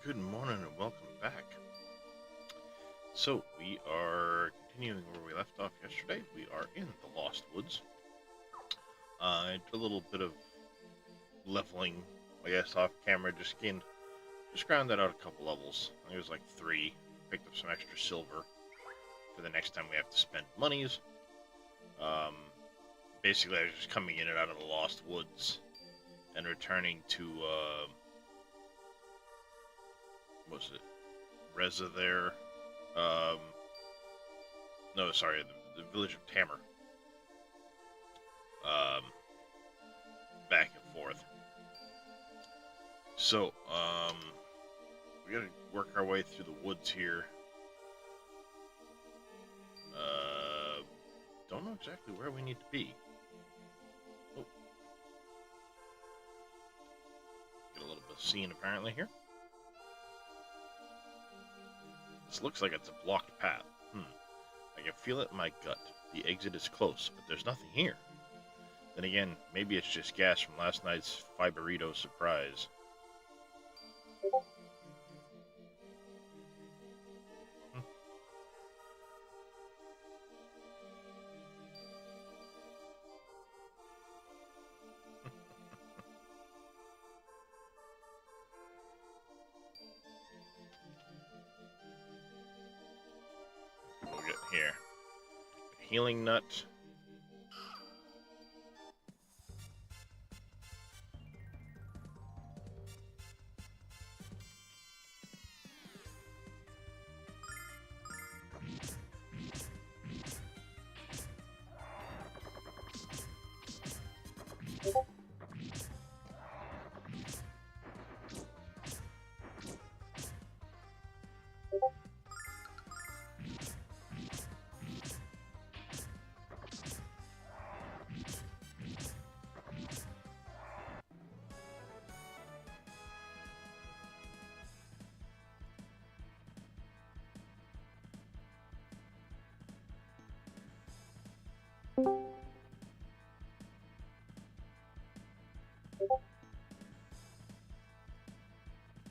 Good morning and welcome back. So, we are continuing where we left off yesterday. We are in the Lost Woods. I did a little bit of leveling, I guess, off camera. Just grounded out a couple levels. I think it was like 3. Picked up some extra silver for the next time we have to spend monies. Basically, I was just coming in and out of the Lost Woods and returning to, what was it? Reza there. No, sorry, the village of Tamar. Back and forth. So, we gotta work our way through the woods here. Don't know exactly where we need to be. Oh. Get a little bit of scene apparently here. This looks like it's a blocked path. I can feel it in my gut. The exit is close, but there's nothing here. Then again, maybe it's just gas from last night's Fiberito surprise. We'll get here. Healing nut.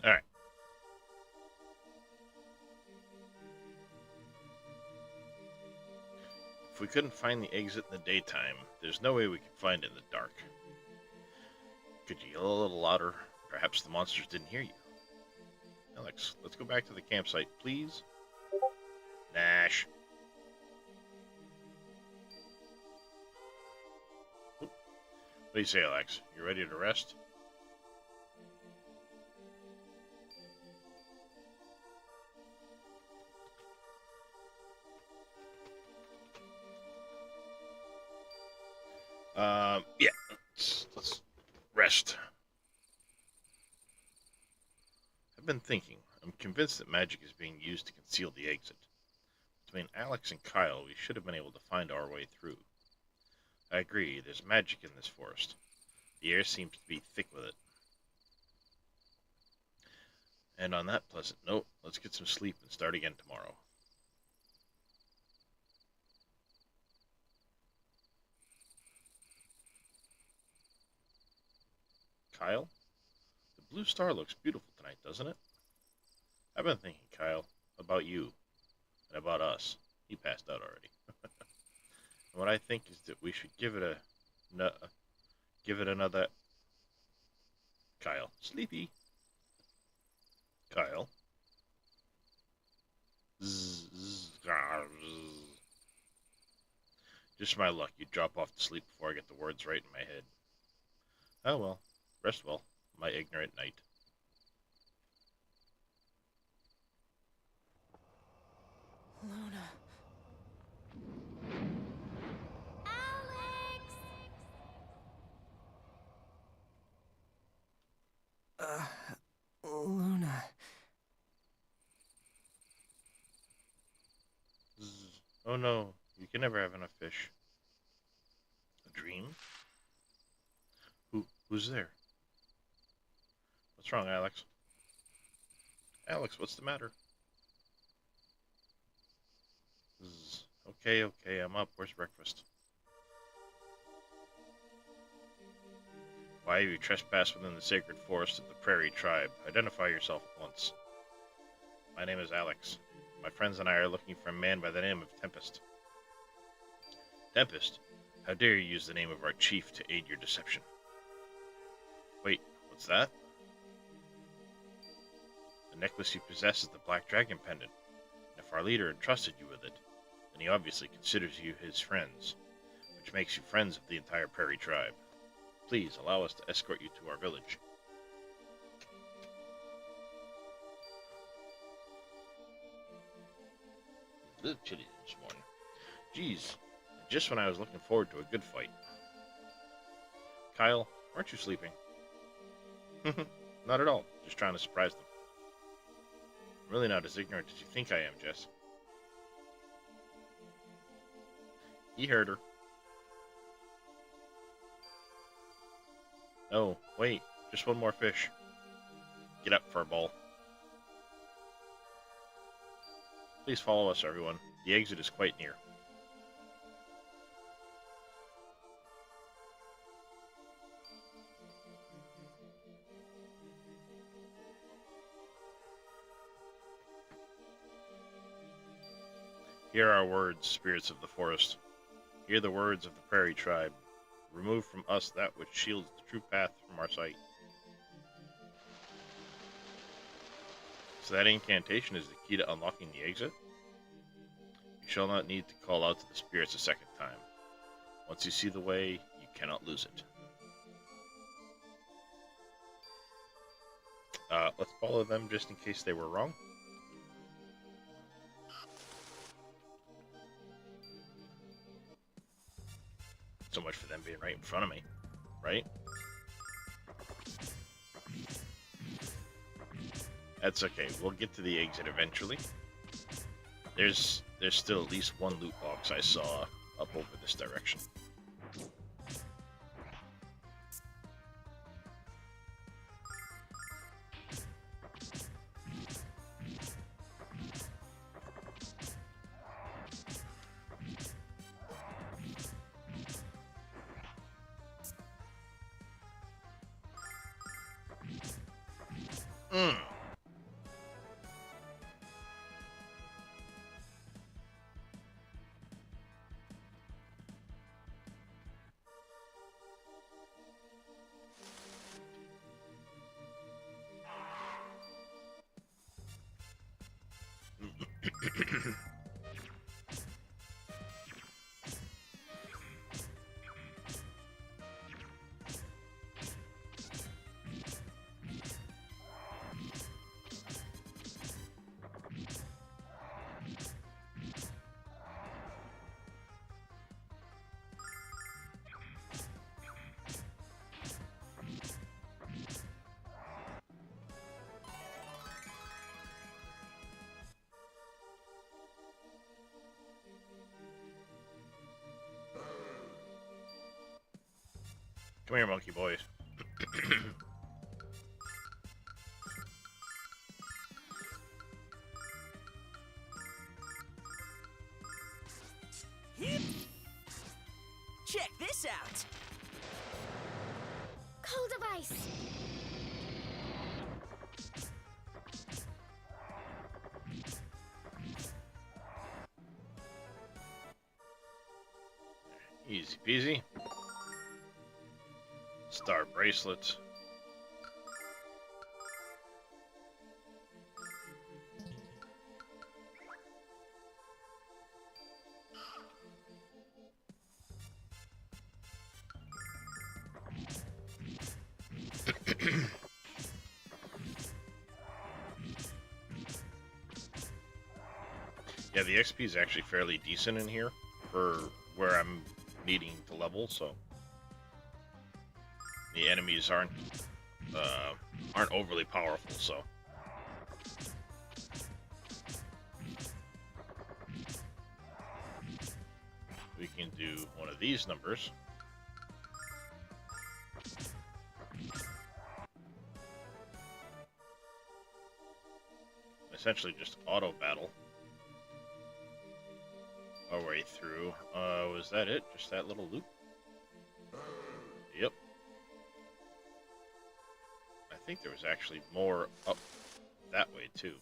Alright. If we couldn't find the exit in the daytime, there's no way we could find it in the dark. Could you yell a little louder? Perhaps the monsters didn't hear you. Alex, let's go back to the campsite, please. Nash. What do you say, Alex? You ready to rest? Yeah. Let's rest. I've been thinking. I'm convinced that magic is being used to conceal the exit. Between Alex and Kyle, we should have been able to find our way through. I agree, there's magic in this forest. The air seems to be thick with it. And on that pleasant note, let's get some sleep and start again tomorrow. Kyle? The blue star looks beautiful tonight, doesn't it? I've been thinking, Kyle, about you. And about us. He passed out already. And what I think is that we should give it another... Kyle. Sleepy. Kyle. Just my luck, you drop off to sleep before I get the words right in my head. Oh well. Rest well, my ignorant knight. Luna. Alex! Luna. Zzz. Oh no, you can never have enough fish. A dream? Who's there? What's wrong, Alex? Alex, what's the matter? Zzz. Okay, I'm up. Where's breakfast? Why have you trespassed within the sacred forest of the Prairie Tribe? Identify yourself at once. My name is Alex. My friends and I are looking for a man by the name of Tempest. Tempest? How dare you use the name of our chief to aid your deception? Wait, what's that? The necklace you possess is the Black Dragon pendant. And if our leader entrusted you with it, then he obviously considers you his friends, which makes you friends of the entire prairie tribe. Please allow us to escort you to our village. A little chilly this morning. Geez, just when I was looking forward to a good fight. Kyle, aren't you sleeping? Not at all. Just trying to surprise them. I'm really not as ignorant as you think I am, Jess. He heard her. Oh, wait. Just one more fish. Get up, furball. Please follow us, everyone. The exit is quite near. Hear our words, spirits of the forest. Hear the words of the prairie tribe. Remove from us that which shields the true path from our sight. So that incantation is the key to unlocking the exit? You shall not need to call out to the spirits a second time. Once you see the way, you cannot lose it. Let's follow them just in case they were wrong. So much for them being right in front of me, right? That's okay. We'll get to the exit eventually. There's still at least one loot box I saw up over this direction. Come here, monkey boys. Check this out! Cold of ice. Easy peasy. Star bracelets. Yeah, the XP is actually fairly decent in here for where I'm needing to level, so the enemies aren't overly powerful, so we can do one of these numbers. Essentially just auto battle our way through. Was that it? Just that little loop? Yep. I think there was actually more up that way too.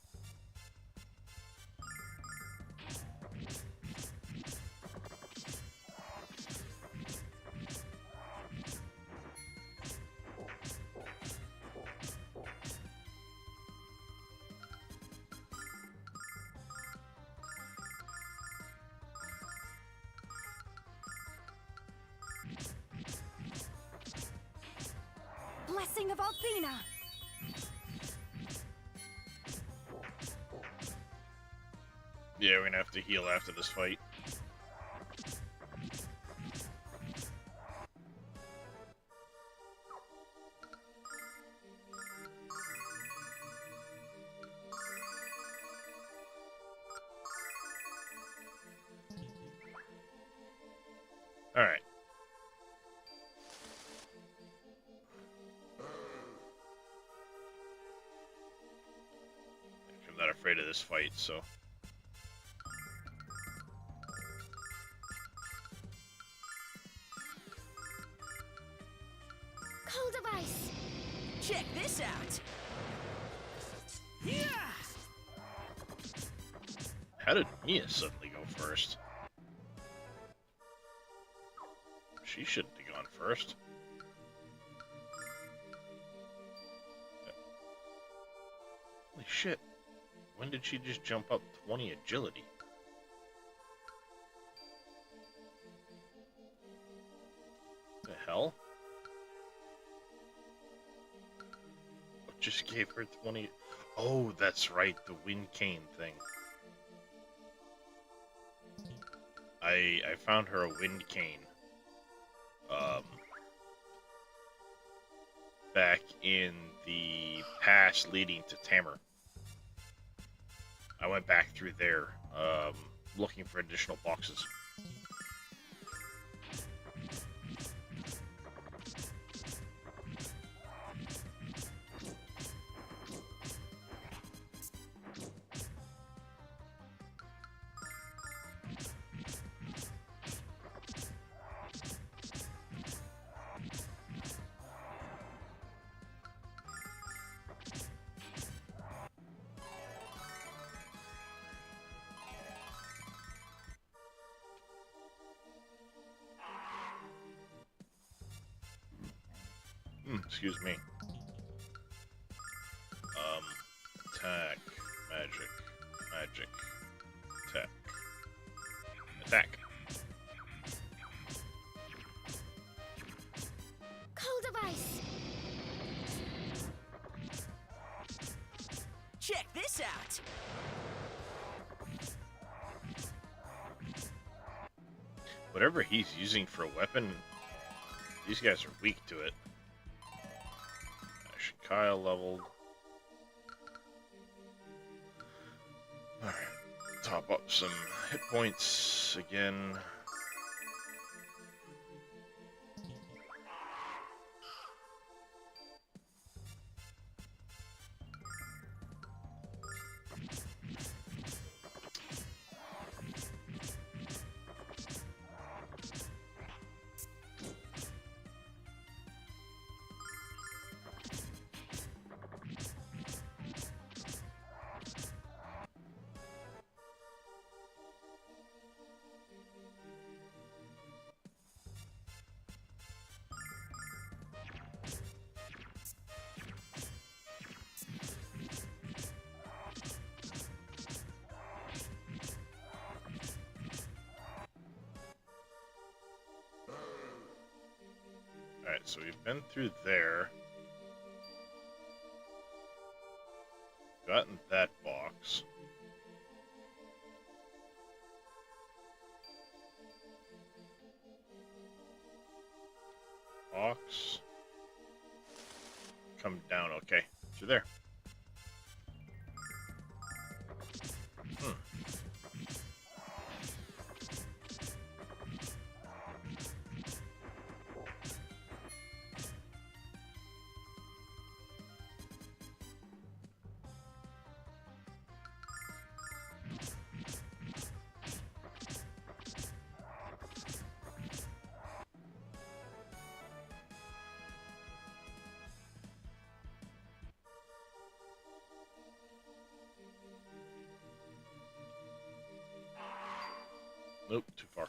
blessing of Althena. Yeah, we're gonna have to heal after this fight. Alright. I'm not afraid of this fight, so... Cold of ice. Check this out. Yeah. How did Mia suddenly go first? She shouldn't have gone first. Holy shit. When did she just jump up 20 agility? The hell? What just gave her 20? Oh, that's right, the wind cane thing. I found her a wind cane. Back in the pass leading to Tamer. I went back through there, looking for additional boxes. Excuse me. Attack, magic, attack, attack. Cold of ice. Check this out. Whatever he's using for a weapon, these guys are weak to it. Kyle leveled. Alright, top up some hit points again. Alright, so we've been through there. Gotten that box. Box. Come down, okay. Through there. Nope, too far.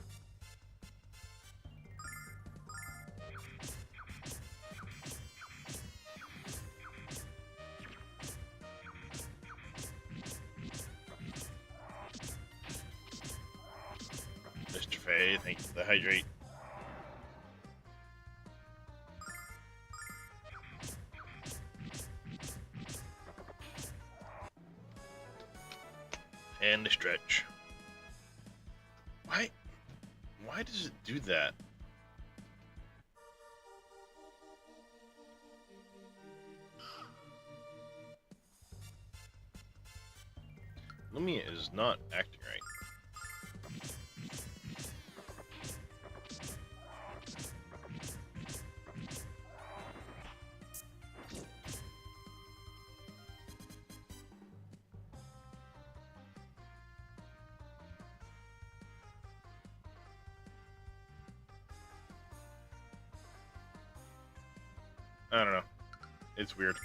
Mr. Fay, thank you for the hydrate. And the stretch. Why? Why does it do that? Lumia is not acting right. I don't know. It's weird.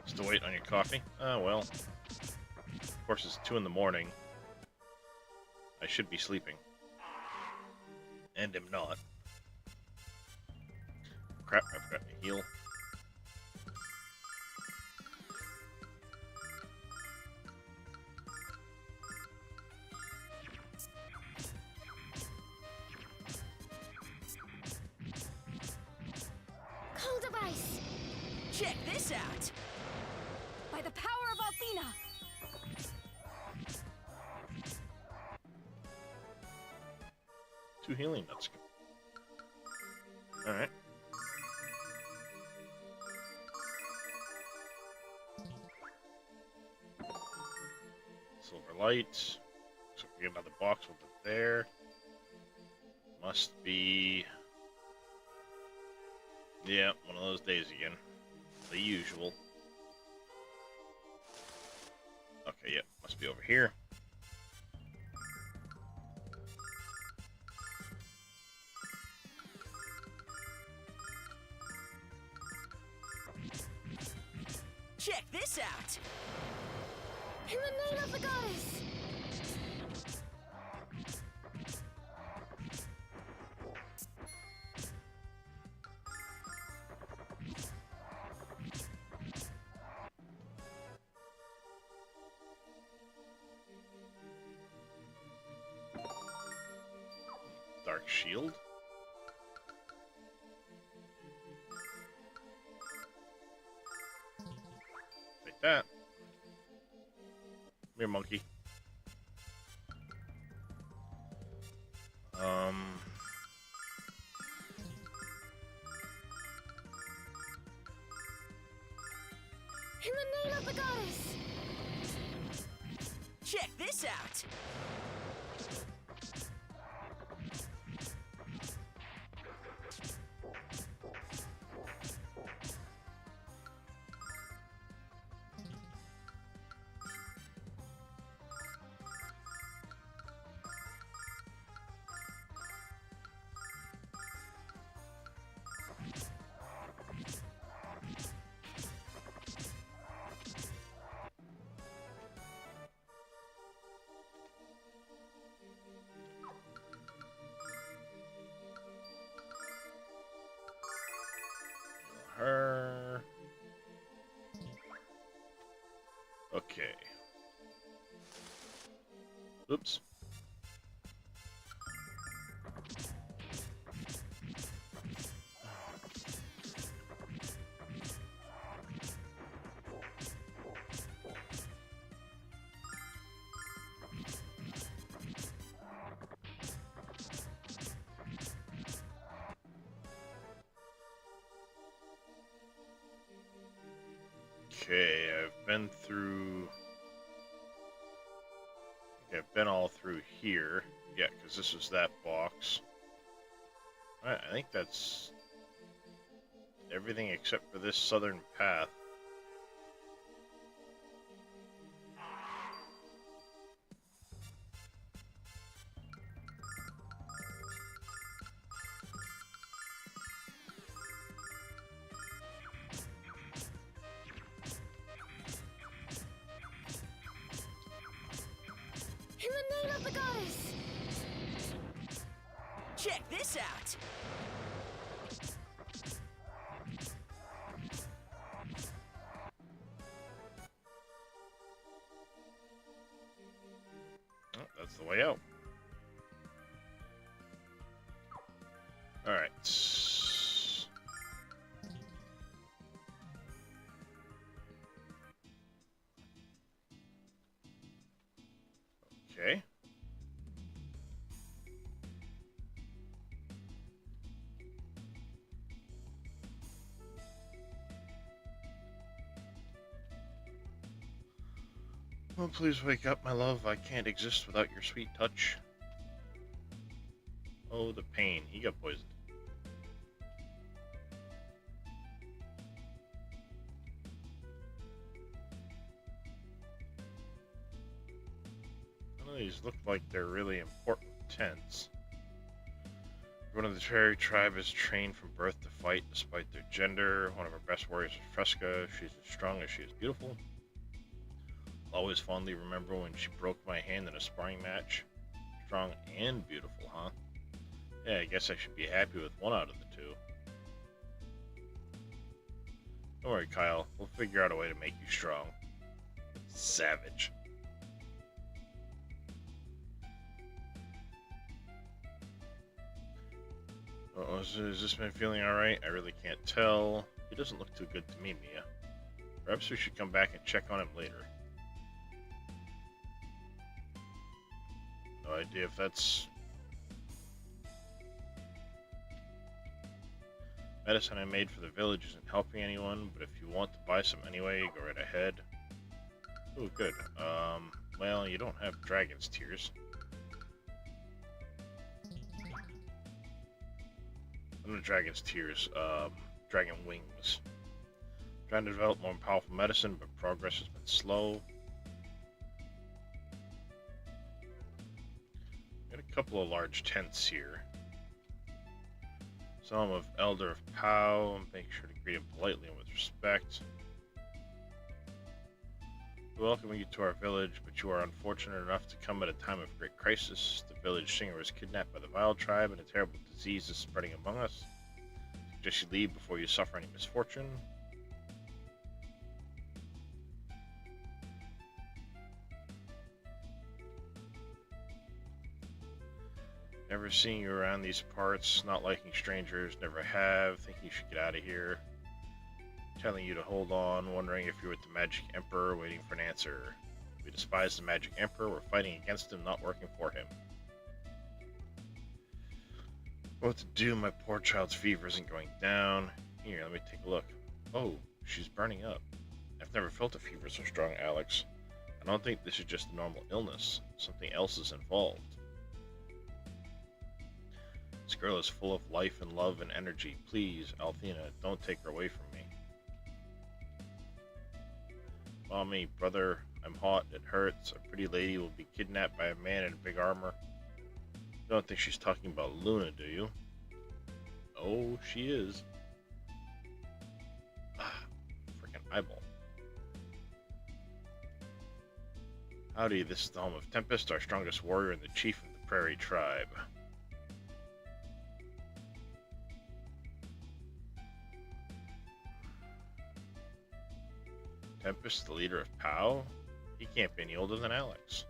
Still waiting on your coffee? Oh, well. Of course, it's 2 in the morning. I should be sleeping. And am not. Crap, I forgot to heal. Cold of ice. Check this out. By the power of Althena. 2 healing nuts. Alright. Silver light. Looks like we get another box with it there. Must be... yeah, one of those days again. The usual. Okay, yep, must be over here. Check this out. In the name of the goddess. Dark shield. Take that. Come here, monkey. In the name of the goddess. Check this out. Her. Okay. Oops. Okay, I've been through... I've been all through here. Yeah, because this was that box. Alright, I think that's everything except for this southern path. In the name of the goddess. Check this out. Oh, that's the way out. Alright. Oh, please wake up, my love. I can't exist without your sweet touch. Oh, the pain. He got poisoned. None of these look like they're really important tents. One of the fairy tribe is trained from birth to fight despite their gender. One of our best warriors is Fresca. She's as strong as she is beautiful. I'll always fondly remember when she broke my hand in a sparring match. Strong and beautiful, huh? Yeah, I guess I should be happy with one out of the two. Don't worry, Kyle. We'll figure out a way to make you strong. Savage. Oh, is this man feeling alright? I really can't tell. He doesn't look too good to me, Mia. Perhaps we should come back and check on him later. No idea if that's... Medicine I made for the village isn't helping anyone, but if you want to buy some anyway, go right ahead. Oh, good. Well, you don't have dragon's tears. Not dragon's tears, dragon wings. Trying to develop more powerful medicine, but progress has been slow. Got a couple of large tents here. Some of Elder of Pow, make sure to greet him politely and with respect. We welcome you to our village, but you are unfortunate enough to come at a time of great crisis. The village singer was kidnapped by the Vile tribe and a terrible disease is spreading among us. Suggest you leave before you suffer any misfortune. Never seen you around these parts, not liking strangers, never have, think you should get out of here. Telling you to hold on, wondering if you're with the Magic Emperor, waiting for an answer. We despise the Magic Emperor, we're fighting against him, not working for him. What to do, my poor child's fever isn't going down. Here, let me take a look. Oh, she's burning up. I've never felt a fever so strong, Alex. I don't think this is just a normal illness. Something else is involved. This girl is full of life and love and energy. Please, Althena, don't take her away from me. Mommy, brother, I'm hot, it hurts. A pretty lady will be kidnapped by a man in big armor. You don't think she's talking about Luna, do you? Oh, she is. Ah, freaking eyeball. Howdy, this is the home of Tempest, our strongest warrior and the chief of the Prairie Tribe. Tempest, the leader of POW? He can't be any older than Alex.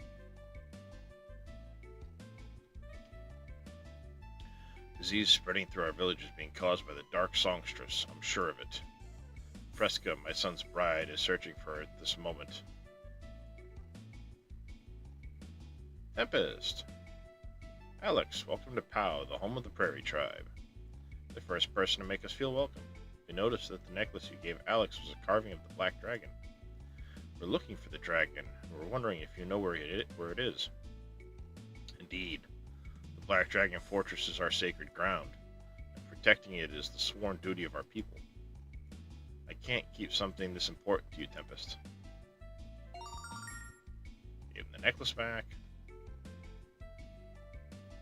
Disease spreading through our village is being caused by the dark songstress. I'm sure of it. Fresca, my son's bride, is searching for her at this moment. Tempest! Alex, welcome to POW, the home of the Prairie Tribe. The first person to make us feel welcome. We noticed that the necklace you gave Alex was a carving of the Black Dragon. We're looking for the dragon, and we're wondering if you know where it is. Indeed. The Black Dragon Fortress is our sacred ground, and protecting it is the sworn duty of our people. I can't keep something this important to you, Tempest. Give him the necklace back.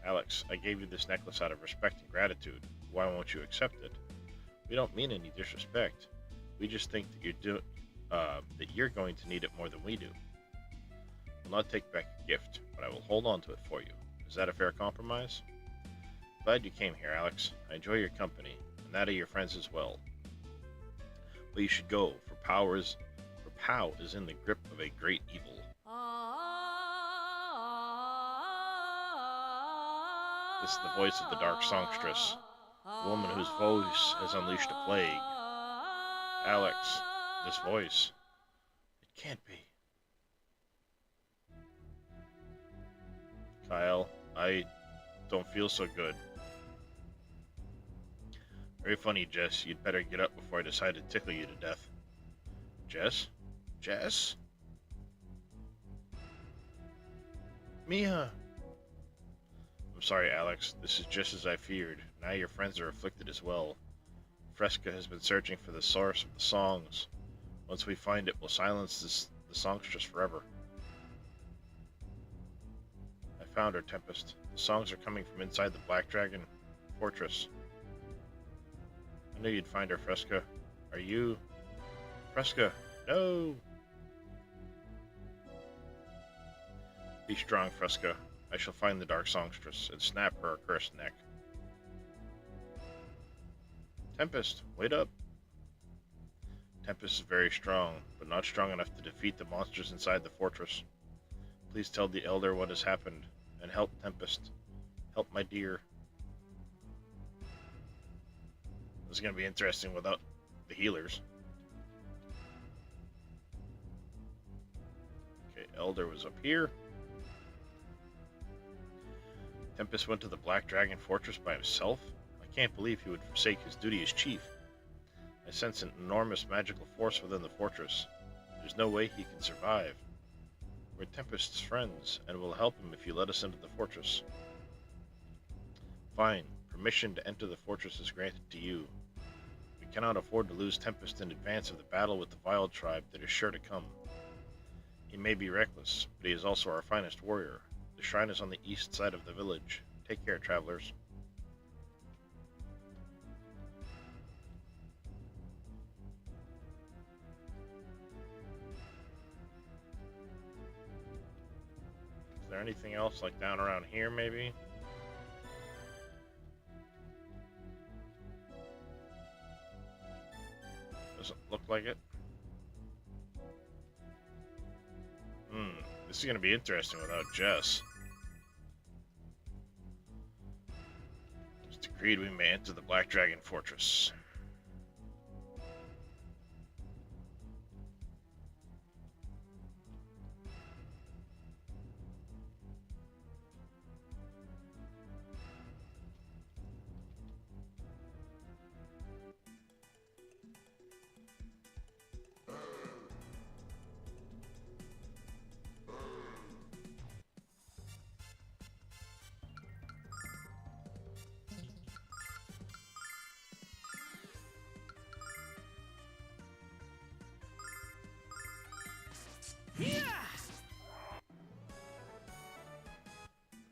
Alex, I gave you this necklace out of respect and gratitude. Why won't you accept it? We don't mean any disrespect. We just think that you're going to need it more than we do. I'll not take back your gift, but I will hold on to it for you. Is that a fair compromise? Glad you came here, Alex. I enjoy your company, and that of your friends as well. But you should go, for POW is in the grip of a great evil. This is the voice of the dark songstress, the woman whose voice has unleashed a plague. Alex, this voice, it can't be. Kyle, I don't feel so good. Very funny, Jess. You'd better get up before I decide to tickle you to death. Jess? Jess? Mia! I'm sorry, Alex. This is just as I feared. Now your friends are afflicted as well. Fresca has been searching for the source of the songs. Once we find it, we'll silence the songstress forever. I found her, Tempest. The songs are coming from inside the Black Dragon fortress. I knew you'd find her, Fresca. Are you... Fresca, no! Be strong, Fresca. I shall find the Dark Songstress and snap her accursed neck. Tempest, wait up! Tempest is very strong, but not strong enough to defeat the monsters inside the fortress. Please tell the Elder what has happened, and help Tempest. Help my dear. This is going to be interesting without the healers. Okay, Elder was up here. Tempest went to the Black Dragon Fortress by himself? I can't believe he would forsake his duty as chief. I sense an enormous magical force within the fortress. There's no way he can survive. We're Tempest's friends, and will help him if you let us into the fortress. Fine. Permission to enter the fortress is granted to you. We cannot afford to lose Tempest in advance of the battle with the Vile tribe that is sure to come. He may be reckless, but he is also our finest warrior. The shrine is on the east side of the village. Take care, travelers. Is there anything else like down around here, maybe? Doesn't look like it. This is going to be interesting without Jess. It's agreed we may enter the Black Dragon Fortress.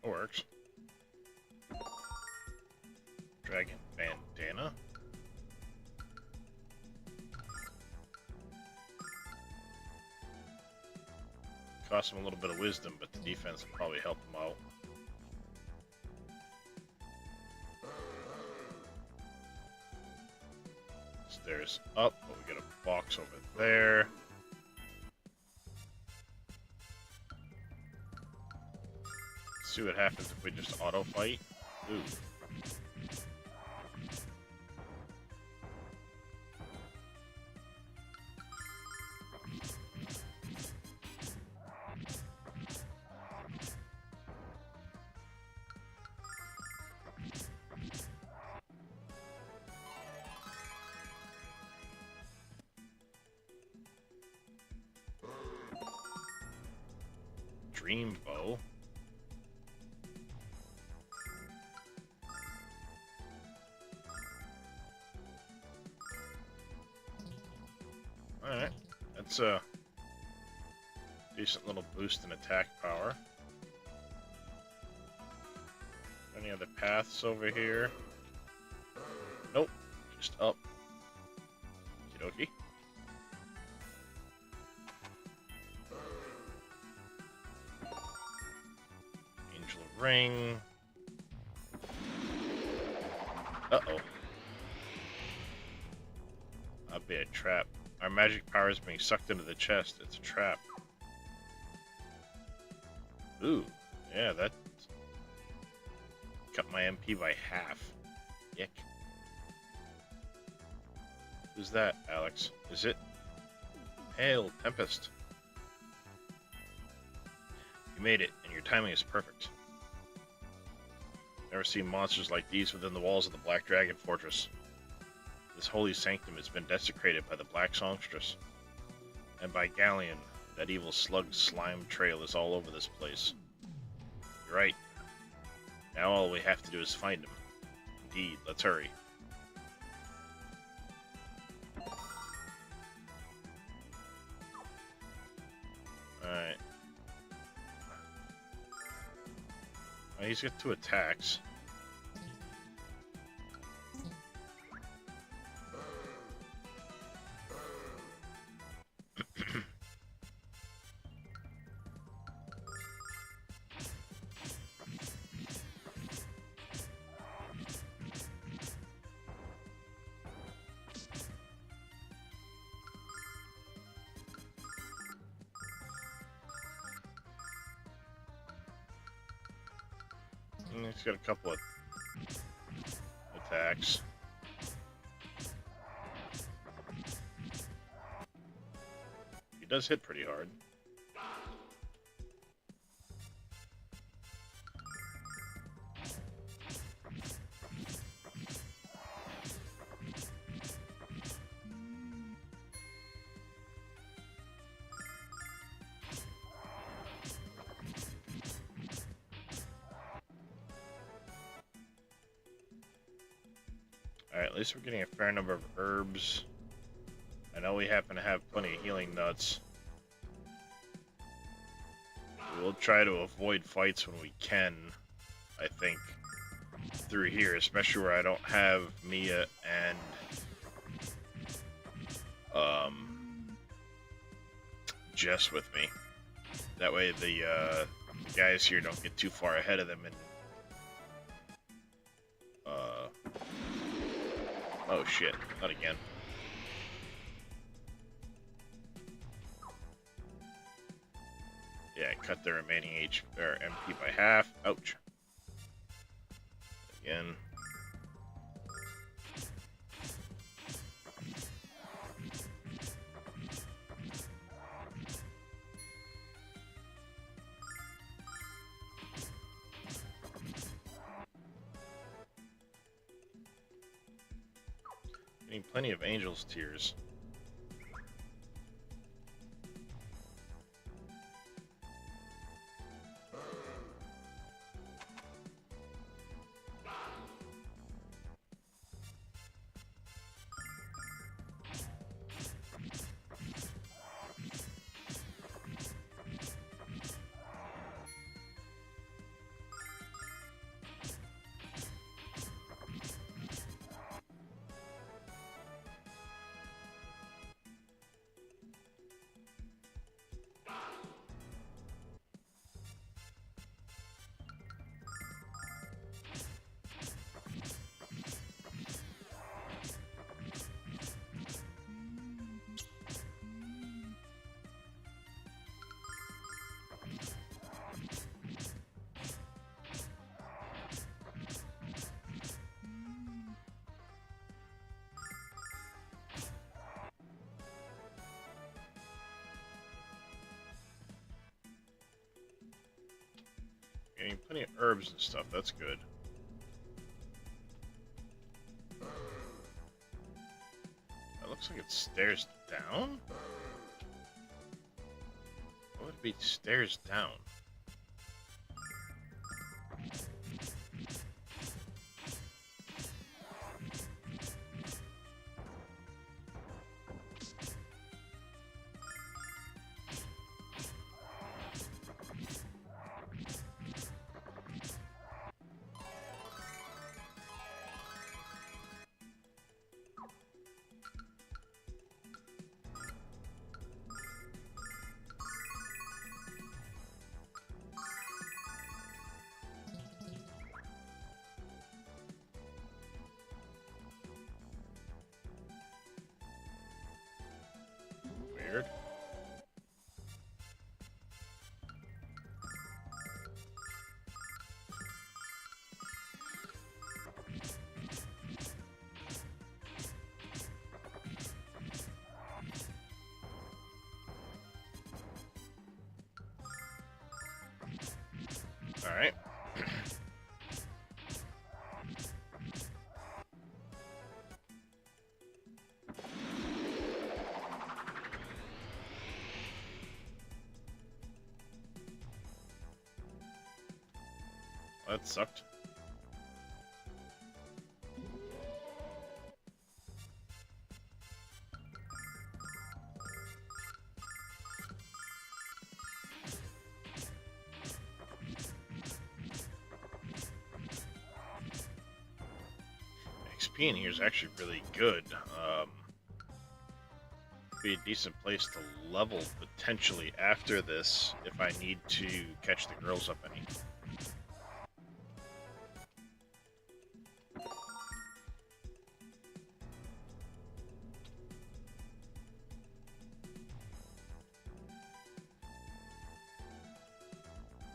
Works. Dragon bandana. Cost him a little bit of wisdom, but the defense will probably help him out. Stairs up, but we got a box over there. See what happens if we just auto fight. Ooh. Dream bow. Alright, that's a decent little boost in attack power. Any other paths over here? Nope, just up. Okie dokie. Angel ring. Uh-oh. I'll be a trap. Our magic power is being sucked into the chest. It's a trap. Ooh, yeah, that cut my MP by half. Yick. Who's that, Alex? Is it? Hail, Tempest. You made it, and your timing is perfect. Never seen monsters like these within the walls of the Black Dragon Fortress. This holy sanctum has been desecrated by the Black Songstress. And by Galleon, that evil slug slime trail is all over this place. right. Now all we have to do is find him. Indeed, let's hurry. Alright. He's got 2 attacks. He's got a couple of attacks. He does hit pretty hard. Alright, at least we're getting a fair number of herbs. I know we happen to have plenty of healing nuts. We'll try to avoid fights when we can, I think, through here, especially where I don't have Mia and Jess with me. That way the guys here don't get too far ahead of them and oh shit, not again. Yeah, cut the remaining MP by half. Ouch. Again. Getting plenty of Angel's Tears. Getting plenty of herbs and stuff, that's good. That looks like it's stairs down? What would it be stairs down? that sucked. XP in here is actually really good. Be a decent place to level potentially after this if I need to catch the girls up any.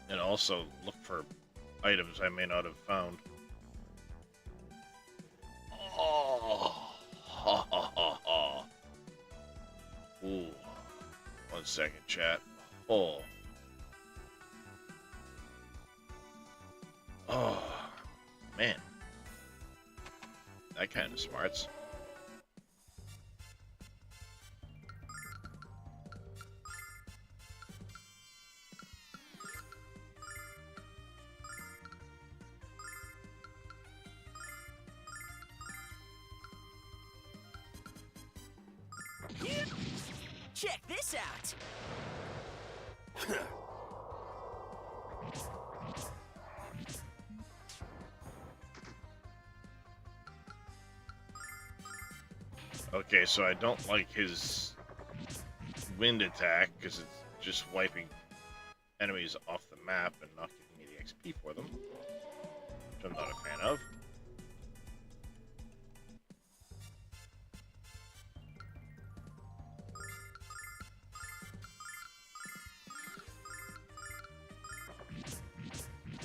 And also look for items I may not have found. Oh, ha ha ha ha. Ooh, 1 second, chat. Oh, oh, man, that kind of smarts. Check this out. Okay, so I don't like his wind attack because it's just wiping enemies off the map and not giving me the XP for them, which I'm not a fan of.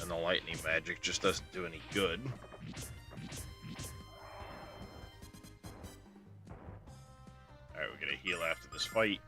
And the lightning magic just doesn't do any good. Alright, we're gonna heal after this fight.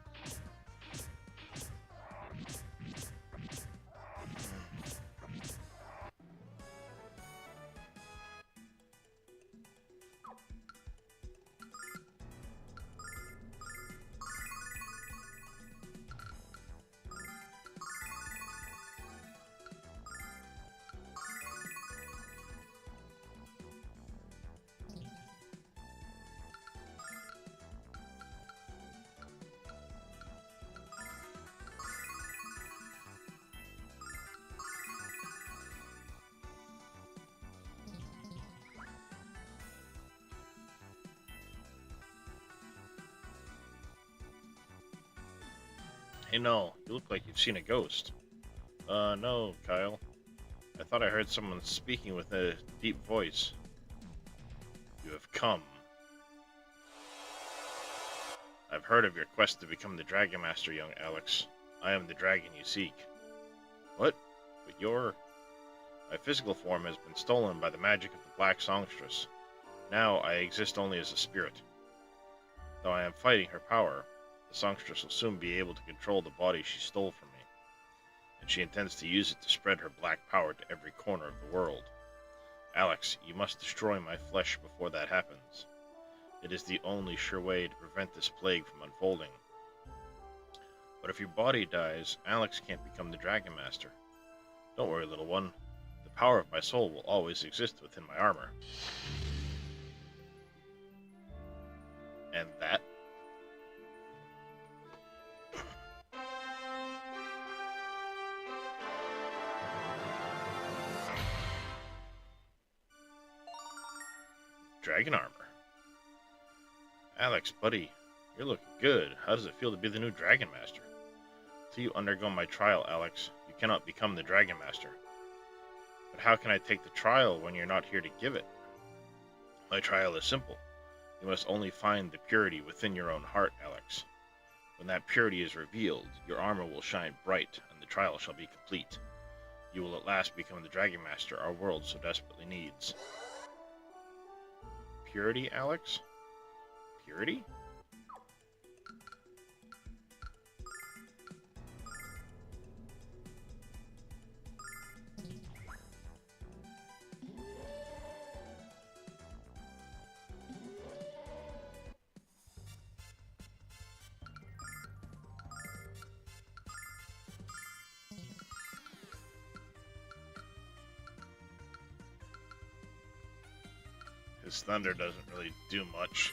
Hey, no, you look like you've seen a ghost. No, Kyle. I thought I heard someone speaking with a deep voice. You have come. I've heard of your quest to become the Dragon Master, young Alex. I am the dragon you seek. What? But you're... My physical form has been stolen by the magic of the Black Songstress. Now I exist only as a spirit. Though I am fighting her power, the songstress will soon be able to control the body she stole from me, and she intends to use it to spread her black power to every corner of the world. Alex, you must destroy my flesh before that happens. It is the only sure way to prevent this plague from unfolding. But if your body dies, Alex can't become the Dragon Master. Don't worry, little one. The power of my soul will always exist within my armor. And that... Dragon armor. Alex, buddy, you're looking good. How does it feel to be the new Dragon Master? Till you undergo my trial, Alex, you cannot become the Dragon Master. But how can I take the trial when you're not here to give it? My trial is simple. You must only find the purity within your own heart, Alex. When that purity is revealed, your armor will shine bright, and the trial shall be complete. You will at last become the Dragon Master our world so desperately needs. Purity, Alex? Purity? His thunder doesn't really do much.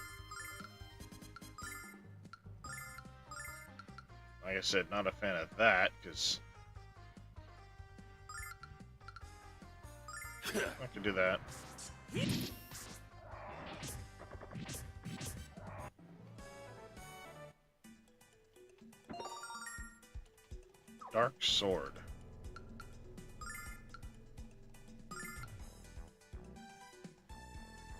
Like I said, not a fan of that, because I can do that. Dark Sword.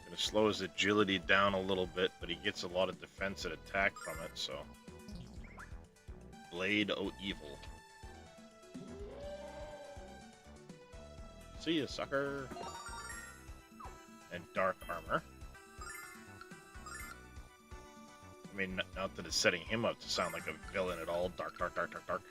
Gonna slow his agility down a little bit, but he gets a lot of defense and attack from it, so. Blade o' Evil. See ya, sucker. And Dark Armor. I mean, not that it's setting him up to sound like a villain at all. Dark, dark, dark, dark, dark.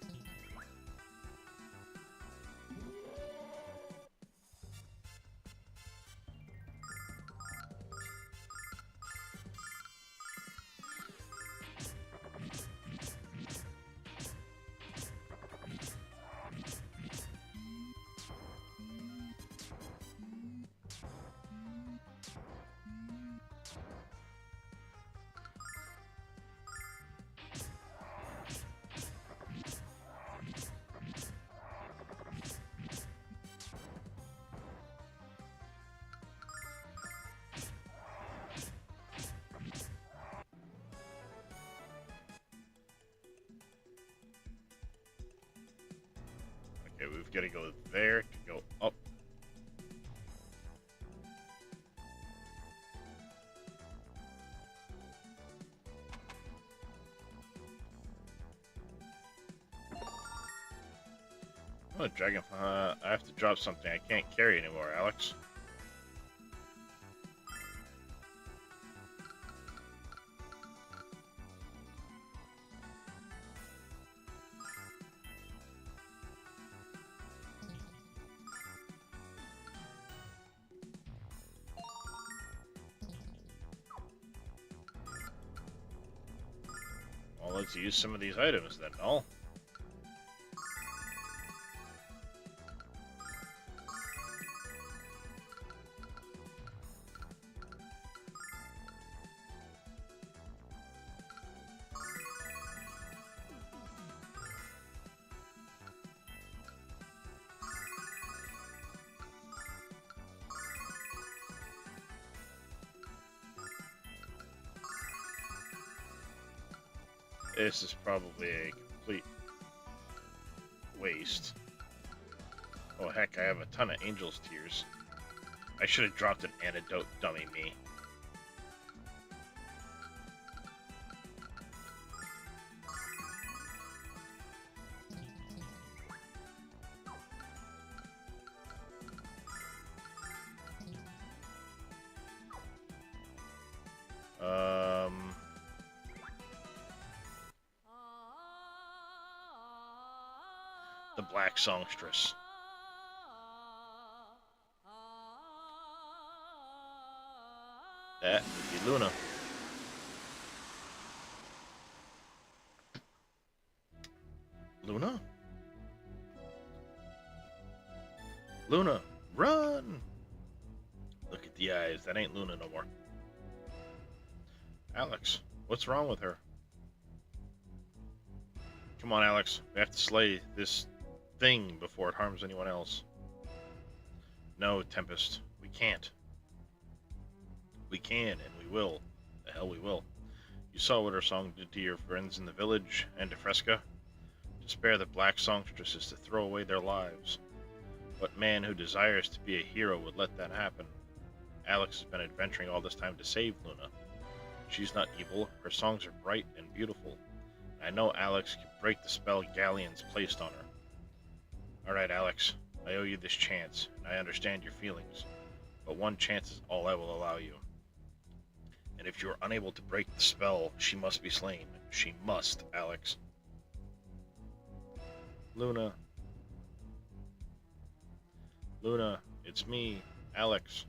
Okay, we've got to go there to go up. Oh, Dragon. I have to drop something I can't carry anymore, Alex. Well, let's use some of these items then, no? This is probably a complete waste. Oh heck, I have a ton of Angel's Tears. I should have dropped an antidote, dummy me. The Black Songstress. That would be Luna. Luna? Luna, run! Look at the eyes. That ain't Luna no more. Alex, what's wrong with her? Come on, Alex. We have to slay this thing before it harms anyone else. No, Tempest. We can't. We can, and we will. The hell we will. You saw what our song did to your friends in the village and to Fresca. To spare the black songstress is to throw away their lives. What man who desires to be a hero would let that happen? Alex has been adventuring all this time to save Luna. She's not evil. Her songs are bright and beautiful. I know Alex can break the spell Galleon's placed on her. Alright, Alex. I owe you this chance, and I understand your feelings. But one chance is all I will allow you. And if you are unable to break the spell, she must be slain. She must, Alex. Luna. Luna, it's me, Alex.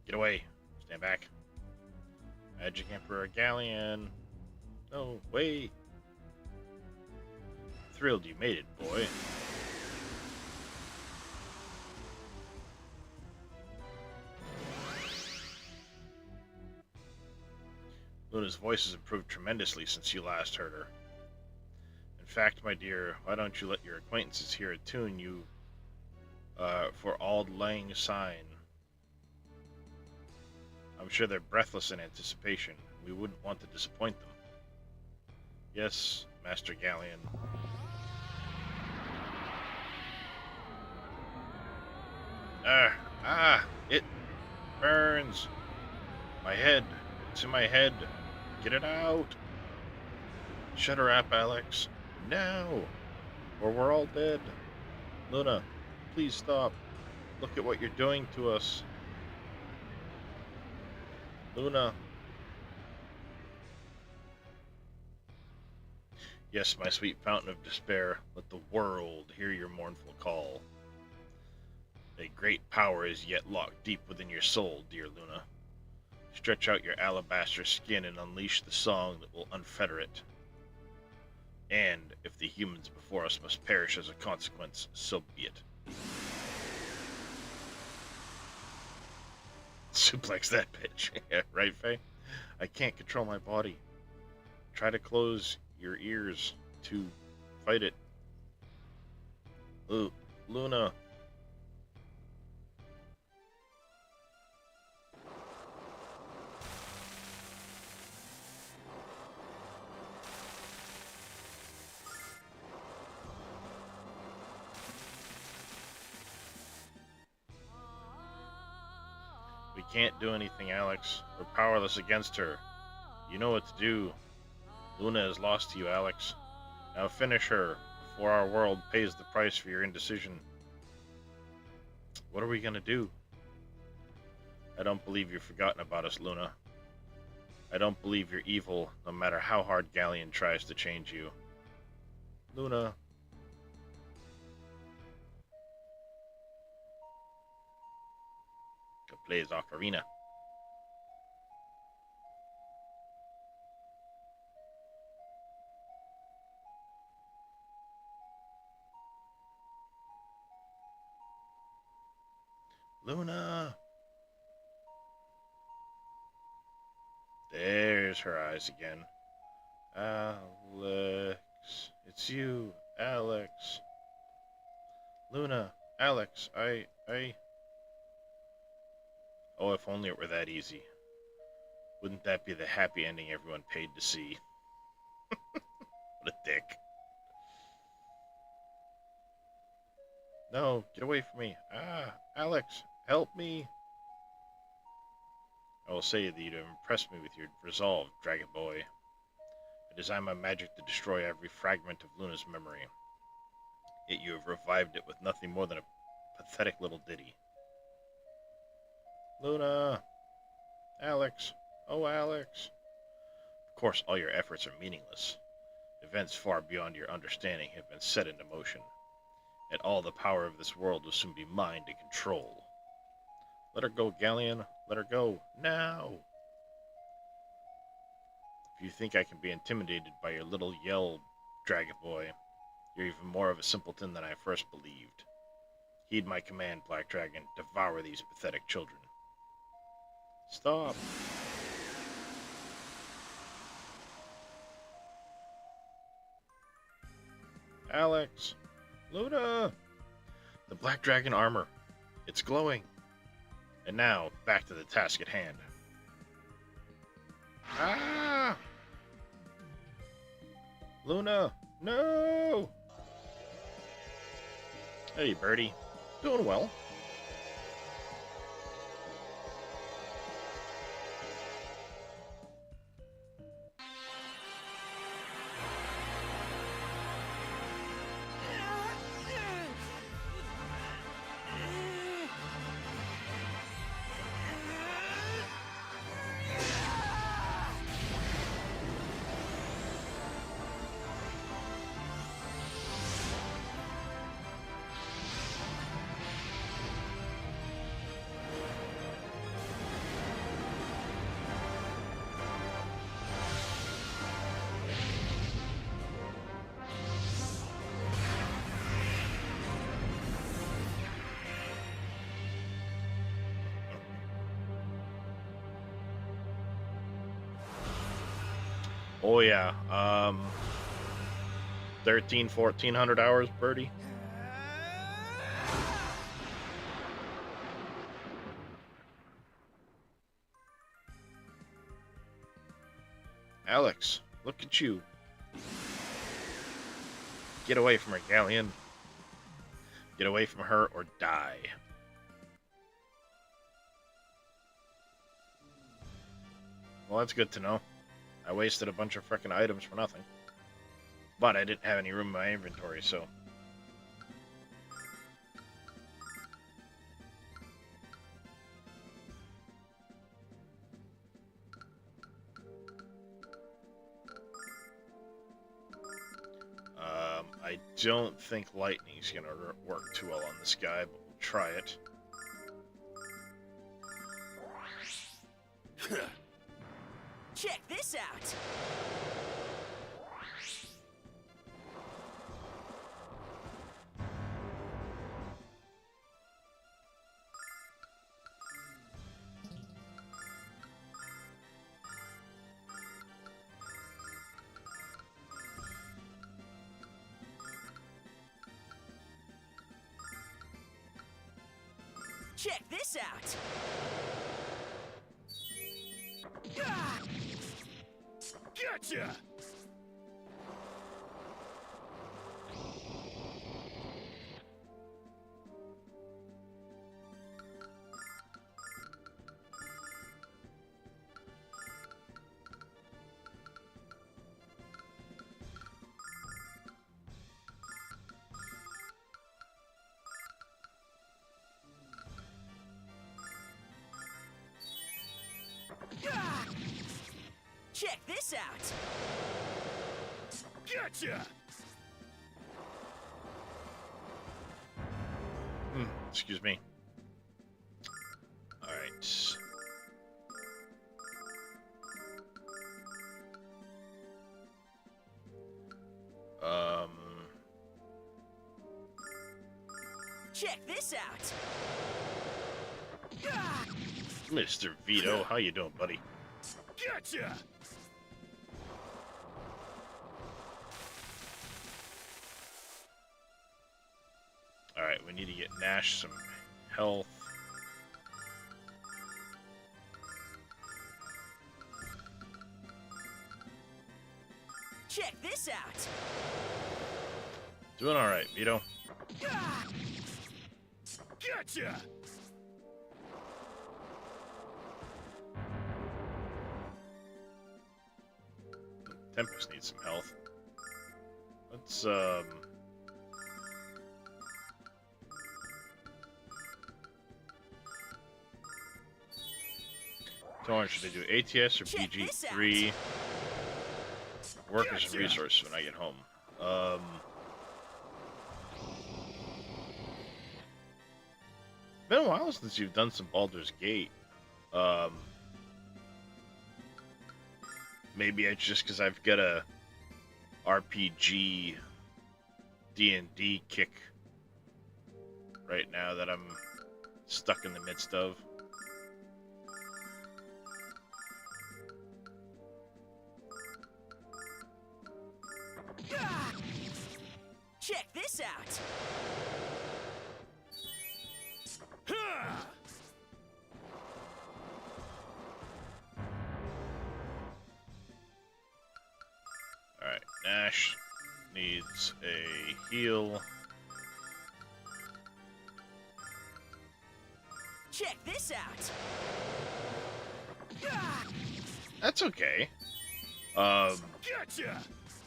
Get away. Stand back. Magic Emperor Galleon. No, wait. Thrilled you made it, boy. Luna's voice has improved tremendously since you last heard her. In fact, my dear, why don't you let your acquaintances hear a tune you for Auld Lang Syne? I'm sure they're breathless in anticipation. We wouldn't want to disappoint them. Yes, Master Galleon. It burns. My head. It's in my head. Get it out. Shut her up, Alex. Now, or we're all dead. Luna, please stop. Look at what you're doing to us. Luna. Yes, my sweet fountain of despair, let the world hear your mournful call. A great power is yet locked deep within your soul, dear Luna. Stretch out your alabaster skin and unleash the song that will unfetter it. And if the humans before us must perish as a consequence, so be it. Suplex that bitch. Yeah, right, Faye? I can't control my body. Try to close your ears to fight it. Luna. We can't do anything, Alex. We're powerless against her. You know what to do. Luna is lost to you, Alex. Now finish her before our world pays the price for your indecision. What are we gonna do? I don't believe you've forgotten about us, Luna. I don't believe you're evil, no matter how hard Galleon tries to change you. Luna. Go plays Ocarina. Luna! There's her eyes again. Alex. It's you, Alex. Luna, Alex, I... Oh, if only it were that easy. Wouldn't that be the happy ending everyone paid to see? What a dick. No, get away from me. Alex, help me. I will say that you have impressed me with your resolve, Dragon Boy. I designed my magic to destroy every fragment of Luna's memory. Yet you have revived it with nothing more than a pathetic little ditty. Luna! Alex! Oh, Alex! Of course, all your efforts are meaningless. Events far beyond your understanding have been set into motion. And all the power of this world will soon be mine to control. Let her go, Galleon. Let her go. Now! If you think I can be intimidated by your little yell, Dragon Boy, you're even more of a simpleton than I first believed. Heed my command, Black Dragon. Devour these pathetic children. Stop. Alex. Luna. The Black Dragon armor. It's glowing. And now, back to the task at hand. Ah! Luna. No! Hey, Birdie. Doing well. Oh yeah. 1400 hours, Birdie. Alex, look at you. Get away from her, Galleon. Get away from her or die. Well, that's good to know. I wasted a bunch of frickin' items for nothing. But I didn't have any room in my inventory, so... I don't think lightning's gonna work too well on this guy, but we'll try it. Check this out. Check this out. Gotcha. Check this out. Gotcha. Excuse me. Alright. Check this out. Mr. Vito, how you doing, buddy? Gotcha. Alright, we need to get Nash some health. Check this out. Doing alright, Vito. Gotcha. Tempest needs some health. Let's, So what should I do? ATS or Check this BG3? Workers and resources when I get home. Been a while since you've done some Baldur's Gate. Maybe it's just because I've got a RPG D&D kick right now that I'm stuck in the midst of. Check this out. Alright, Nash needs a heal. Check this out. That's okay. Gotcha.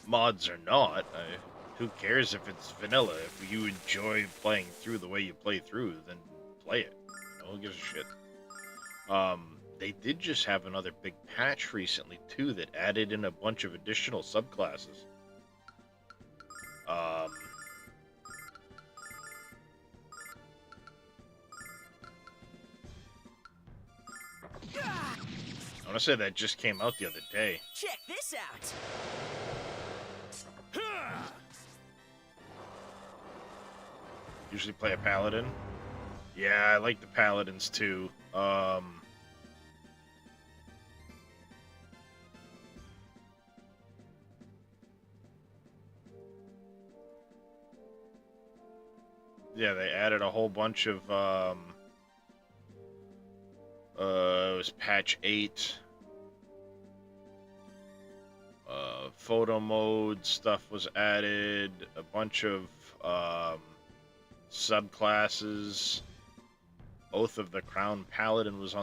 Mods or not, who cares if it's vanilla? If you enjoy playing through the way you play through, then play it. You know, who gives a shit? They did just have another big patch recently, too, that added in a bunch of additional subclasses. I want to say that just came out the other day. Check this out. Usually play a paladin. Yeah, I like the paladins too. Yeah, they added a whole bunch of it was patch 8. Photo mode stuff was added. A bunch of subclasses. Oath of the Crown Paladin was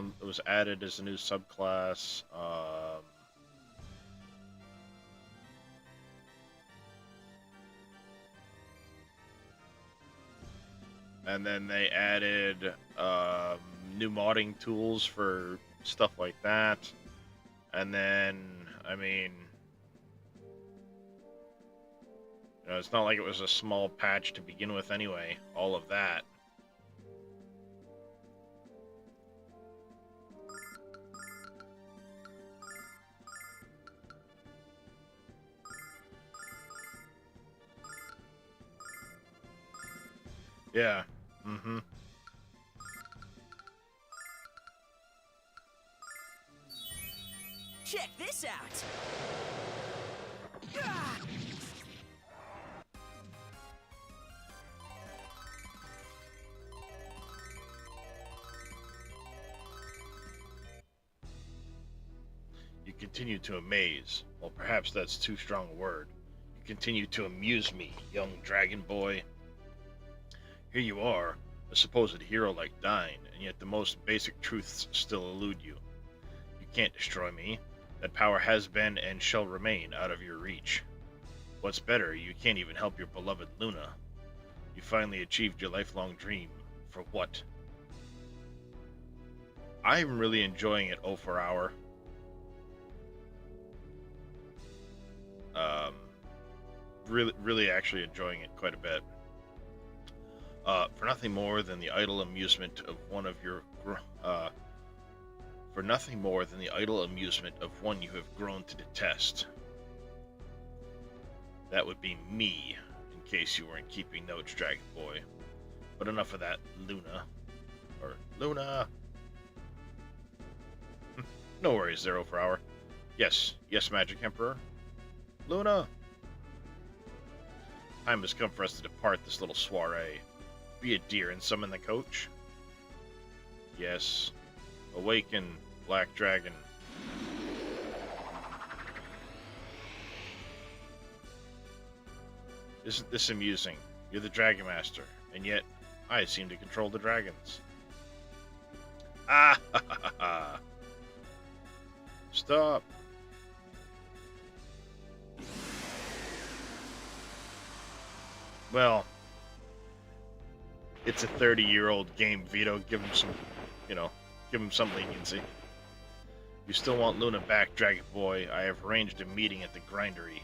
added as a new subclass. And then they added new modding tools for stuff like that. And then, I mean, you know, it's not like it was a small patch to begin with anyway, all of that. Yeah. Mm-hmm. Check this out. Ah! You continue to amaze. Well, perhaps that's too strong a word. You continue to amuse me, young dragon boy. Here you are, a supposed hero like Dine, and yet the most basic truths still elude you. You can't destroy me. That power has been and shall remain out of your reach. What's better, you can't even help your beloved Luna. You finally achieved your lifelong dream. For what? I'm really enjoying it 0 for hour. Really actually enjoying it quite a bit. For nothing more than the idle amusement of one you have grown to detest. That would be me, in case you weren't keeping notes, Dragon Boy. But enough of that, Luna. Or Luna! No worries, 0 for hour. Yes, Magic Emperor. Luna! Time has come for us to depart this little soiree. Be a dear and summon the coach. Yes. Awaken, Black Dragon. Isn't this amusing? You're the Dragon Master, and yet I seem to control the dragons. Ah ha ha ha ha! Stop! Well, it's a 30-year-old game, Vito. Give him some, give him some leniency. You still want Luna back, Dragon Boy? I have arranged a meeting at the Grindery.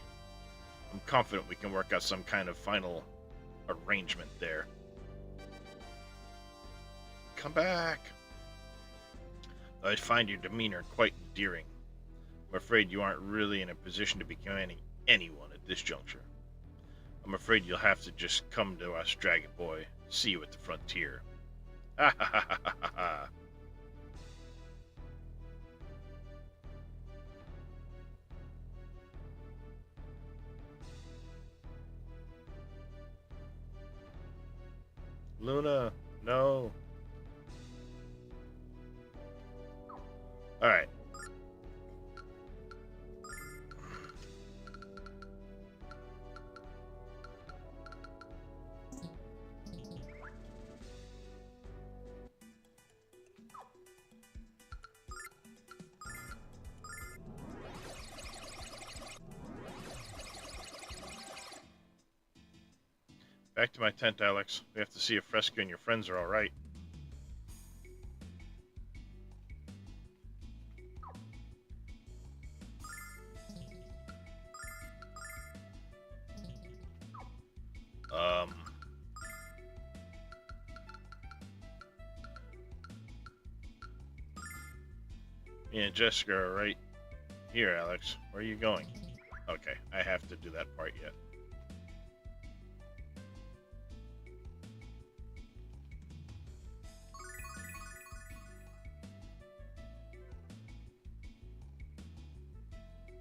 I'm confident we can work out some kind of final arrangement there. Come back! I find your demeanor quite endearing. I'm afraid you aren't really in a position to be commanding anyone at this juncture. I'm afraid you'll have to just come to us, Dragon Boy. See you at the frontier. Ha ha ha ha ha ha. Luna, no. Alright. Back to my tent, Alex. We have to see if Fresca and your friends are alright. Me and Jessica are right here, Alex. Where are you going? Okay, I have to do that part yet.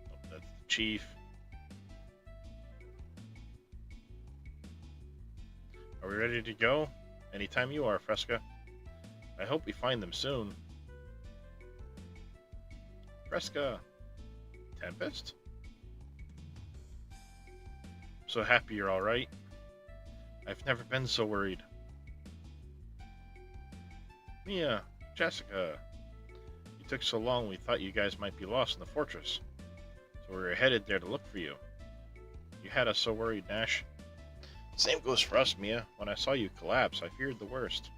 Oh, that's the chief. Are we ready to go? Anytime you are, Fresca. I hope we find them soon. Fresca. Tempest? So happy you're alright. I've never been so worried. Mia, Jessica. You took so long we thought you guys might be lost in the fortress. So we were headed there to look for you. You had us so worried, Nash. Same goes for us, Mia. When I saw you collapse, I feared the worst.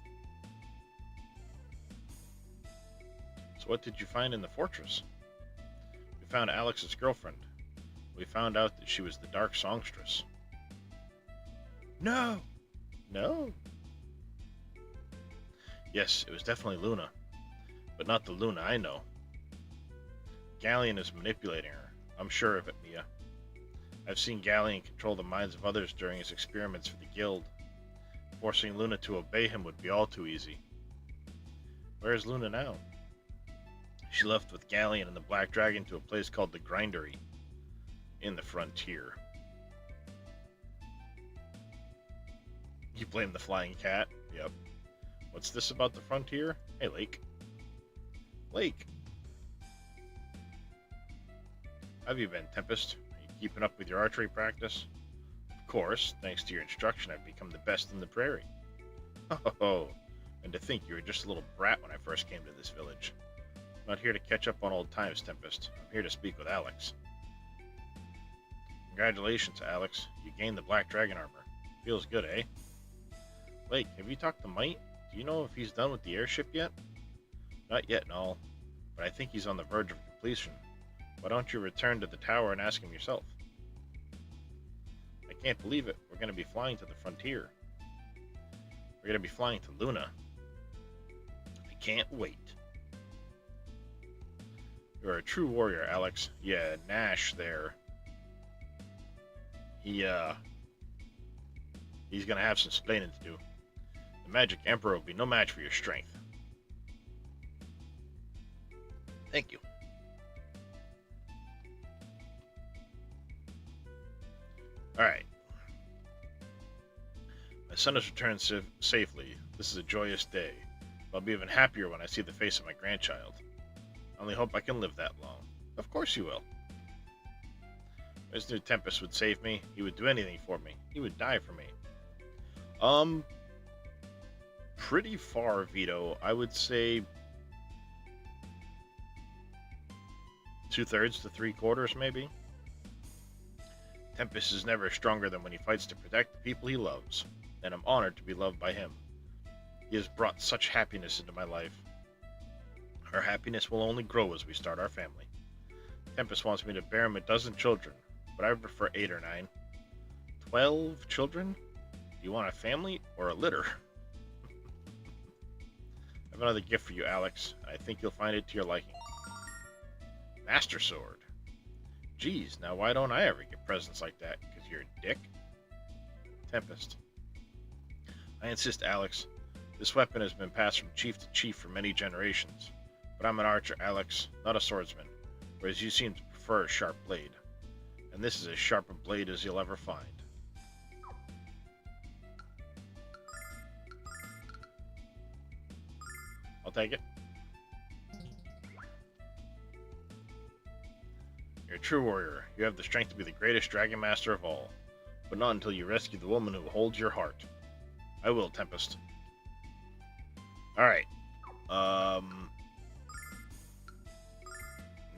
So what did you find in the fortress? We found Alex's girlfriend. We found out that she was the Dark Songstress. No! No? Yes, it was definitely Luna. But not the Luna I know. Galleon is manipulating her. I'm sure of it, Mia. I've seen Galleon control the minds of others during his experiments for the Guild. Forcing Luna to obey him would be all too easy. Where is Luna now? She left with Galleon and the Black Dragon to a place called the Grindery, in the frontier. You blame the flying cat? Yep. What's this about the frontier? Hey, Lake. Lake! How have you been, Tempest? Are you keeping up with your archery practice? Of course, thanks to your instruction, I've become the best in the prairie. Oh, and to think you were just a little brat when I first came to this village. I'm not here to catch up on old times, Tempest. I'm here to speak with Alex. Congratulations, Alex. You gained the Black Dragon armor. Feels good, eh? Lake, have you talked to Might? Do you know if he's done with the airship yet? Not yet, Null, but I think he's on the verge of completion. Why don't you return to the tower and ask him yourself? I can't believe it. We're going to be flying to the frontier. We're going to be flying to Luna. I can't wait. You're a true warrior, Alex. Yeah, Nash there. He's going to have some explaining to do. The Magic Emperor will be no match for your strength. Thank you. Alright. My son has returned safely. This is a joyous day. I'll be even happier when I see the face of my grandchild. I only hope I can live that long. Of course you will. This new Tempest would save me. He would do anything for me. He would die for me. Pretty far, Vito. I would say 2/3 to 3/4, maybe. Tempest is never stronger than when he fights to protect the people he loves, and I'm honored to be loved by him. He has brought such happiness into my life. Our happiness will only grow as we start our family. Tempest wants me to bear him 12 children, but I prefer 8 or 9. 12 children? Do you want a family or a litter? I have another gift for you, Alex. I think you'll find it to your liking. Master Sword. Geez, now why don't I ever get presents like that? Because you're a dick? Tempest. I insist, Alex. This weapon has been passed from chief to chief for many generations. But I'm an archer, Alex, not a swordsman, whereas you seem to prefer a sharp blade. And this is as sharp a blade as you'll ever find. I'll take it. You're a true warrior. You have the strength to be the greatest Dragon Master of all. But not until you rescue the woman who holds your heart. I will, Tempest. Alright.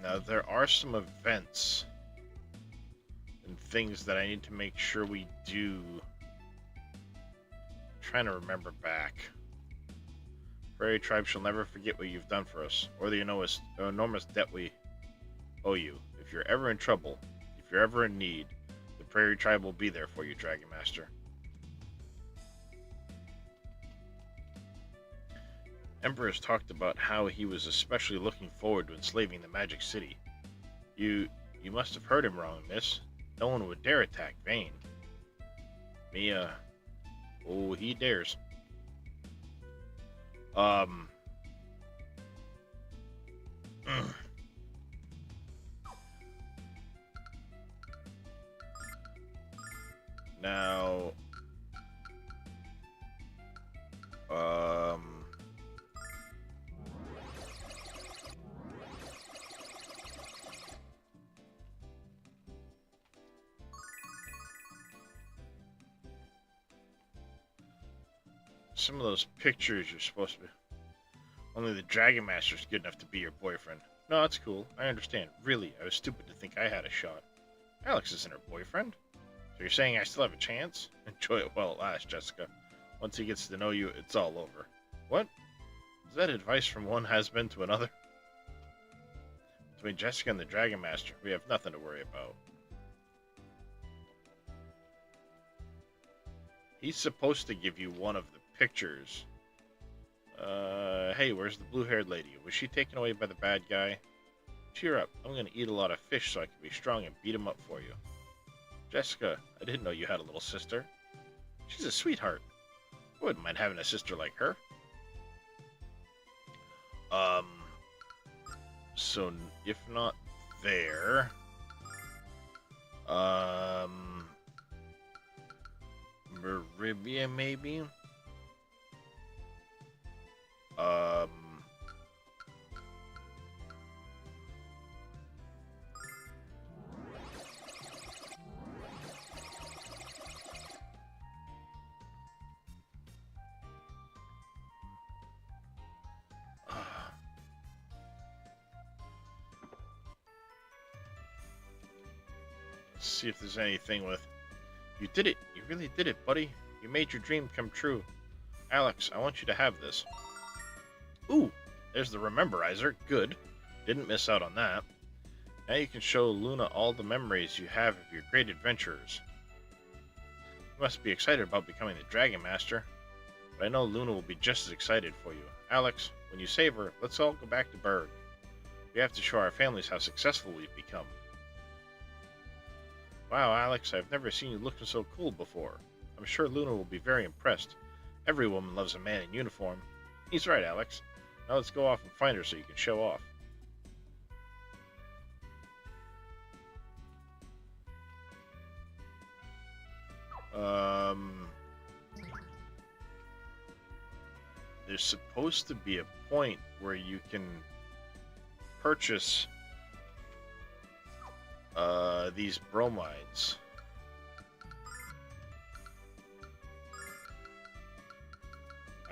Now, there are some events and things that I need to make sure we do. I'm trying to remember back. Prairie Tribe shall never forget what you've done for us, or the enormous debt we owe you. If you're ever in trouble, if you're ever in need, the Prairie Tribe will be there for you, Dragon Master. Emperor has talked about how he was especially looking forward to enslaving the Magic City. You must have heard him wrong, miss. No one would dare attack Vane. Oh, he dares. Now, some of those pictures you're supposed to be... Only the Dragon Master's good enough to be your boyfriend. No, that's cool. I understand. Really, I was stupid to think I had a shot. Alex isn't her boyfriend. So you're saying I still have a chance? Enjoy it while it lasts, Jessica. Once he gets to know you, it's all over. What? Is that advice from one has-been to another? Between Jessica and the Dragon Master, we have nothing to worry about. He's supposed to give you one of the pictures. Hey, where's the blue-haired lady? Was she taken away by the bad guy? Cheer up. I'm going to eat a lot of fish so I can be strong and beat him up for you. Jessica, I didn't know you had a little sister. She's a sweetheart. I wouldn't mind having a sister like her. So if not there, Meribia maybe? See if there's anything with... You did it! You really did it, buddy! You made your dream come true. Alex, I want you to have this. Ooh! There's the Rememberizer. Good. Didn't miss out on that. Now you can show Luna all the memories you have of your great adventures. You must be excited about becoming the Dragon Master. But I know Luna will be just as excited for you. Alex, when you save her, let's all go back to Berg. We have to show our families how successful we've become. Wow, Alex, I've never seen you looking so cool before. I'm sure Luna will be very impressed. Every woman loves a man in uniform. He's right, Alex. Now let's go off and find her so you can show off. There's supposed to be a point where you can purchase these bromides.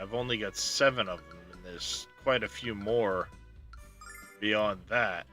I've only got 7 of them, and there's quite a few more beyond that.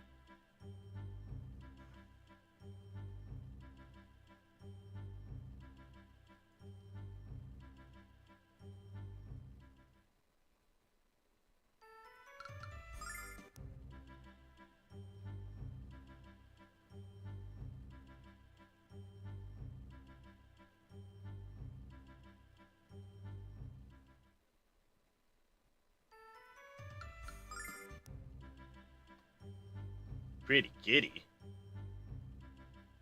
Pretty kitty.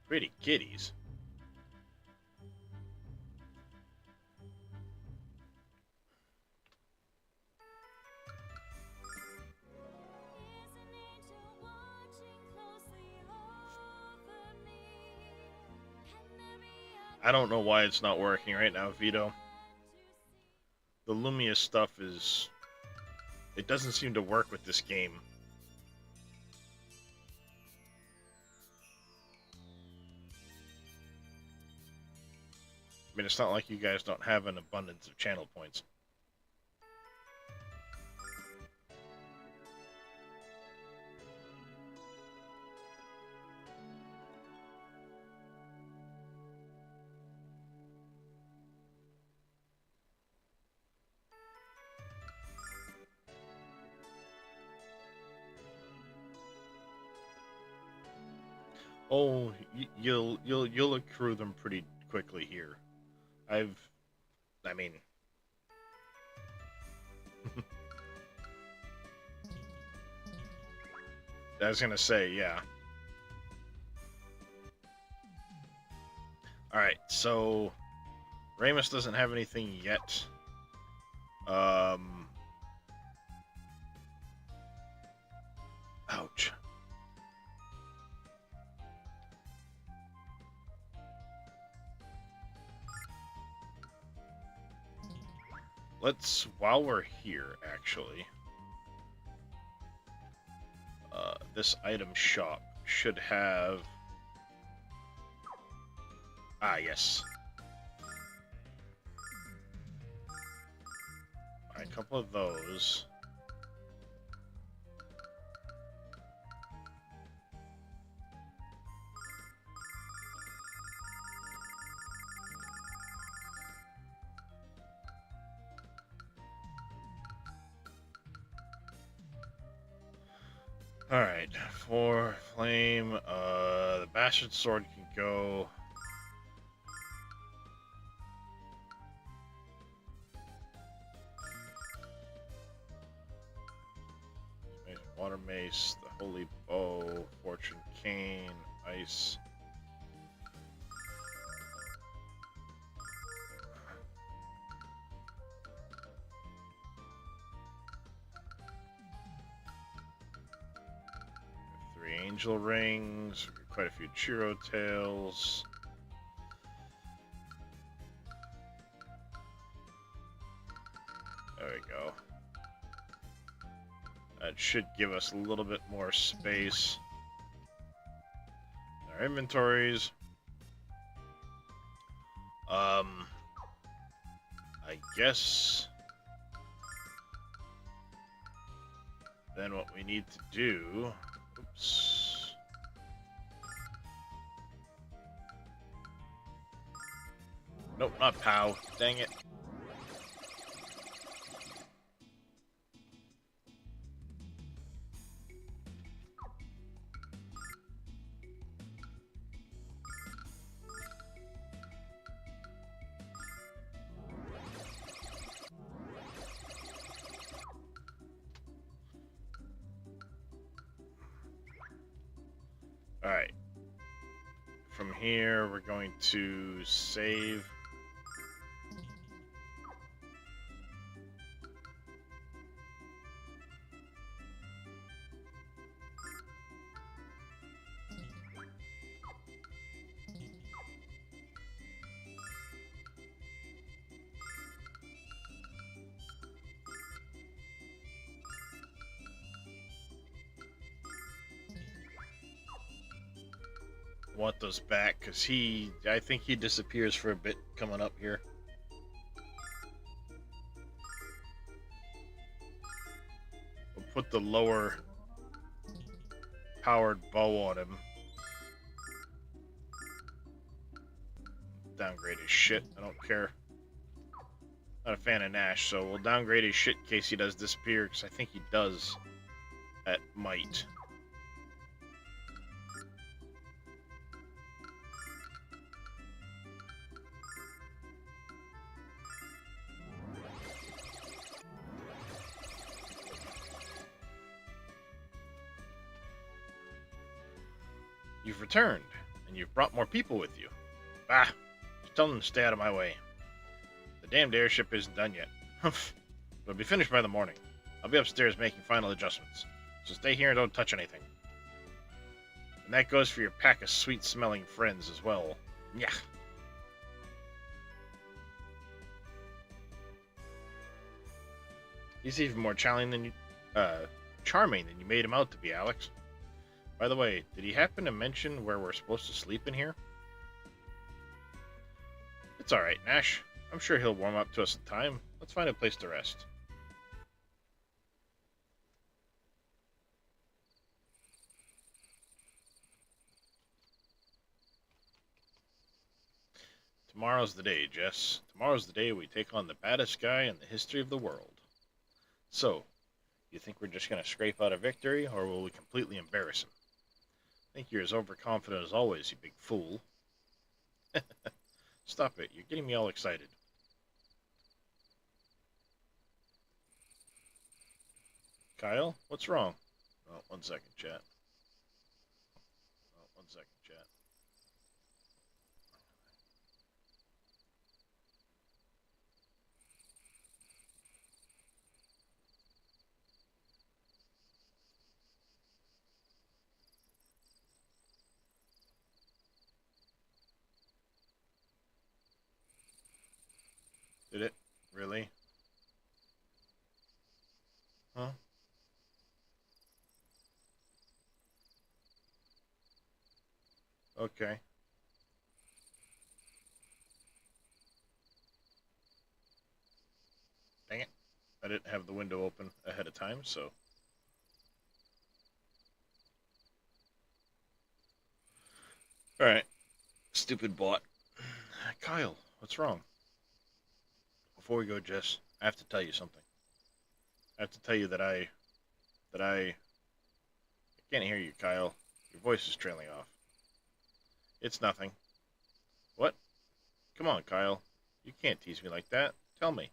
Pretty kitties. I don't know why it's not working right now, Vito. The Lumia stuff is... It doesn't seem to work with this game. I mean, it's not like you guys don't have an abundance of channel points. Oh, you'll accrue them pretty quickly here. I mean... I was gonna say, yeah. Alright, so... Ramus doesn't have anything yet. Ouch. Let's, while we're here, actually, this item shop should have... Ah, yes. couple of those. Alright, for flame, the bastard sword can go. Water mace, the holy bow, fortune cane, ice. Three angel rings, quite a few churro tails. There we go. That should give us a little bit more space in our inventories. I guess then what we need to do, oops. Nope, not POW. Dang it. Alright. From here, we're going to save. Want those back because I think he disappears for a bit coming up here. We'll put the lower powered bow on him. Downgrade his shit. I don't care. Not a fan of Nash, so we'll downgrade his shit in case he does disappear because I think he does at might. You've returned, and you've brought more people with you. Ah, just tell them to stay out of my way. The damned airship isn't done yet. It'll be finished by the morning. I'll be upstairs making final adjustments, so stay here and don't touch anything. And that goes for your pack of sweet-smelling friends as well. Yeah. He's even more charming than you made him out to be, Alex. By the way, did he happen to mention where we're supposed to sleep in here? It's alright, Nash. I'm sure he'll warm up to us in time. Let's find a place to rest. Tomorrow's the day, Jess. Tomorrow's the day we take on the baddest guy in the history of the world. So, you think we're just going to scrape out a victory, or will we completely embarrass him? I think you're as overconfident as always, you big fool. Stop it, you're getting me all excited. Kyle, what's wrong? Oh, 1 second, chat. Oh, 1 second, chat. Did it? Really? Huh? Okay. Dang it. I didn't have the window open ahead of time, so... Alright. Stupid bot. Kyle, what's wrong? Before we go, Jess, I have to tell you something. I have to tell you that I can't hear you, Kyle. Your voice is trailing off. It's nothing. What? Come on, Kyle. You can't tease me like that. Tell me.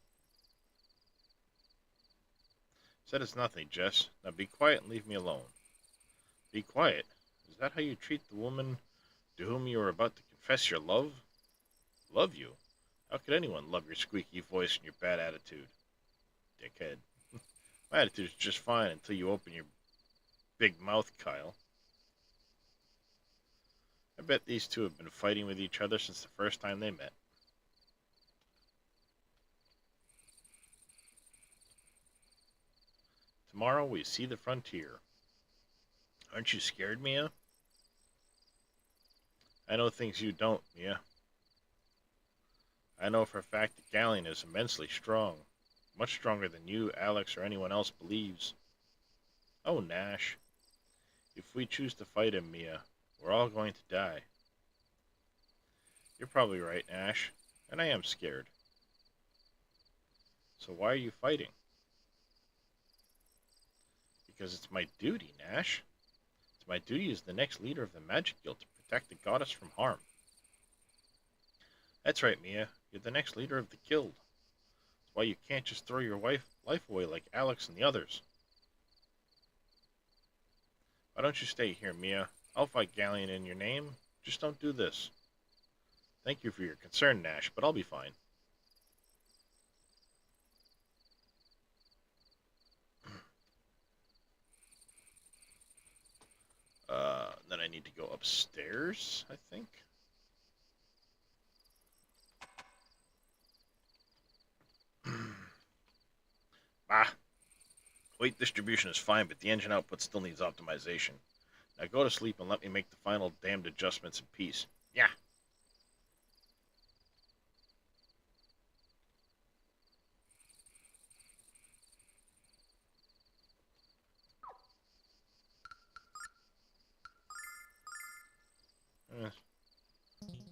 Said it's nothing, Jess. Now be quiet and leave me alone. Be quiet? Is that how you treat the woman to whom you are about to confess your love? Love you? How could anyone love your squeaky voice and your bad attitude? Dickhead. My attitude's just fine until you open your big mouth, Kyle. I bet these two have been fighting with each other since the first time they met. Tomorrow we see the frontier. Aren't you scared, Mia? I know things you don't, Mia. I know for a fact that Galleon is immensely strong. Much stronger than you, Alex, or anyone else believes. Oh, Nash. If we choose to fight him, Mia, we're all going to die. You're probably right, Nash, and I am scared. So why are you fighting? Because it's my duty, Nash. It's my duty as the next leader of the Magic Guild to protect the goddess from harm. That's right, Mia. You're the next leader of the guild. That's why you can't just throw your life away like Alex and the others. Why don't you stay here, Mia? I'll fight Galleon in your name. Just don't do this. Thank you for your concern, Nash, but I'll be fine. Then I need to go upstairs, I think. Weight distribution is fine, but the engine output still needs optimization. Now go to sleep and let me make the final damned adjustments in peace. Yeah.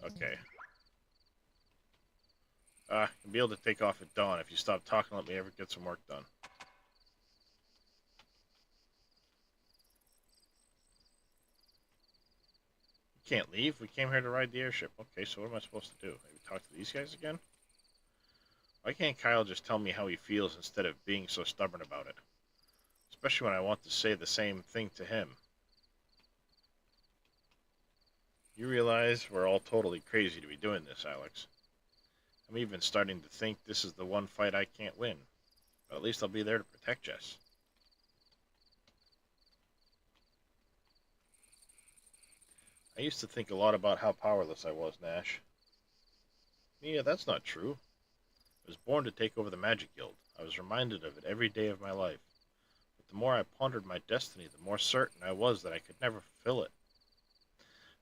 Okay. You'll be able to take off at dawn. If you stop talking, let me ever get some work done. You can't leave? We came here to ride the airship. Okay, so what am I supposed to do? Maybe talk to these guys again? Why can't Kyle just tell me how he feels instead of being so stubborn about it? Especially when I want to say the same thing to him. You realize we're all totally crazy to be doing this, Alex. I'm even starting to think this is the one fight I can't win. But at least I'll be there to protect Jess. I used to think a lot about how powerless I was, Nash. Yeah, that's not true. I was born to take over the Magic Guild. I was reminded of it every day of my life. But the more I pondered my destiny, the more certain I was that I could never fulfill it.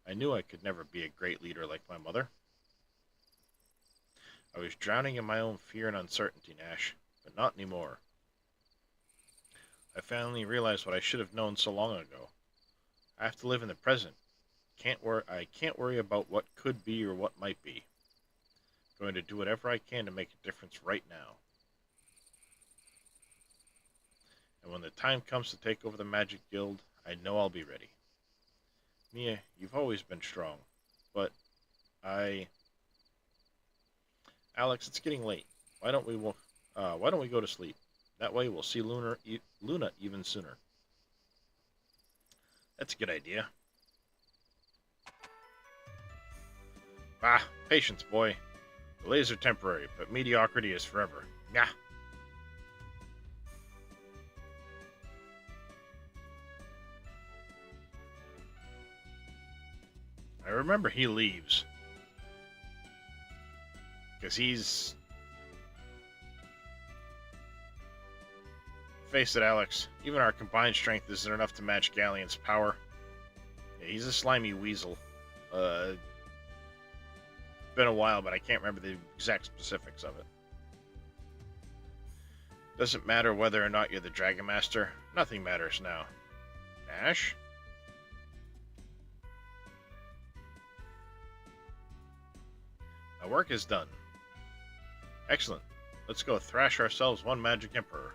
I knew I could never be a great leader like my mother. I was drowning in my own fear and uncertainty, Nash, but not anymore. I finally realized what I should have known so long ago. I have to live in the present. I can't worry about what could be or what might be. I'm going to do whatever I can to make a difference right now. And when the time comes to take over the Magic Guild, I know I'll be ready. Mia, you've always been strong, but Alex, it's getting late. Why don't we go to sleep? That way we'll see Luna even sooner. That's a good idea. Patience, boy. Delays are temporary, but mediocrity is forever. Yeah. I remember he leaves. Because he's... Face it, Alex. Even our combined strength isn't enough to match Galleon's power. Yeah, he's a slimy weasel. Been a while, but I can't remember the exact specifics of it. Doesn't matter whether or not you're the Dragon Master. Nothing matters now. Nash? My work is done. Excellent. Let's go thrash ourselves one Magic Emperor.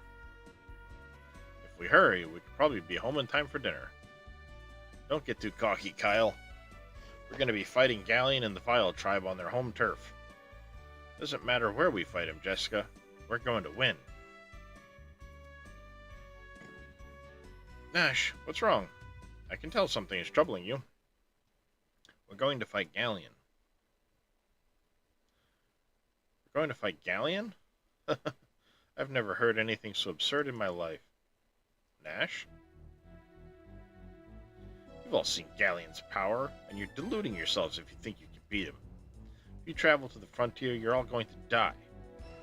If we hurry, we could probably be home in time for dinner. Don't get too cocky, Kyle. We're going to be fighting Galleon and the Vile Tribe on their home turf. Doesn't matter where we fight him, Jessica. We're going to win. Nash, what's wrong? I can tell something is troubling you. We're going to fight Galleon. We're going to fight Galleon? I've never heard anything so absurd in my life. Nash? You've all seen Galleon's power, and you're deluding yourselves if you think you can beat him. If you travel to the frontier, you're all going to die.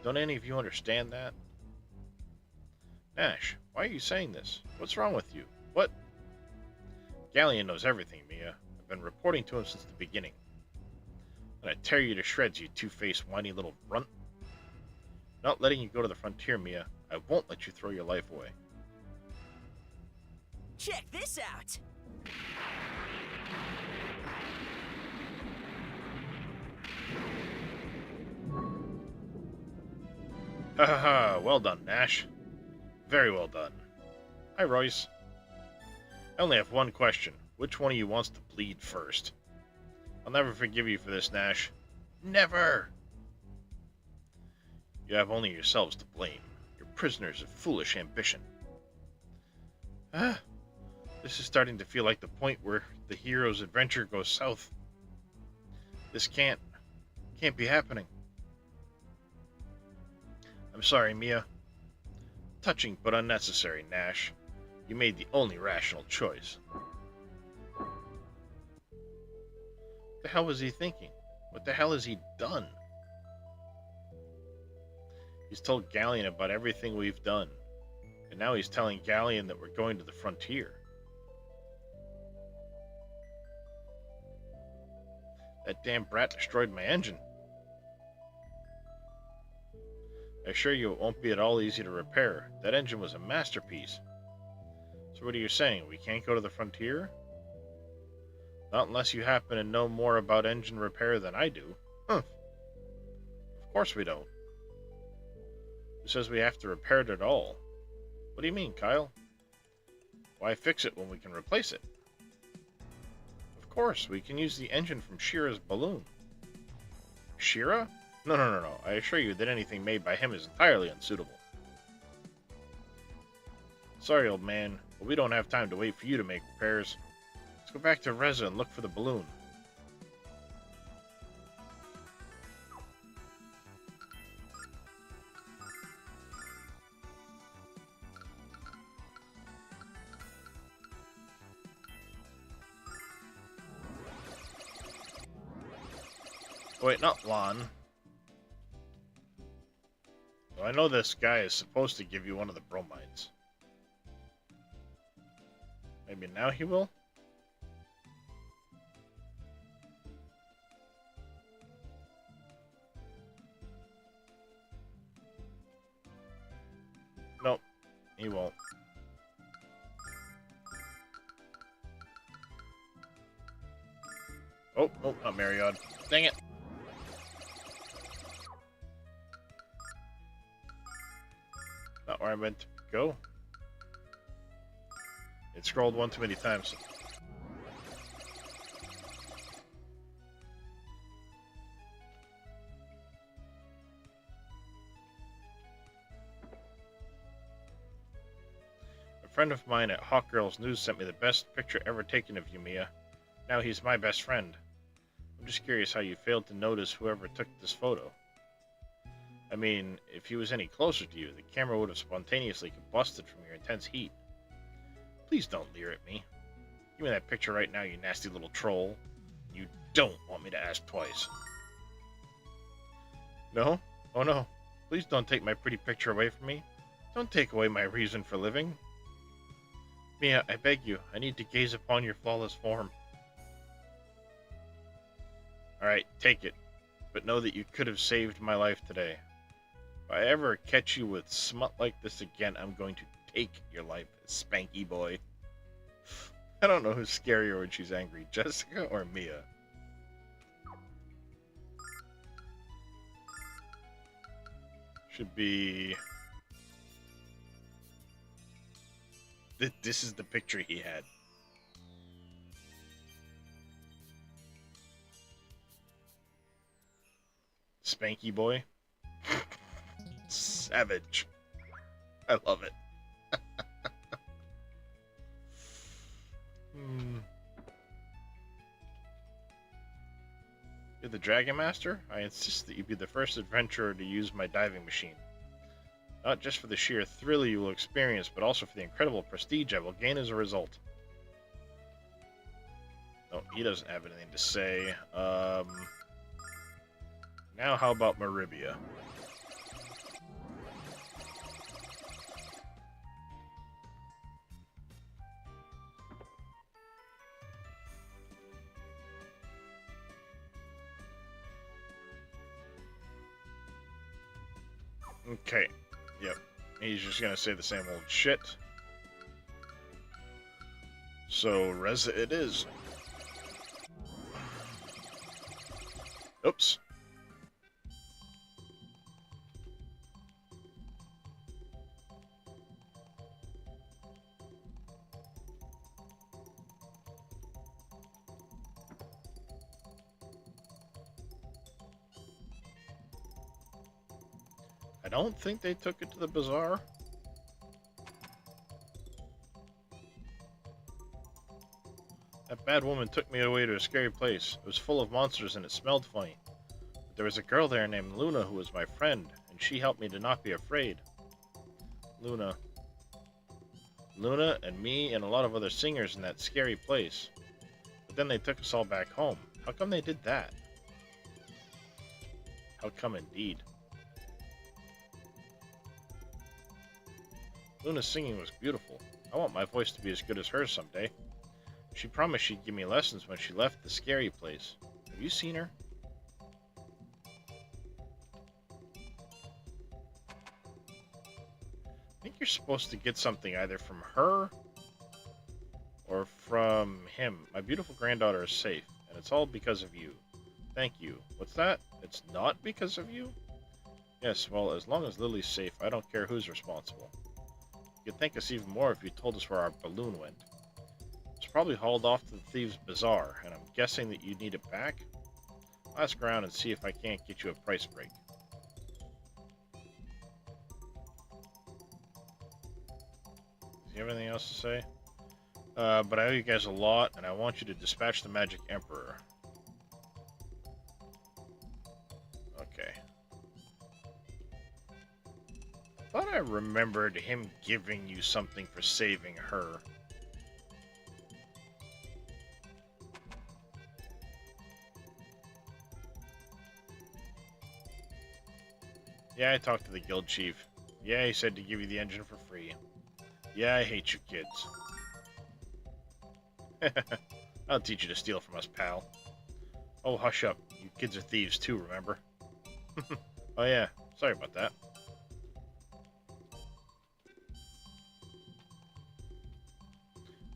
Don't any of you understand that? Nash, why are you saying this? What's wrong with you? What? Galleon knows everything, Mia. I've been reporting to him since the beginning. I'm gonna tear you to shreds, you two-faced, whiny little runt. Not letting you go to the frontier, Mia. I won't let you throw your life away. Check this out. Ha ha ha, well done, Nash. Very well done. Hi, Royce. I only have one question. Which one of you wants to bleed first? I'll never forgive you for this, Nash. Never! You have only yourselves to blame. You're prisoners of foolish ambition. This is starting to feel like the point where the hero's adventure goes south. This can't be happening. I'm sorry, Mia. Touching but unnecessary, Nash. You made the only rational choice. What the hell was he thinking? What the hell has he done? He's told Galleon about everything we've done. And now he's telling Galleon that we're going to the frontier. That damn brat destroyed my engine. I assure you it won't be at all easy to repair. That engine was a masterpiece. So what are you saying? We can't go to the frontier? Not unless you happen to know more about engine repair than I do. Huh. Of course we don't. Who says we have to repair it at all? What do you mean, Kyle? Why fix it when we can replace it? Of course, we can use the engine from Shira's balloon. Shira? No. I assure you that anything made by him is entirely unsuitable. Sorry, old man, but we don't have time to wait for you to make repairs. Let's go back to Reza and look for the balloon. Wait, not Lon. Well, I know this guy is supposed to give you one of the bromides. Maybe now he will? Nope, he won't. Oh, not Mariod. Dang it. Not where I meant to go. It scrolled one too many times. A friend of mine at Hawk Girls News sent me the best picture ever taken of you, Mia. Now he's my best friend. I'm just curious how you failed to notice whoever took this photo. I mean, if he was any closer to you, the camera would have spontaneously combusted from your intense heat. Please don't leer at me. Give me that picture right now, you nasty little troll. You don't want me to ask twice. No? Oh no. Please don't take my pretty picture away from me. Don't take away my reason for living. Mia, I beg you, I need to gaze upon your flawless form. Alright, take it. But know that you could have saved my life today. If I ever catch you with smut like this again, I'm going to take your life, Spanky boy. I don't know who's scarier when she's angry, Jessica or Mia. Should be... This is the picture he had. Spanky boy. Savage. I love it. You're the Dragon Master? I insist that you be the first adventurer to use my diving machine. Not just for the sheer thrill you will experience, but also for the incredible prestige I will gain as a result. No, he doesn't have anything to say. Now how about Maribia? Okay. Yep. He's just gonna say the same old shit. So, Reza it is. Oops. I don't think they took it to the bazaar. That bad woman took me away to a scary place. It was full of monsters and it smelled funny. But there was a girl there named Luna who was my friend, and she helped me to not be afraid. Luna and me and a lot of other singers in that scary place. But then they took us all back home. How come they did that? How come indeed? Luna's singing was beautiful. I want my voice to be as good as hers someday. She promised she'd give me lessons when she left the scary place. Have you seen her? I think you're supposed to get something either from her or from him. My beautiful granddaughter is safe, and it's all because of you. Thank you. What's that? It's not because of you? Yes, well, as long as Lily's safe, I don't care who's responsible. You'd thank us even more if you told us where our balloon went. It's probably hauled off to the Thieves' Bazaar, and I'm guessing that you need it back? I'll ask around and see if I can't get you a price break. Does he have anything else to say? But I owe you guys a lot, and I want you to dispatch the Magic Emperor. Okay. I thought I remembered him giving you something for saving her. Yeah, I talked to the guild chief. Yeah, he said to give you the engine for free. Yeah, I hate you kids. I'll teach you to steal from us, pal. Oh, hush up. You kids are thieves too, remember? Oh yeah, sorry about that.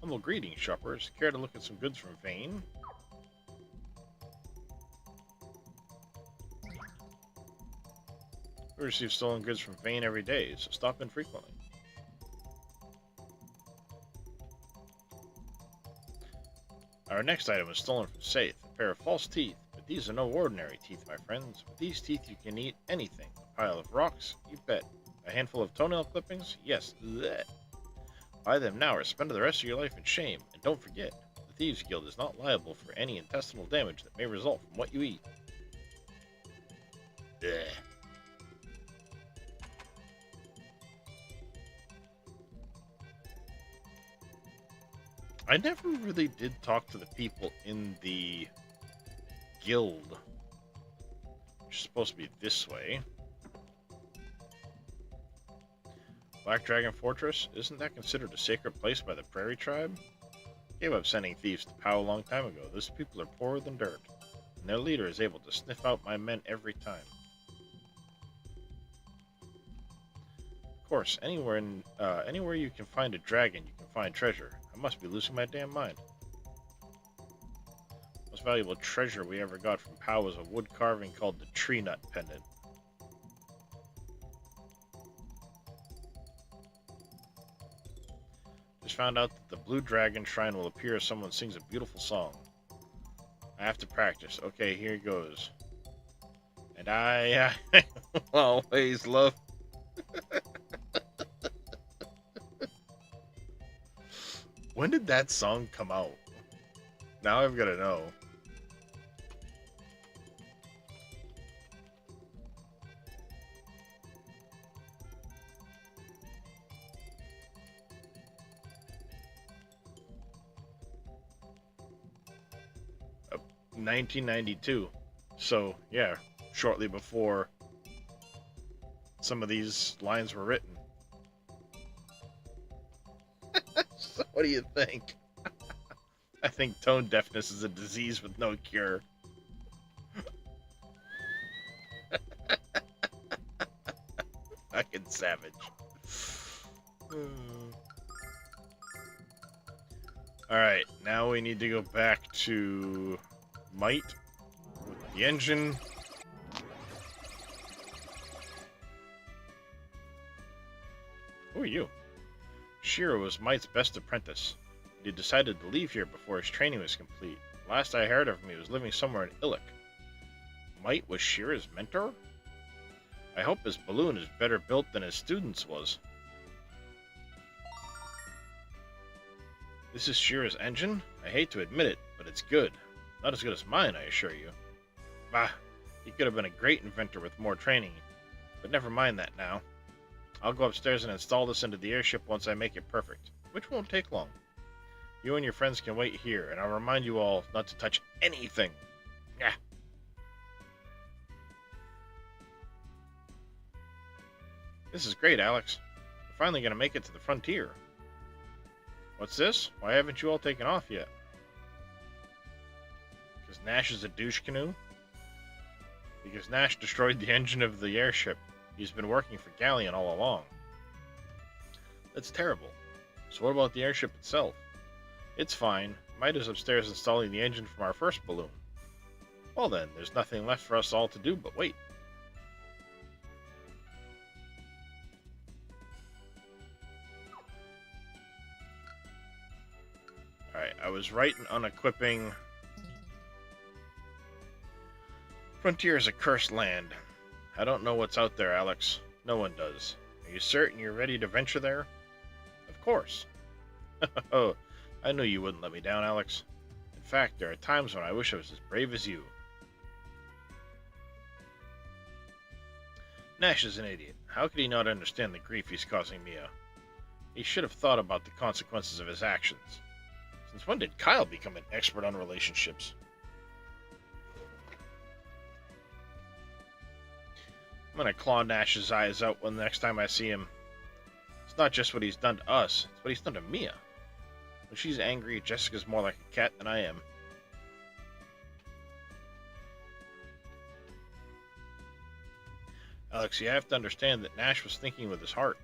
Humble greetings, shoppers. Care to look at some goods from Vane? We receive stolen goods from Vane every day, so stop in frequently. Our next item was stolen from Saith, a pair of false teeth. But these are no ordinary teeth, my friends. With these teeth you can eat anything. A pile of rocks? You bet. A handful of toenail clippings? Yes, bleh. Buy them now or spend the rest of your life in shame. And don't forget, the Thieves Guild is not liable for any intestinal damage that may result from what you eat. Bleh. I never really did talk to the people in the guild, which is supposed to be this way. Black Dragon Fortress? Isn't that considered a sacred place by the Prairie Tribe? Gave up sending thieves to POW a long time ago. Those people are poorer than dirt, and their leader is able to sniff out my men every time. course, anywhere you can find a dragon, you can find treasure. I must be losing my damn mind. Most valuable treasure we ever got from Pow was a wood carving called the Tree Nut Pendant. Just found out that the Blue Dragon Shrine will appear if someone sings a beautiful song. I have to practice. Okay, here goes. And I always love... When did that song come out? Now I've got to know. Uh, 1992. So, yeah, shortly before some of these lines were written. So what do you think? I think tone deafness is a disease with no cure. Fucking savage. Alright, now we need to go back to Might with the engine. Who are you? Shiro was Might's best apprentice. He decided to leave here before his training was complete. Last I heard of him, he was living somewhere in Illic. Might was Shiro's mentor? I hope his balloon is better built than his student's was. This is Shiro's engine? I hate to admit it, but it's good. Not as good as mine, I assure you. Bah, he could have been a great inventor with more training. But never mind that now. I'll go upstairs and install this into the airship once I make it perfect, which won't take long. You and your friends can wait here, and I'll remind you all not to touch anything. Yeah. This is great, Alex. We're finally going to make it to the frontier. What's this? Why haven't you all taken off yet? Because Nash is a douche canoe? Because Nash destroyed the engine of the airship. He's been working for Galleon all along. That's terrible. So what about the airship itself? It's fine. Might is upstairs installing the engine from our first balloon. Well then, there's nothing left for us all to do but wait. Alright, I was right in unequipping. Frontier is a cursed land. I don't know what's out there, Alex. No one does. Are you certain you're ready to venture there? Of course. Oh, I knew you wouldn't let me down, Alex. In fact, there are times when I wish I was as brave as you. Nash is an idiot. How could he not understand the grief he's causing Mia? He should have thought about the consequences of his actions. Since when did Kyle become an expert on relationships? I'm gonna claw Nash's eyes out when the next time I see him. It's not just what he's done to us, it's what he's done to Mia. When she's angry, Jessica's more like a cat than I am. Alex, you have to understand that Nash was thinking with his heart.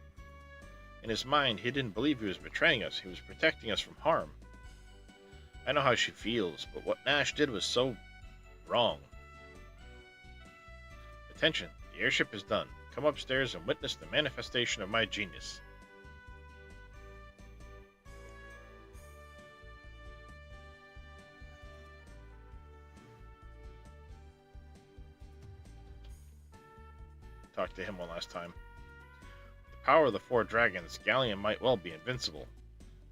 In his mind, he didn't believe he was betraying us, he was protecting us from harm. I know how she feels, but what Nash did was so wrong. Attention, the airship is done. Come upstairs and witness the manifestation of my genius. Talked to him one last time. With the power of the 4 dragons, Galleon might well be invincible.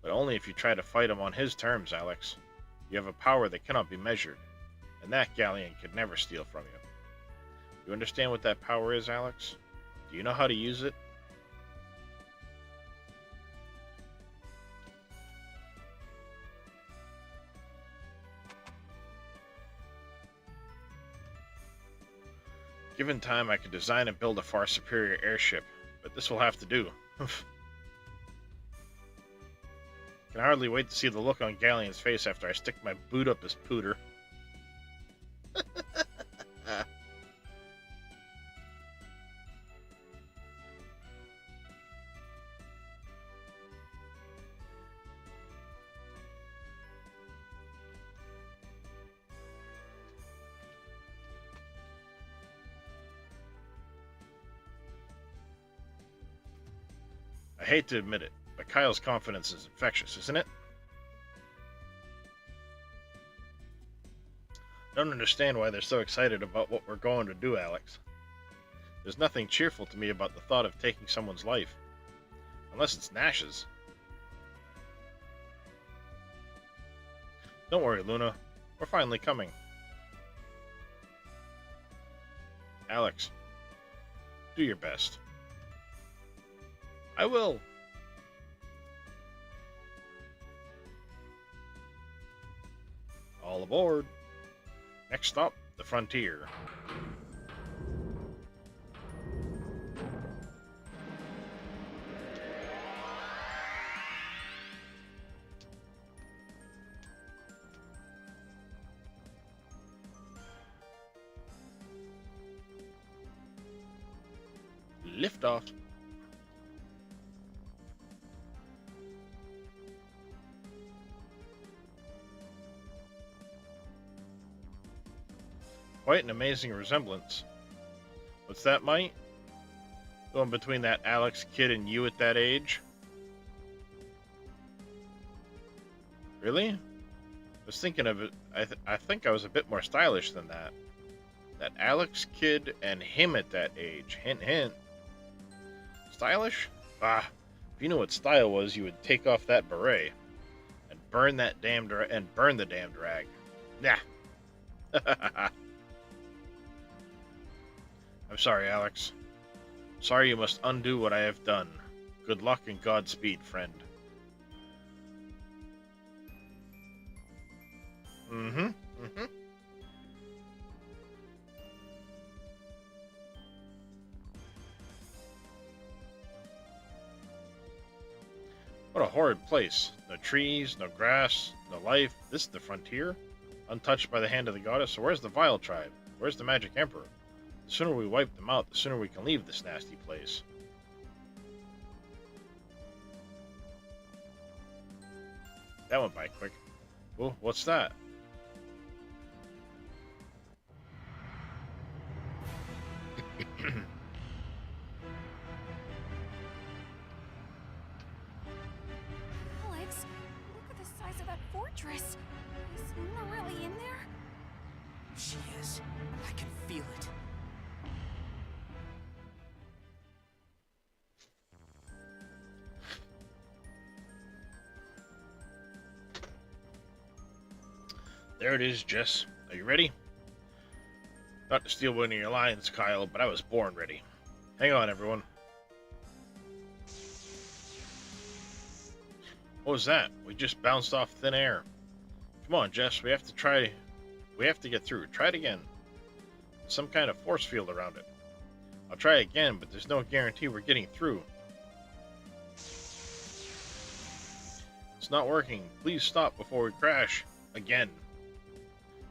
But only if you try to fight him on his terms, Alex. You have a power that cannot be measured, and that Galleon could never steal from you. You understand what that power is, Alex? Do you know how to use it? Given time, I could design and build a far superior airship, but this will have to do. Can hardly wait to see the look on Galleon's face after I stick my boot up his pooter. hate to admit it, but Kyle's confidence is infectious, isn't it? Don't understand why they're so excited about what we're going to do, Alex. There's nothing cheerful to me about the thought of taking someone's life. Unless it's Nash's. Don't worry, Luna. We're finally coming. Alex, do your best. I will. All aboard. Next stop, the frontier. Liftoff. Quite an amazing resemblance. What's that, mate? Going between that Alex kid and you at that age? Really? I was thinking of it. I think I was a bit more stylish than that. That Alex kid and him at that age. Hint, hint. Stylish? Ah, if you knew what style was, you would take off that beret and burn the damn drag. Nah. I'm sorry, Alex. Sorry you must undo what I have done. Good luck and Godspeed, friend. What a horrid place. No trees, no grass, no life. This is the frontier? Untouched by the hand of the goddess. So where's the Vile tribe? Where's the Magic Emperor? The sooner we wipe them out, the sooner we can leave this nasty place. That went by quick. Oh, what's that? Alex, look at the size of that fortress. Is Luna really in there? She is. I can feel it. There it is, Jess. Are you ready? Not to steal one of your lines, Kyle, but I was born ready. Hang on, everyone. What was that? We just bounced off thin air. Come on, Jess. We have to get through. Try it again. Some kind of force field around it. I'll try again, but there's no guarantee we're getting through. It's not working. Please stop before we crash. Again.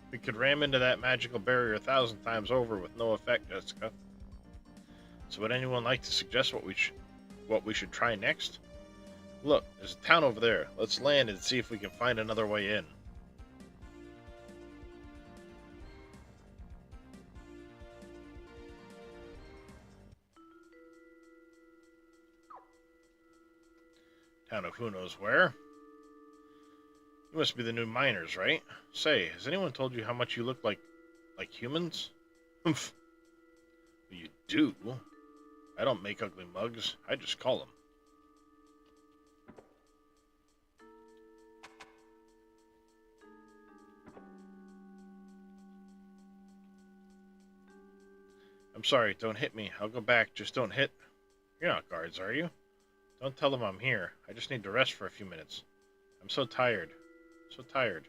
We could ram into that magical barrier 1,000 times over with no effect, Jessica. So would anyone like to suggest what we should try next? Look, there's a town over there. Let's land and see if we can find another way in. Town of who knows where. You must be the new miners, right? Say, has anyone told you how much you look like humans? Humph. You do? I don't make ugly mugs. I just call them. I'm sorry, don't hit me. I'll go back, just don't hit. You're not guards, are you? Don't tell them I'm here. I just need to rest for a few minutes. I'm so tired. So tired.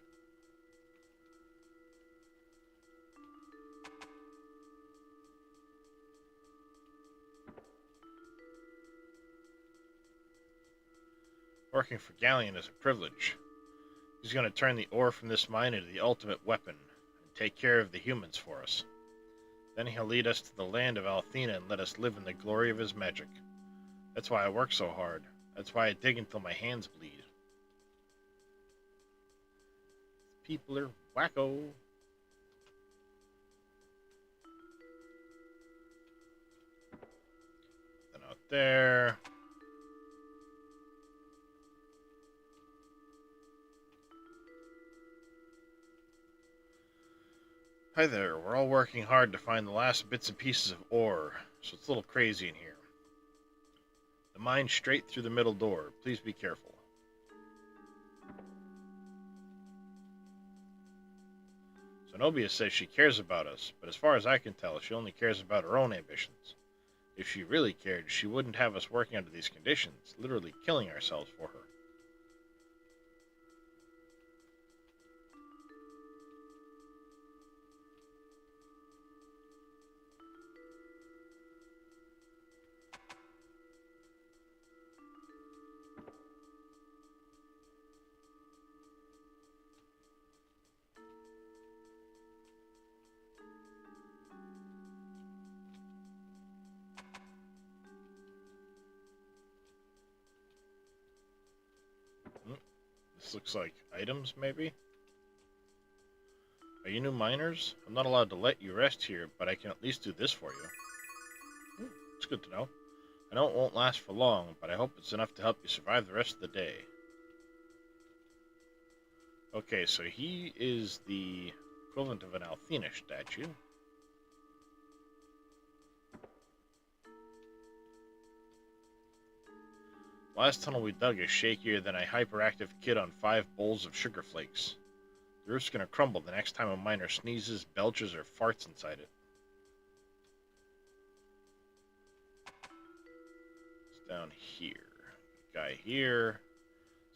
Working for Galleon is a privilege. He's going to turn the ore from this mine into the ultimate weapon and take care of the humans for us. Then he'll lead us to the land of Althena and let us live in the glory of his magic. That's why I work so hard. That's why I dig until my hands bleed. People are wacko. Then out there. Hi there, we're all working hard to find the last bits and pieces of ore, so it's a little crazy in here. The mine's straight through the middle door. Please be careful. Zenobia says she cares about us, but as far as I can tell, she only cares about her own ambitions. If she really cared, she wouldn't have us working under these conditions, literally killing ourselves for her. This looks like items, maybe? Are you new miners? I'm not allowed to let you rest here, but I can at least do this for you. It's good to know. I know it won't last for long, but I hope it's enough to help you survive the rest of the day. Okay, so he is the equivalent of an Althena statue. Last tunnel we dug is shakier than a hyperactive kid on 5 bowls of sugar flakes. The roof's gonna crumble the next time a miner sneezes, belches, or farts inside it. It's down here. Guy here.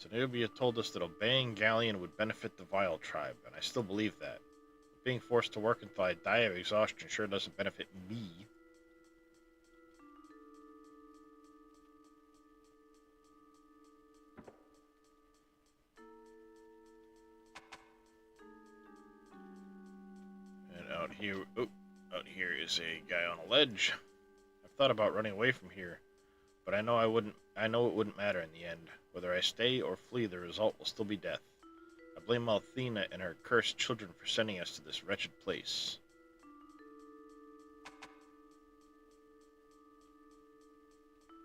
Zenobia told us that obeying Galleon would benefit the Vile tribe, and I still believe that. But being forced to work until I die of exhaustion sure doesn't benefit me. And out here is a guy on a ledge. I've thought about running away from here, but I know it wouldn't matter in the end. Whether I stay or flee, the result will still be death. I blame Althena and her cursed children for sending us to this wretched place.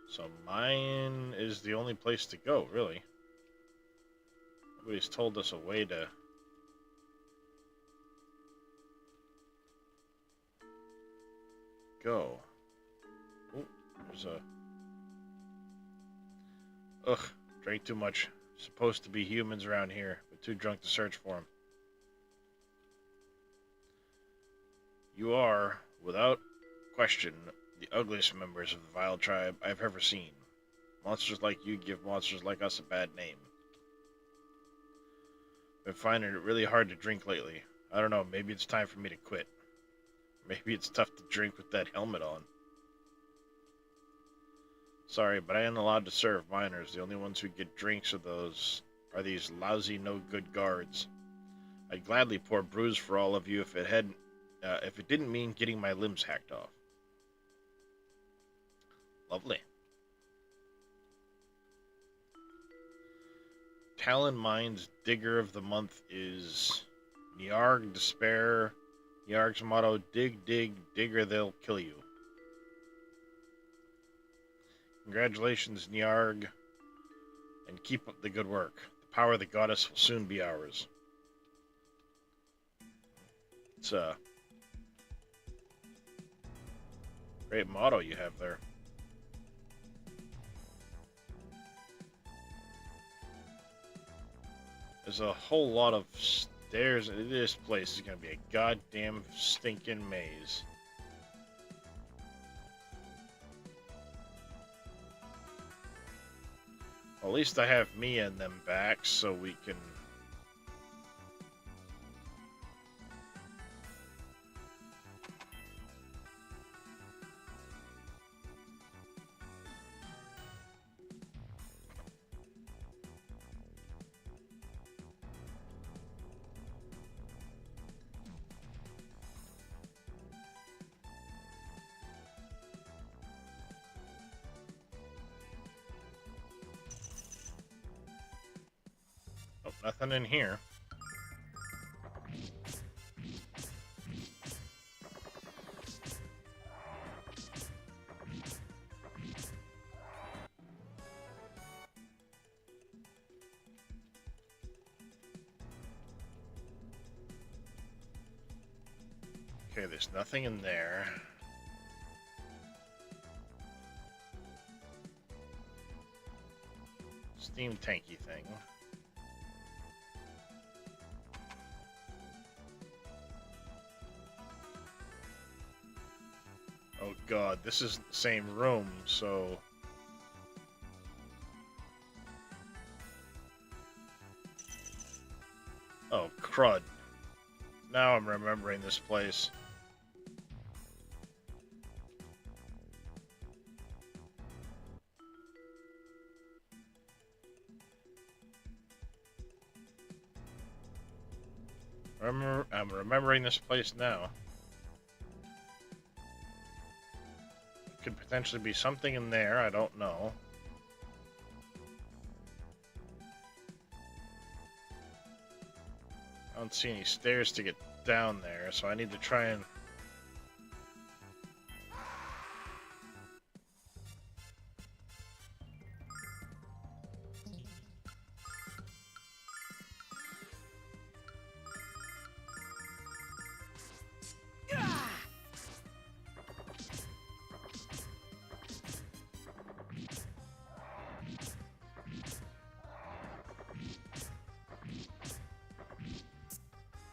So mine is the only place to go, really. Nobody's told us a way to... go. Oh, there's a... Ugh, drank too much. Supposed to be humans around here, but too drunk to search for them. You are, without question, the ugliest members of the Vile tribe I've ever seen. Monsters like you give monsters like us a bad name. Been finding it really hard to drink lately. I don't know, maybe it's time for me to quit. Maybe it's tough to drink with that helmet on. Sorry, but I ain't allowed to serve miners. The only ones who get drinks are these lousy, no-good guards. I'd gladly pour brews for all of you if it didn't mean getting my limbs hacked off. Lovely. Talon Mine's Digger of the Month is Nyarg Despair. Nyarg's motto, dig, dig, digger, they'll kill you. Congratulations, Nyarg, and keep up the good work. The power of the goddess will soon be ours. It's a great motto you have there. There's a whole lot of stairs. This place is going to be a goddamn stinking maze. Well, at least I have me and them back so we can... Oh, nothing in here. Okay, there's nothing in there. Steam tanky thing. Oh god, this isn't the same room, so... Oh, crud. Now I'm remembering this place. I'm remembering this place now. Could potentially be something in there, I don't know. I don't see any stairs to get down there, so I need to try and...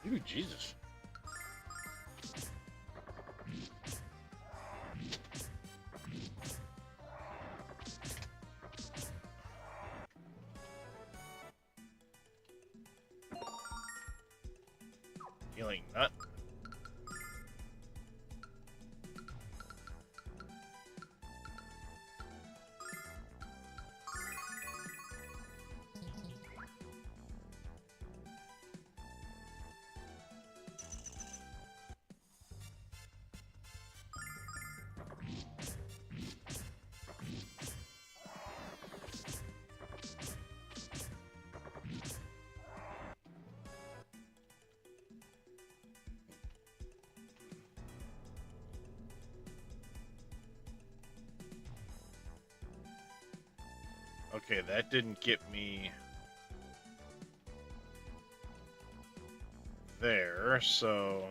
Ooh, Jesus. Healing nut. Okay, that didn't get me there, so...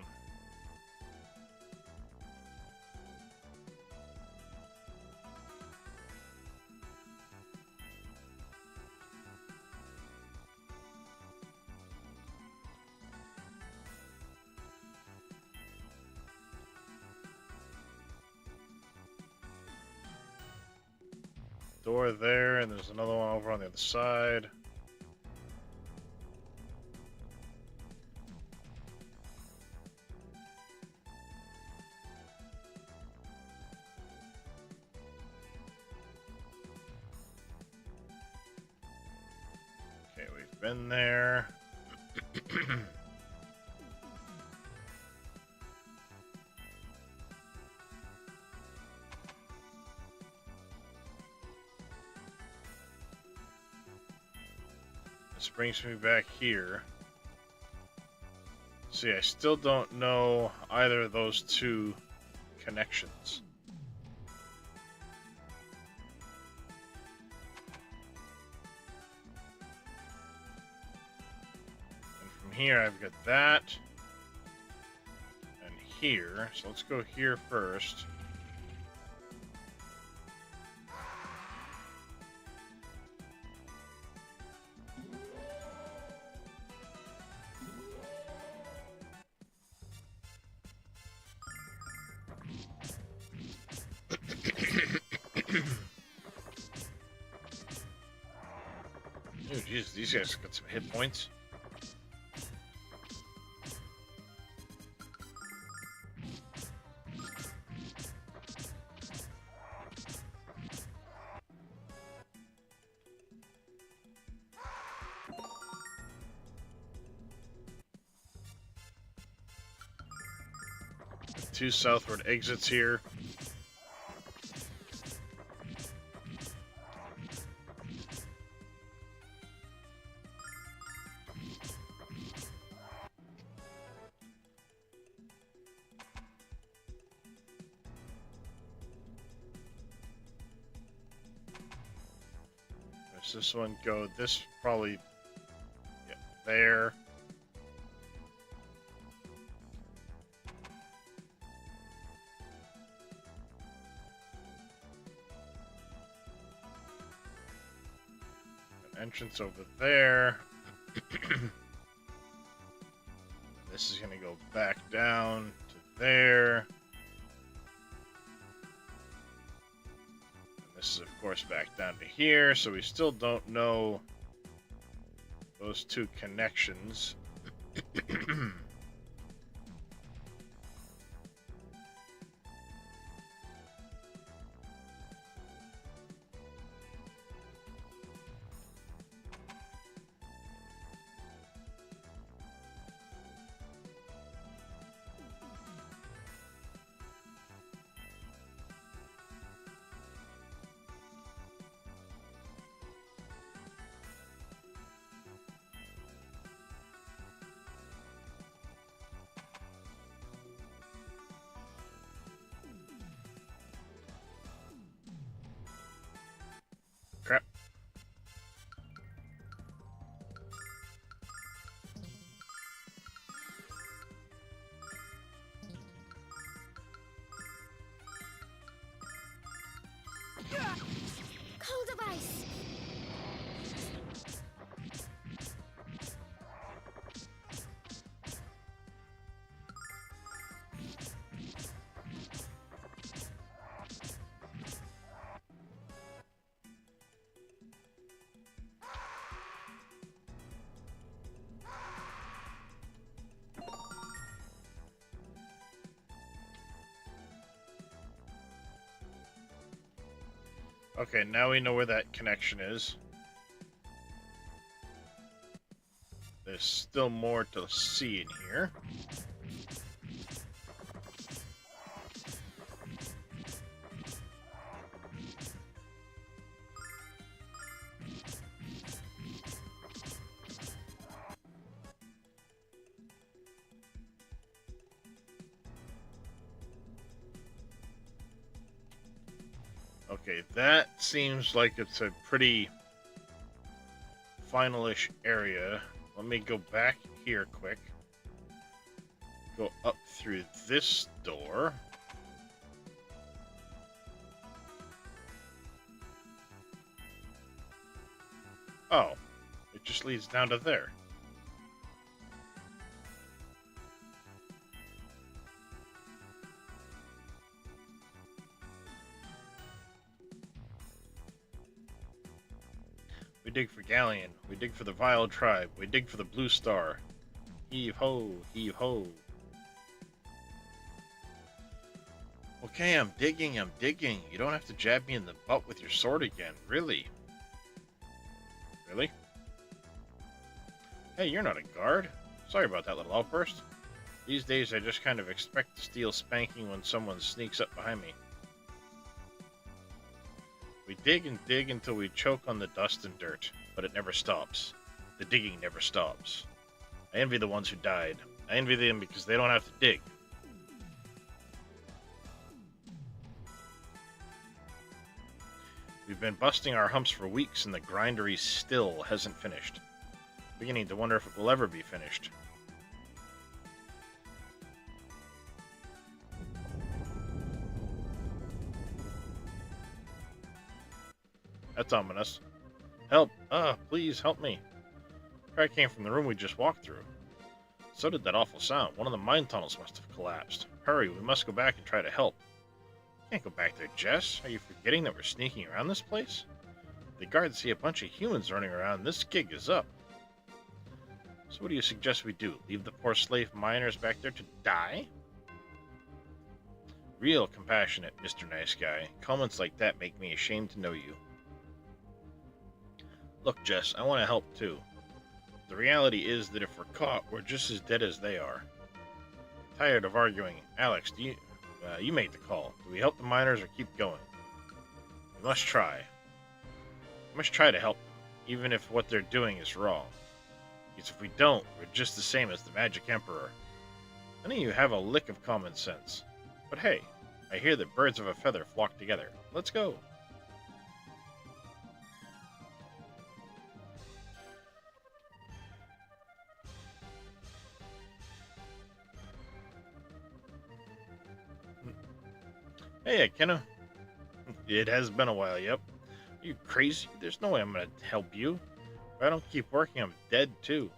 Door there, and there's another one over on the other side. Okay, we've been there. This brings me back here. See, I still don't know either of those two connections. And from here, I've got that. And here. So let's go here first. Oh, jeez, these guys got some hit points. Two southward exits here. Does this one go? This probably there. entrance over there. This is going to go back down to there. And this is, of course, back down to here. So we still don't know those two connections. Crap. Cold device. Okay, now we know where that connection is. There's still more to see in here. Okay, that seems like it's a pretty final-ish area. Let me go back here quick. Go up through this door. Oh, it just leads down to there. We dig for Galleon. We dig for the Vile Tribe. We dig for the Blue Star. Heave ho, heave ho. Okay, I'm digging, I'm digging. You don't have to jab me in the butt with your sword again. Really? Really? Hey, you're not a guard. Sorry about that little outburst. These days I just kind of expect to steal spanking when someone sneaks up behind me. We dig and dig until we choke on the dust and dirt, but it never stops. The digging never stops. I envy the ones who died. I envy them because they don't have to dig. We've been busting our humps for weeks and the grindery still hasn't finished. Beginning to wonder if it will ever be finished. That's ominous. Help! Please help me. Cry came from the room we just walked through. So did that awful sound. One of the mine tunnels must have collapsed. Hurry, we must go back and try to help. Can't go back there, Jess. Are you forgetting that we're sneaking around this place? If the guards see a bunch of humans running around, this gig is up. So what do you suggest we do? Leave the poor slave miners back there to die? Real compassionate, Mr. Nice Guy. Comments like that make me ashamed to know you. Look, Jess, I want to help too. The reality is that if we're caught, we're just as dead as they are. Tired of arguing. Alex, you make the call. Do we help the miners or keep going? We must try. We must try to help them, even if what they're doing is wrong. Because if we don't, we're just the same as the Magic Emperor. None of you have a lick of common sense. But hey, I hear that birds of a feather flock together. Let's go. Hey, Kenna. It has been a while, yep. Are you crazy? There's no way I'm gonna help you. I don't keep working, I'm dead too.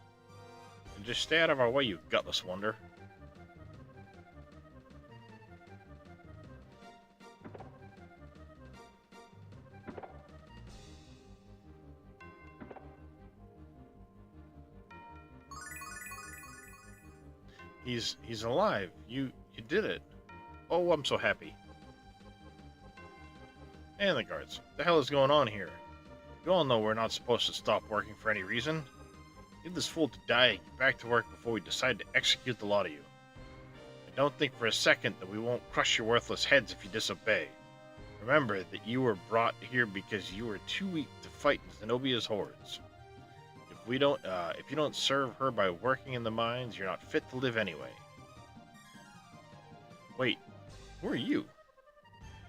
And just stay out of our way, you gutless wonder. He's alive. You did it. Oh, I'm so happy. And the guards. What the hell is going on here? You all know we're not supposed to stop working for any reason. Leave this fool to die and get back to work before we decide to execute the lot of you. I don't think for a second that we won't crush your worthless heads if you disobey. Remember that you were brought here because you were too weak to fight Zenobia's hordes. If you don't serve her by working in the mines, you're not fit to live anyway. Wait, who are you?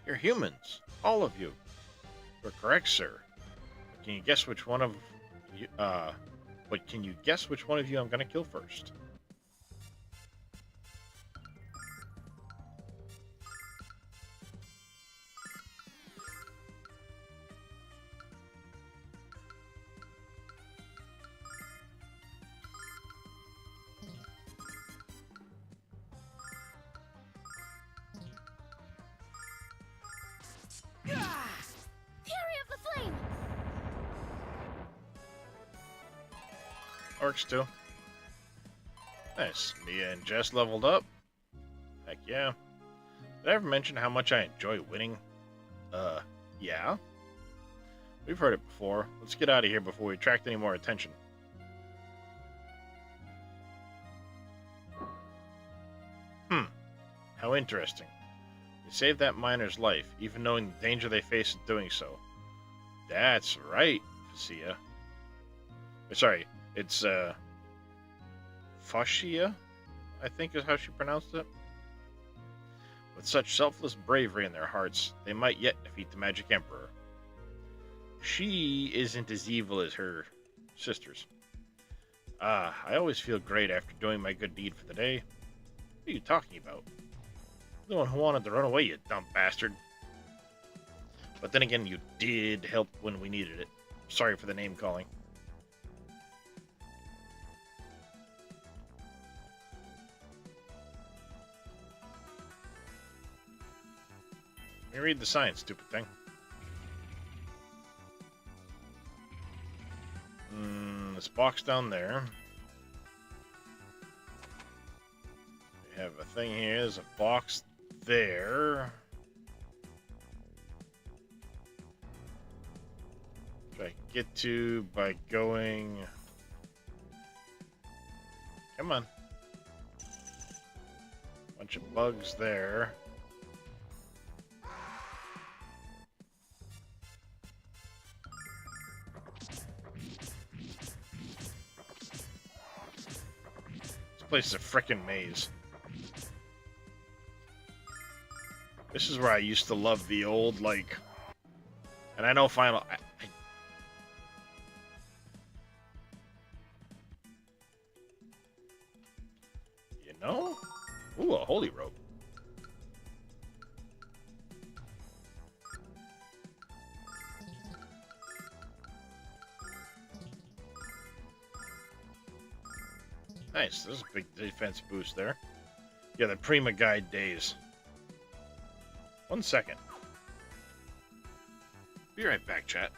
You're humans, all of you. You're correct, sir. But can you guess which one of you? Can you guess which one of you I'm gonna kill first? Fury of the Flame! Works too. Nice. Mia and Jess leveled up. Heck yeah. Did I ever mention how much I enjoy winning? Yeah. We've heard it before. Let's get out of here before we attract any more attention. How interesting. They saved that miner's life, even knowing the danger they face in doing so. That's right, Facia. Sorry, it's, Fascia, I think is how she pronounced it. With such selfless bravery in their hearts, they might yet defeat the Magic Emperor. She isn't as evil as her sisters. I always feel great after doing my good deed for the day. What are you talking about? The one who wanted to run away, you dumb bastard. But then again, you did help when we needed it. Sorry for the name calling. Let me read the sign, stupid thing. This box down there. We have a thing here. There's a box there. Which I can get to by going... Come on. Bunch of bugs there. This place is a frickin' maze. This is where I used to love the old, like... And I know Final... You know? Ooh, a holy rope. Nice, there's a big defense boost there. Yeah, the Prima Guide days. 1 second. Be right back, chat.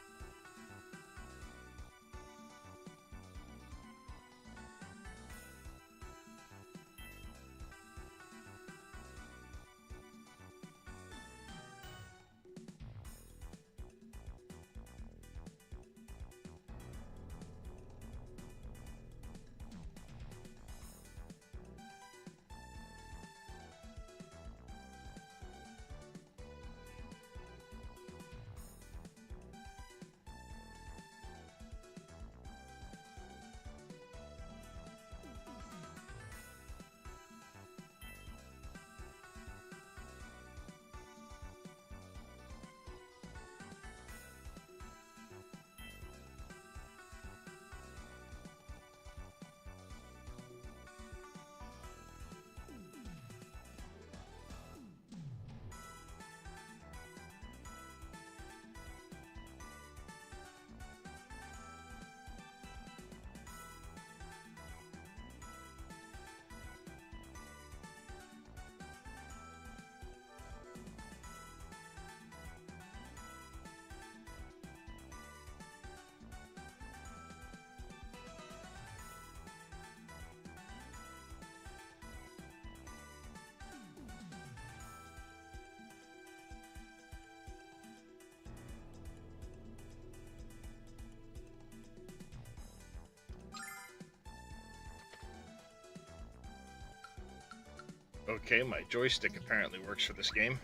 Okay, my joystick apparently works for this game.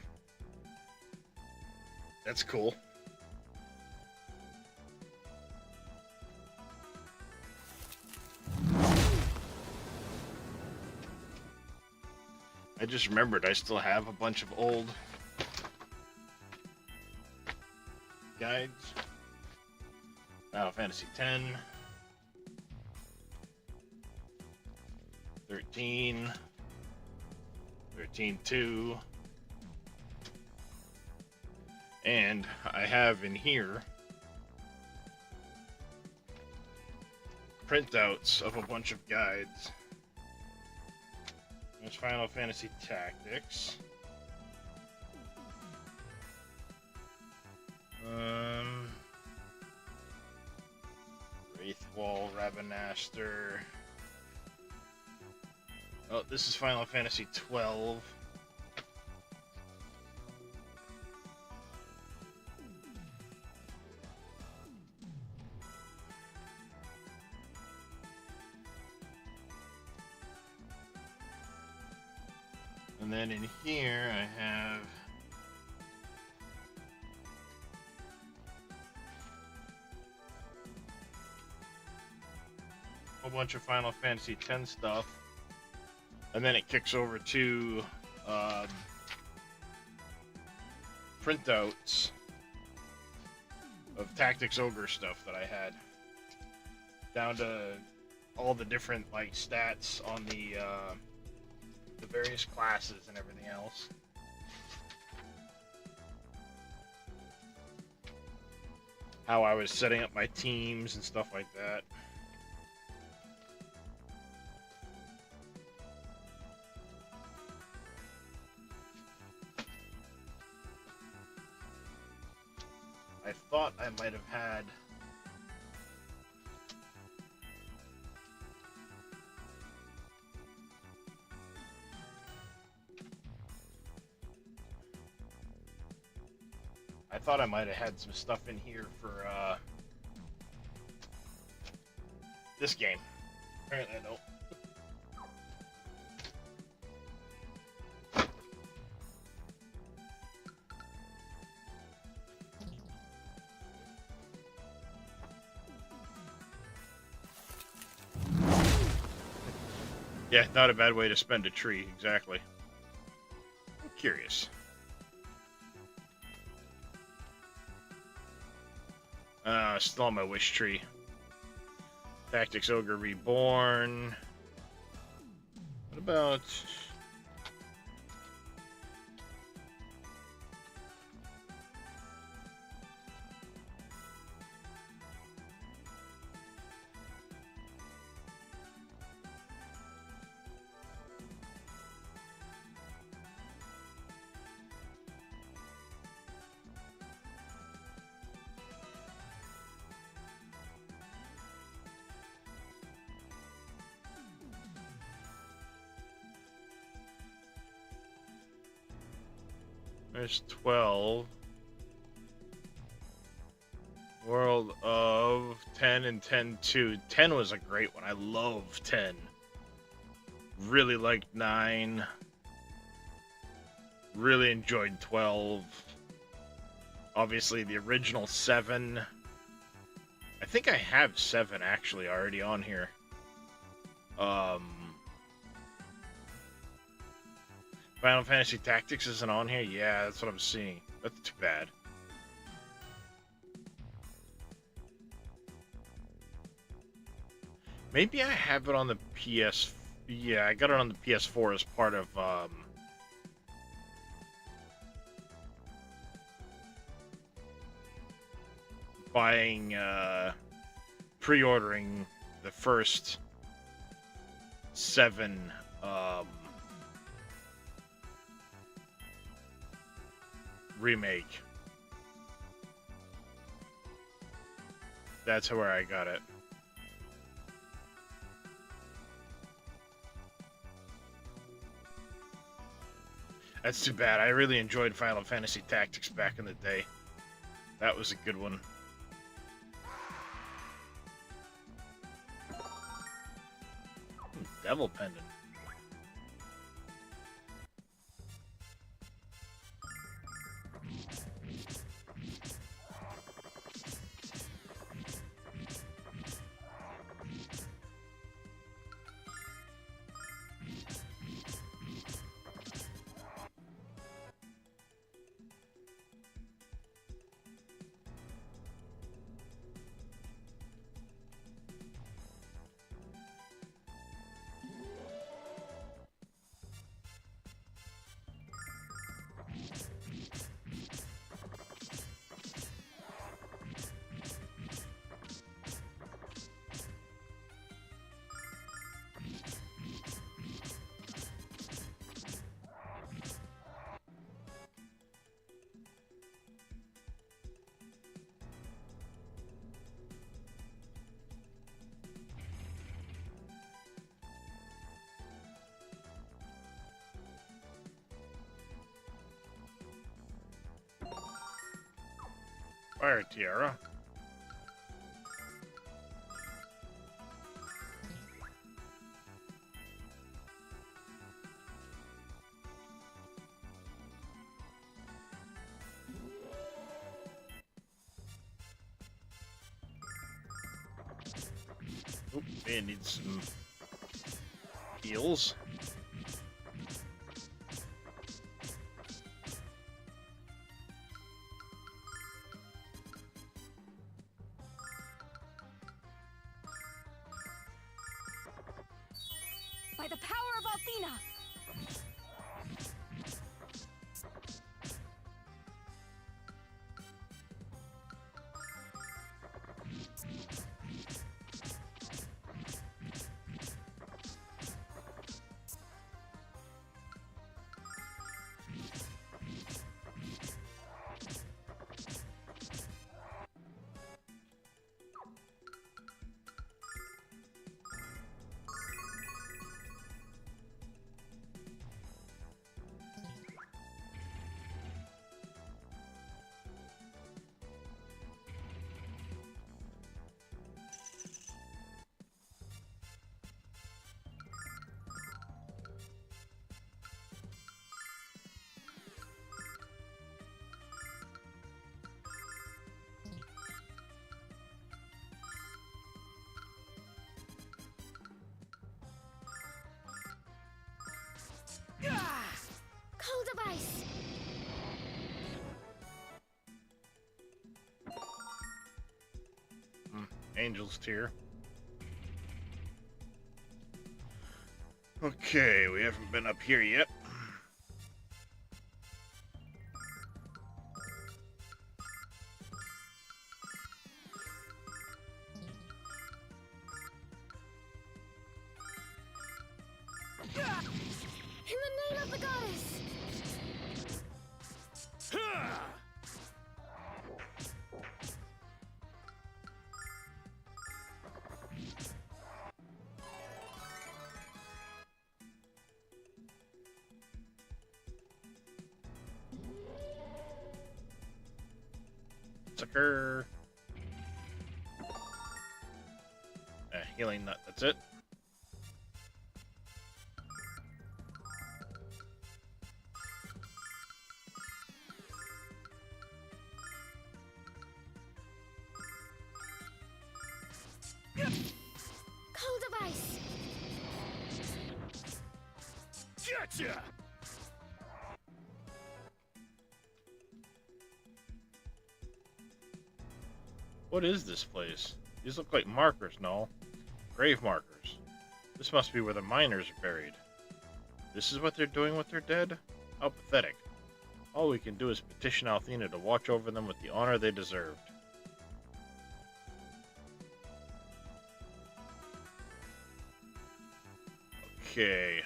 That's cool. I just remembered I still have a bunch of old guides. Final Fantasy X, 13, 13-2, and I have in here printouts of a bunch of guides. There's Final Fantasy Tactics. Wraithwall, Ravenaster. Oh, this is Final Fantasy 12. And then in here I have a bunch of Final Fantasy X stuff. And then it kicks over to printouts of Tactics Ogre stuff that I had. Down to all the different like stats on the various classes and everything else. How I was setting up my teams and stuff like that. I thought I might have had some stuff in here for this game. Apparently I don't. Yeah, not a bad way to spend a tree, exactly. I'm curious. Still on my wish tree. Tactics Ogre Reborn. What about... There's 12. World of 10 and 10-2. 10 was a great one. I love 10. Really liked 9. Really enjoyed 12. Obviously, the original 7. I think I have 7 actually already on here. Final Fantasy Tactics isn't on here? Yeah, that's what I'm seeing. That's too bad. Maybe I have it on the PS... Yeah, I got it on the PS4 as part of, buying, pre-ordering the first 7, remake. That's where I got it. That's too bad. I really enjoyed Final Fantasy Tactics back in the day. That was a good one. Devil Pendant. fire tiara. Oop, man needs some heals. By the power of Althena! Cold of ice! Angel's Tear. Okay, we haven't been up here yet. In the name of the goddess! Sucker. Healing nut, that's it. Cold of ice! Gotcha! What is this place? These look like markers, no? Grave markers. This must be where the miners are buried. This is what they're doing with their dead? How pathetic. All we can do is petition Althena to watch over them with the honor they deserved. Okay,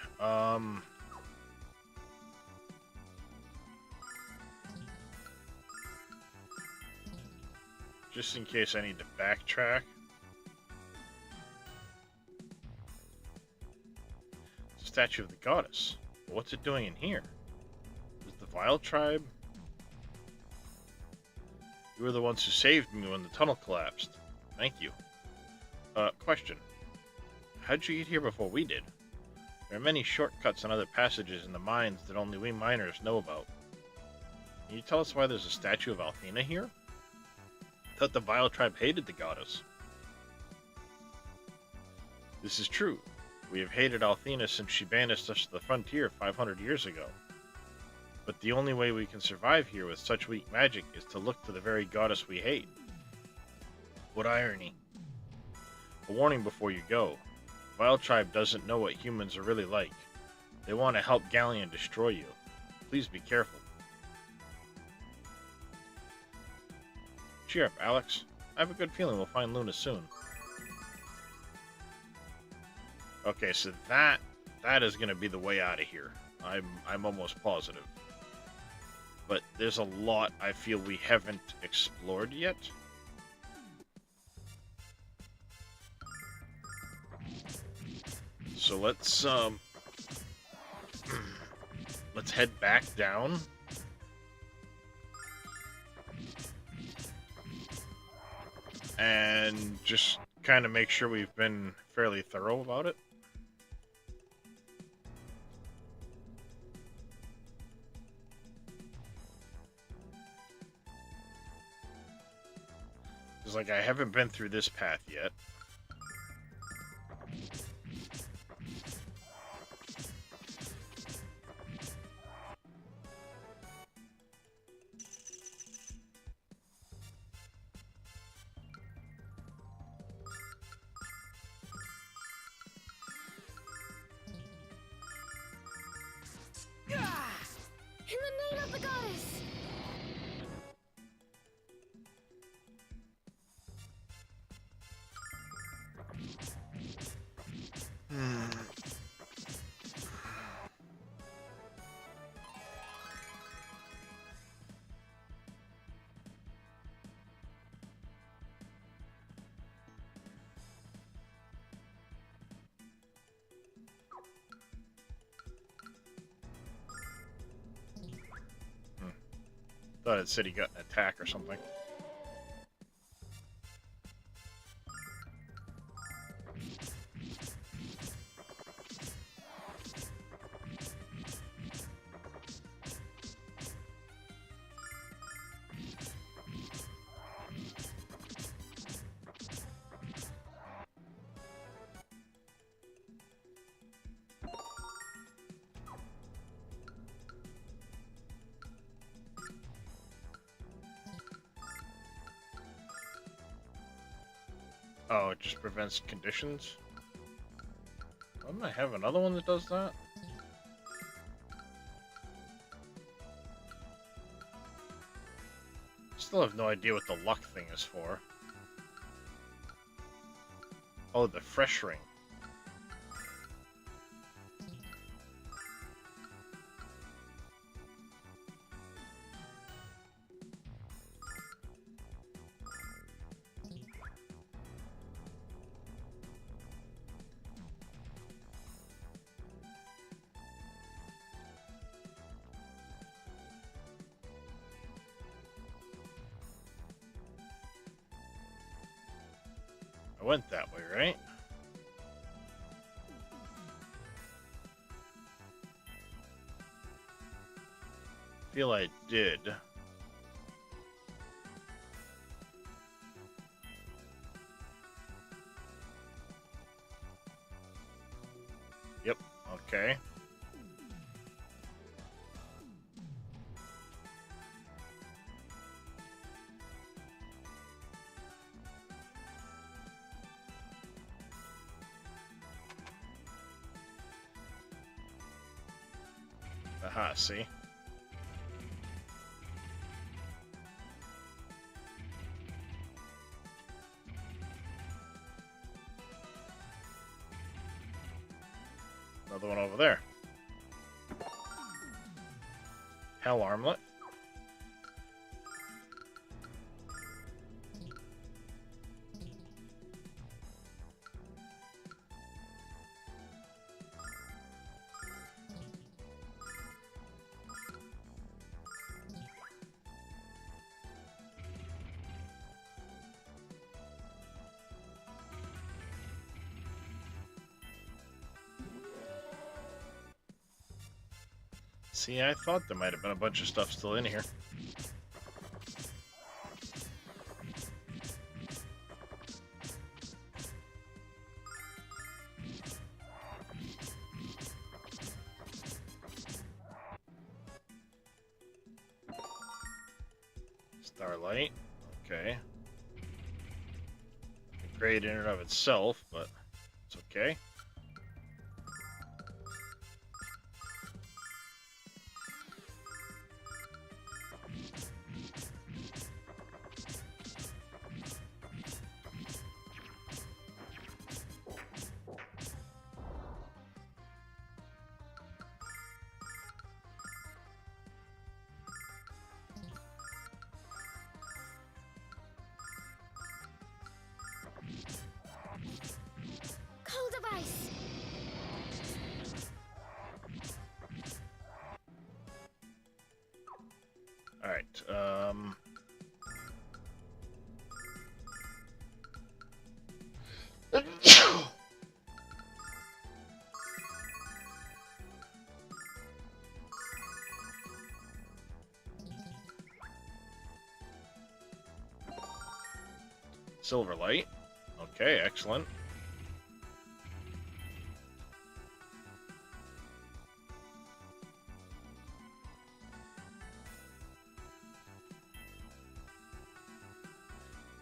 just in case I need to backtrack. It's a statue of the goddess. But what's it doing in here? Is the Vile tribe? You were the ones who saved me when the tunnel collapsed. Thank you. Question. How'd you get here before we did? There are many shortcuts and other passages in the mines that only we miners know about. Can you tell us why there's a statue of Althena here? I thought the Vile tribe hated the goddess. This is true. We have hated Althena since she banished us to the frontier 500 years ago. But the only way we can survive here with such weak magic is to look to the very goddess we hate. What irony. A warning before you go. The Vile tribe doesn't know what humans are really like. They want to help Galleon destroy you. Please be careful. Cheer up, Alex. I have a good feeling we'll find Luna soon. Okay, so that is going to be the way out of here. I'm almost positive. But there's a lot I feel we haven't explored yet. So let's head back down. and just kind of make sure we've been fairly thorough about it. It's like I haven't been through this path yet. In the name of the goddess! Thought it said he got an attack or something. Oh, it just prevents conditions? Doesn't I have another one that does that? Still have no idea what the luck thing is for. Oh, the fresh ring. I went that way, right? Feel I did. Yep, okay. Aha, see? Another one over there. Hell armlet. See, I thought there might have been a bunch of stuff still in here. Starlight. Okay. Great in and of itself, but it's okay. Cold device! Alright, Silver light. Okay, excellent.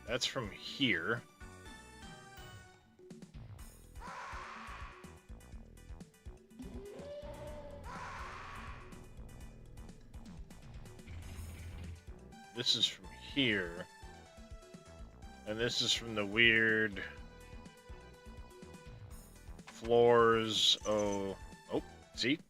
That's from here. This is from here. And this is from the weird floors. Oh, see?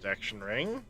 Protection ring.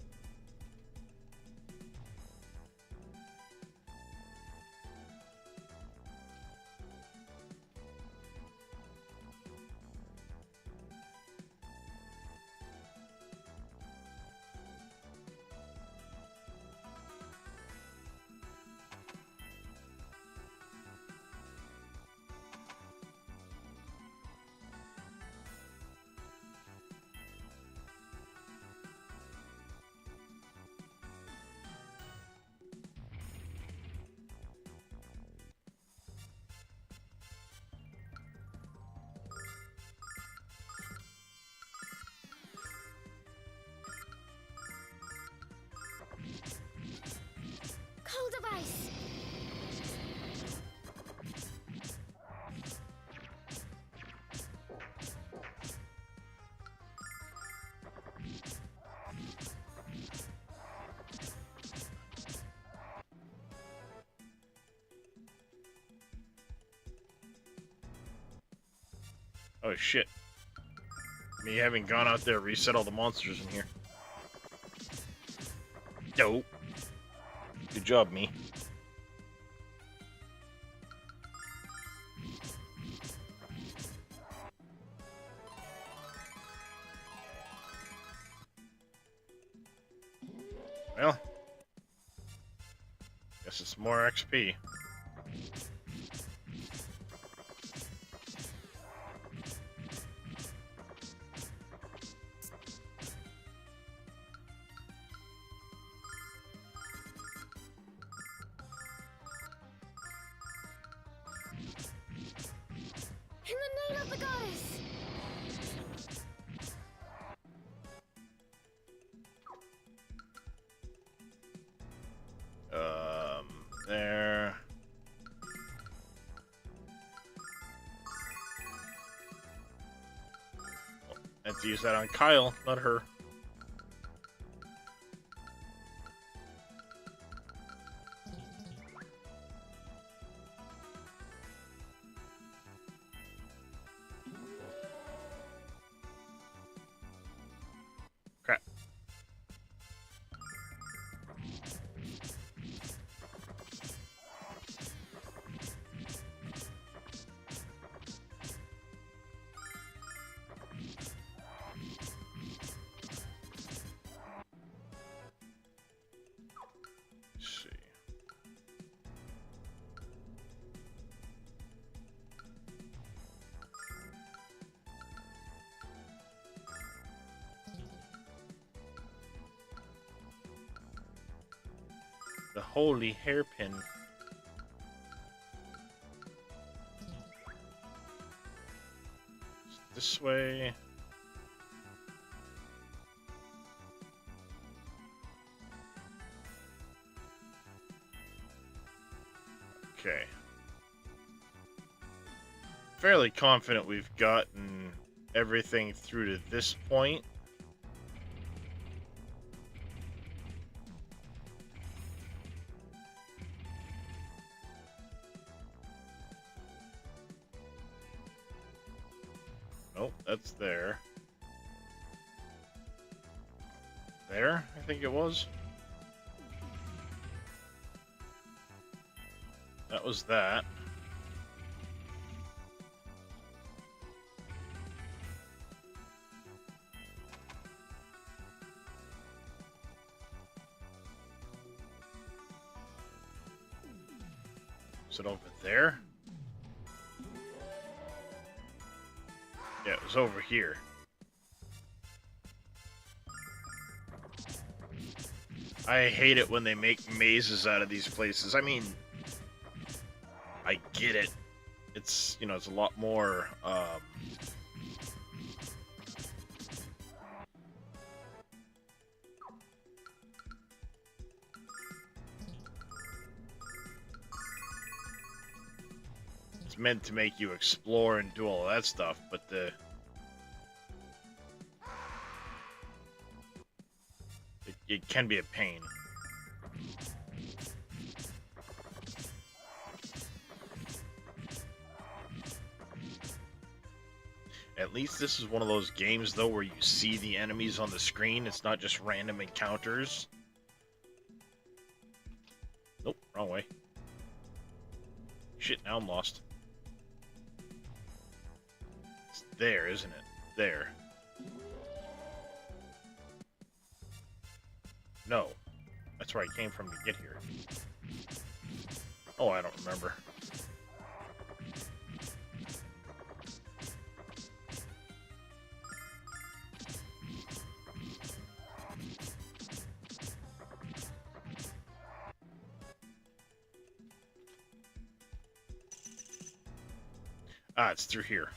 Cold of ice. Oh shit. Me having gone out there reset all the monsters in here. Yo. Good job, me. Well, guess it's more XP. In the name of the goddess. There. I have to use that on Kyle, not her. Crap. Let's see. The holy hairpin. This way. Okay. Fairly confident we've gotten everything through to this point. Oh, that's there. There, I think it was. That was that. Is it over there? Yeah, it was over here. I hate it when they make mazes out of these places. I mean, I get it. It's, you know, it's a lot more, it's meant to make you explore and do all that stuff, but it can be a pain. At least this is one of those games, though, where you see the enemies on the screen. It's not just random encounters. Nope, wrong way. Shit, now I'm lost. It's there, isn't it? There. No. That's where I came from to get here. Oh, I don't remember. Ah, it's through here.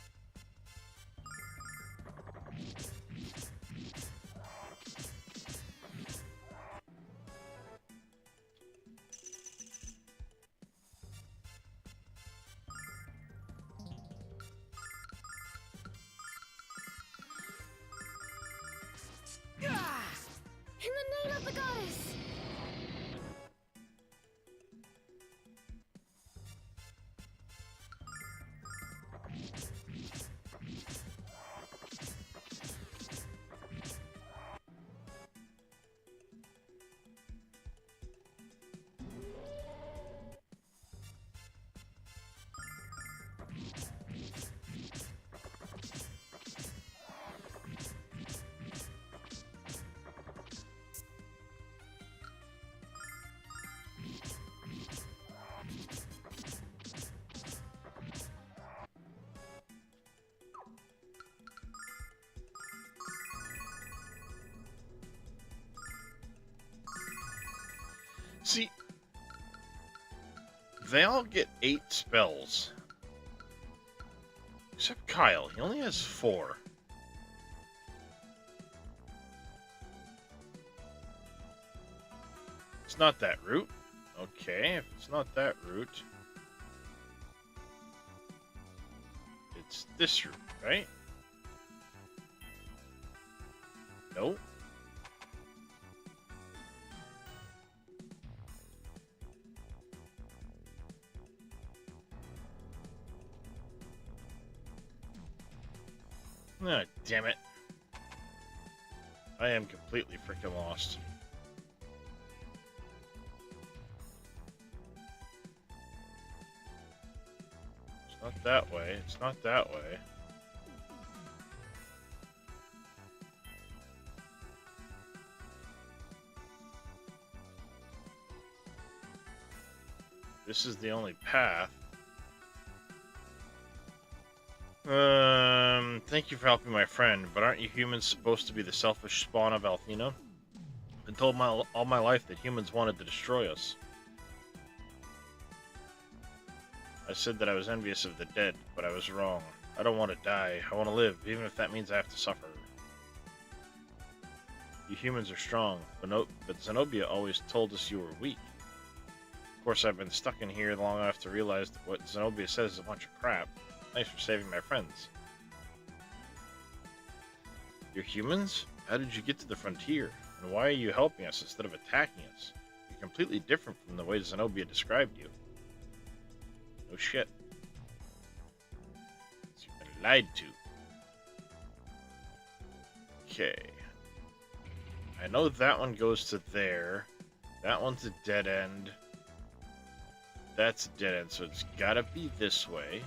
In the name of the goddess! See, they all get 8 spells. Except Kyle, he only has 4. It's not that route. Okay, if it's not that route, it's this route, right? Nope. Ah, damn it. I am completely freaking lost. It's not that way. It's not that way. This is the only path. Thank you for helping my friend, but aren't you humans supposed to be the selfish spawn of Althena? I've been told all my life that humans wanted to destroy us. I said that I was envious of the dead, but I was wrong. I don't want to die. I want to live, even if that means I have to suffer. You humans are strong, but Zenobia always told us you were weak. Of course, I've been stuck in here long enough to realize that what Zenobia says is a bunch of crap. Thanks for saving my friends. You're humans? How did you get to the frontier? And why are you helping us instead of attacking us? You're completely different from the way Zenobia described you. No shit. You've been lied to. Okay. I know that one goes to there. That one's a dead end. That's a dead end, so it's gotta be this way.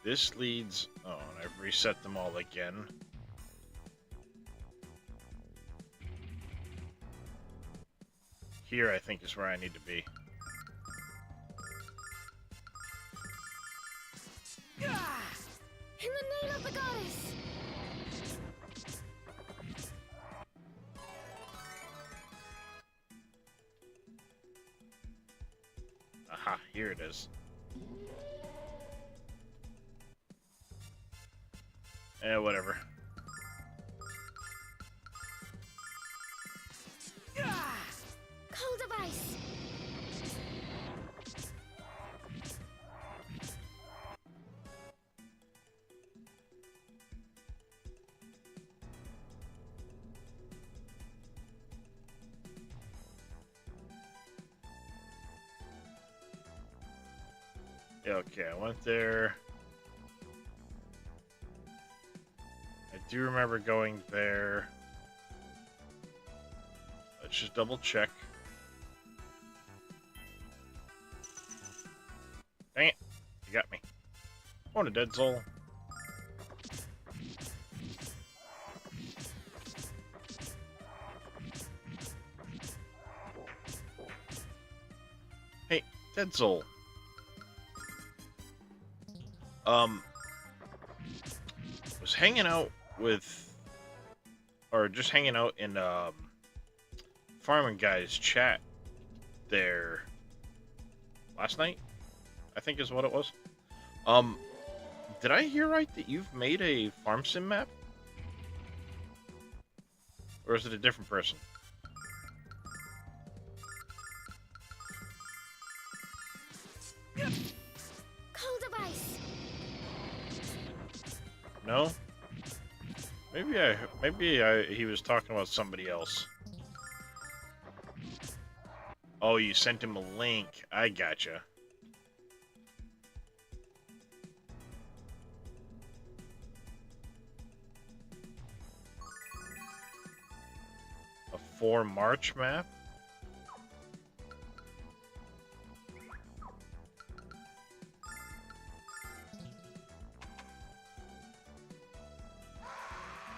This leads... Oh, and I've reset them all again. Here, I think, is where I need to be. In the name of the goddess! Aha, here it is. Whatever. Cold device! Yeah, okay, I went there. I do remember going there. Let's just double check. Dang it. You got me. I want a dead soul. Hey, dead soul. Was hanging out with, or just hanging out in, Farming Guy's chat there last night, I think is what it was. Did I hear right that you've made a farm sim map? Or is it a different person? Cold device! No? Maybe he was talking about somebody else. Oh, you sent him a link. I gotcha. A 4 March map?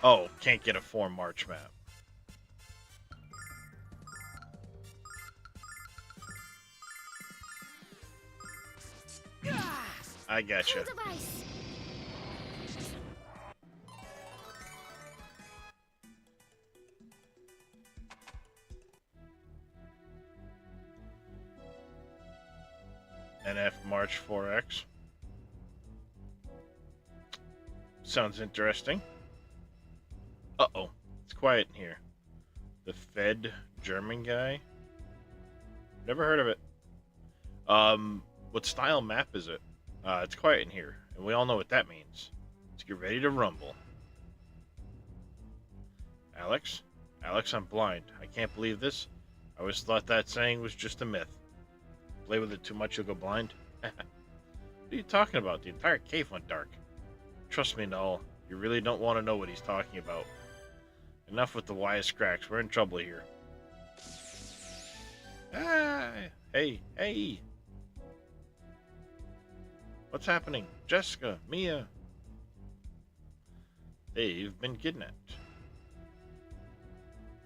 Oh, can't get a 4 March map. I gotcha. Cold device! NF March 4X. Sounds interesting. Uh-oh. It's quiet in here. The Fed German guy? Never heard of it. What style map is it? It's quiet in here, and we all know what that means. Let's get ready to rumble. Alex? Alex, I'm blind. I can't believe this. I always thought that saying was just a myth. Play with it too much, you'll go blind. What are you talking about? The entire cave went dark. Trust me, Null. You really don't want to know what he's talking about. Enough with the wisecracks. We're in trouble here. Ah, hey. What's happening? Jessica, Mia. They've been kidnapped.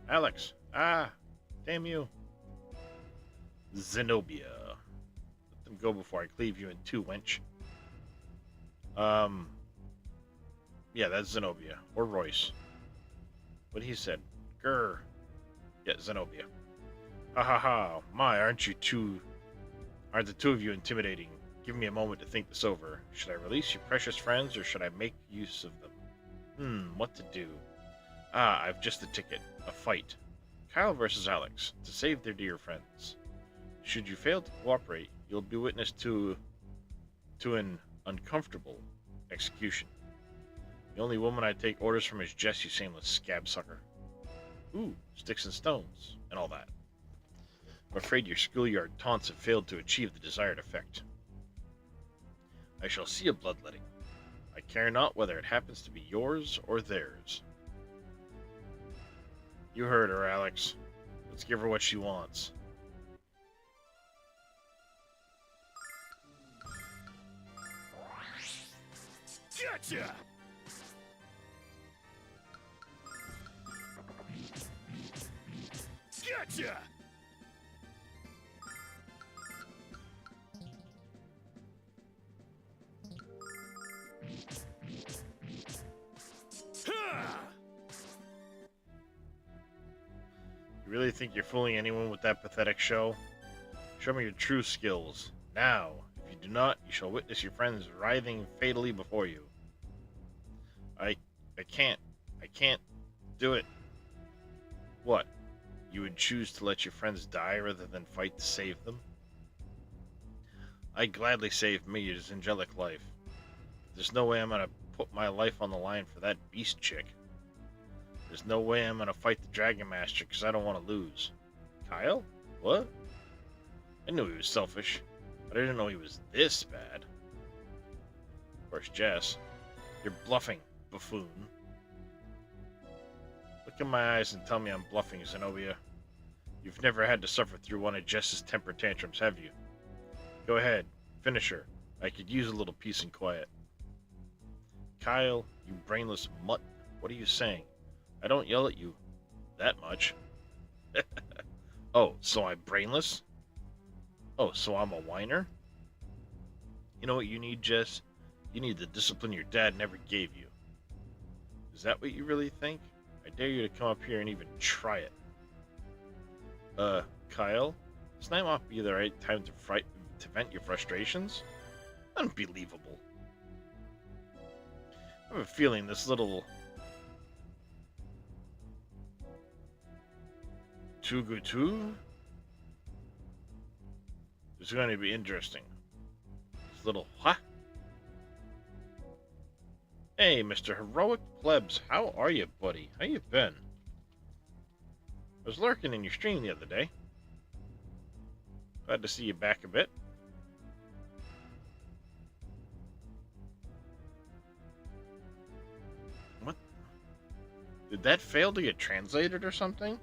Alex. Ah, damn you. Zenobia. Let them go before I cleave you in two, wench. Yeah, that's Zenobia. Or Royce. What he said. Grr. Yeah, Zenobia. Ha ha ha. My, aren't the two of you intimidating? Give me a moment to think this over. Should I release your precious friends, or should I make use of them? What to do? Ah, I've just the ticket. A fight. Kyle versus Alex, to save their dear friends. Should you fail to cooperate, you'll be witness to an uncomfortable execution. The only woman I take orders from is Jess, you shameless scab sucker. Ooh, sticks and stones, and all that. I'm afraid your schoolyard taunts have failed to achieve the desired effect. I shall see a bloodletting. I care not whether it happens to be yours or theirs. You heard her, Alex. Let's give her what she wants. Gotcha! Gotcha! Ha! You really think you're fooling anyone with that pathetic show? Show me your true skills. Now, if you do not, you shall witness your friends writhing fatally before you. I can't do it. What? You would choose to let your friends die rather than fight to save them? I'd gladly save Mia's angelic life. There's no way I'm gonna put my life on the line for that beast chick. There's no way I'm gonna fight the Dragon Master because I don't want to lose. Kyle? What? I knew he was selfish, but I didn't know he was this bad. Of course, Jess. You're bluffing, buffoon. Look in my eyes and tell me I'm bluffing, Zenobia. You've never had to suffer through one of Jess's temper tantrums, have you? Go ahead, finish her. I could use a little peace and quiet. Kyle, you brainless mutt, what are you saying? I don't yell at you that much. Oh, so I'm brainless? Oh, so I'm a whiner? You know what you need, Jess? You need the discipline your dad never gave you. Is that what you really think? I dare you to come up here and even try it. Kyle? This might not be the right time to vent your frustrations? Unbelievable. I have a feeling this little... Tugutu is going to be interesting. This little... Huh? Hey, Mr. Heroic Plebs, how are you, buddy? How you been? I was lurking in your stream the other day. Glad to see you back a bit. What? Did that fail to get translated or something?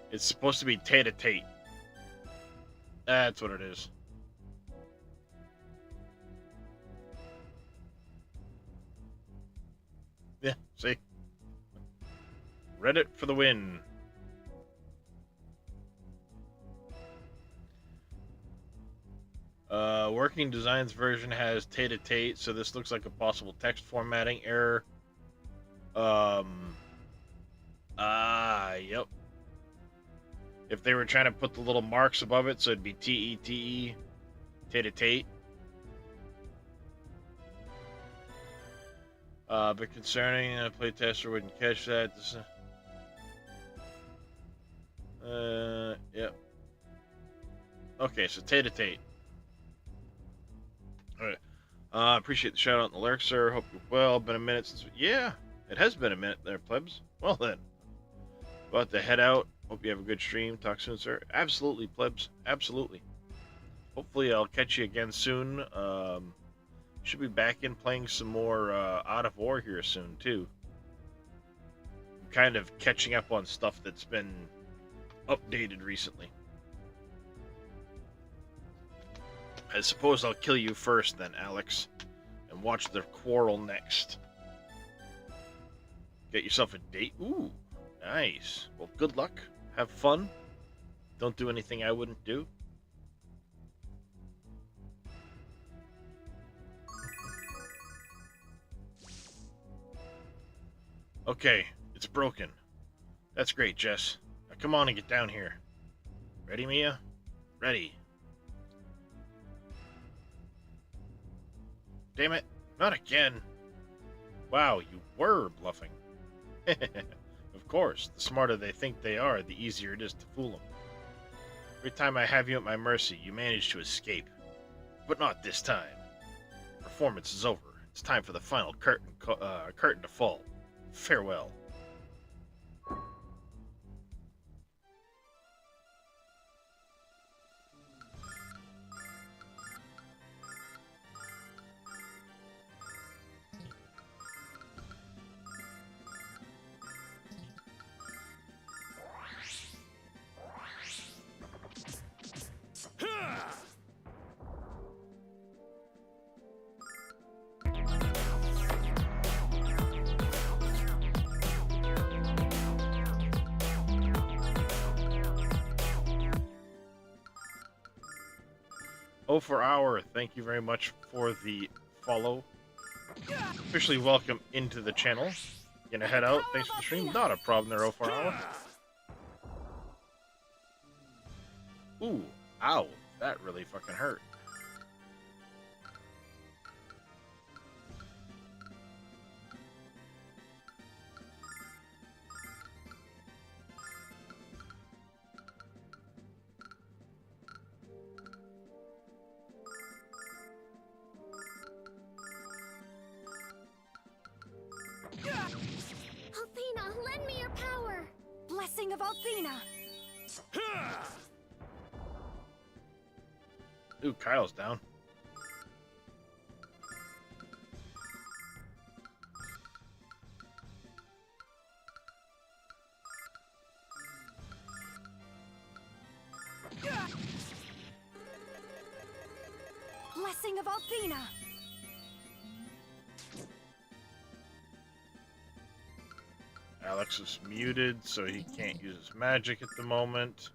It's supposed to be Tate-a-Tate. That's what it is. Yeah, see? Reddit for the win. Working Designs version has Tate-a-Tate, so this looks like a possible text formatting error. Yep. If they were trying to put the little marks above it, so it'd be T-E-T-E, Tate-a-Tate. But concerning a playtester wouldn't catch that. Yep. Okay, so Tate-a-Tate. Alright. Appreciate the shout out in the lurk, sir. Hope you're well. Been a minute since... Yeah, it has been a minute there, plebs. Well then. About to head out. Hope you have a good stream. Talk soon, sir. Absolutely, plebs. Absolutely. Hopefully I'll catch you again soon. Should be back in playing some more Out of War here soon, too. I'm kind of catching up on stuff that's been updated recently. I suppose I'll kill you first then, Alex, and watch their quarrel next. Get yourself a date. Ooh, nice. Well, good luck. Have fun. Don't do anything I wouldn't do. Okay, it's broken. That's great, Jess. Now come on and get down here. Ready, Mia? Ready. Damn it, not again. Wow, you were bluffing. Of course, the smarter they think they are, the easier it is to fool them. Every time I have you at my mercy, you manage to escape. But not this time. Performance is over. It's time for the final curtain to fall. Farewell. Oh, for Hour, thank you very much for the follow. Officially welcome into the channel. Gonna head out. Thanks for the stream. Not a problem there, 04 Hour. Ooh, ow. That really fucking hurt. Althena, lend me your power! Blessing of Althena! Ooh, Kyle's down. Blessing of Althena! Alex is muted, so he can't use his magic at the moment.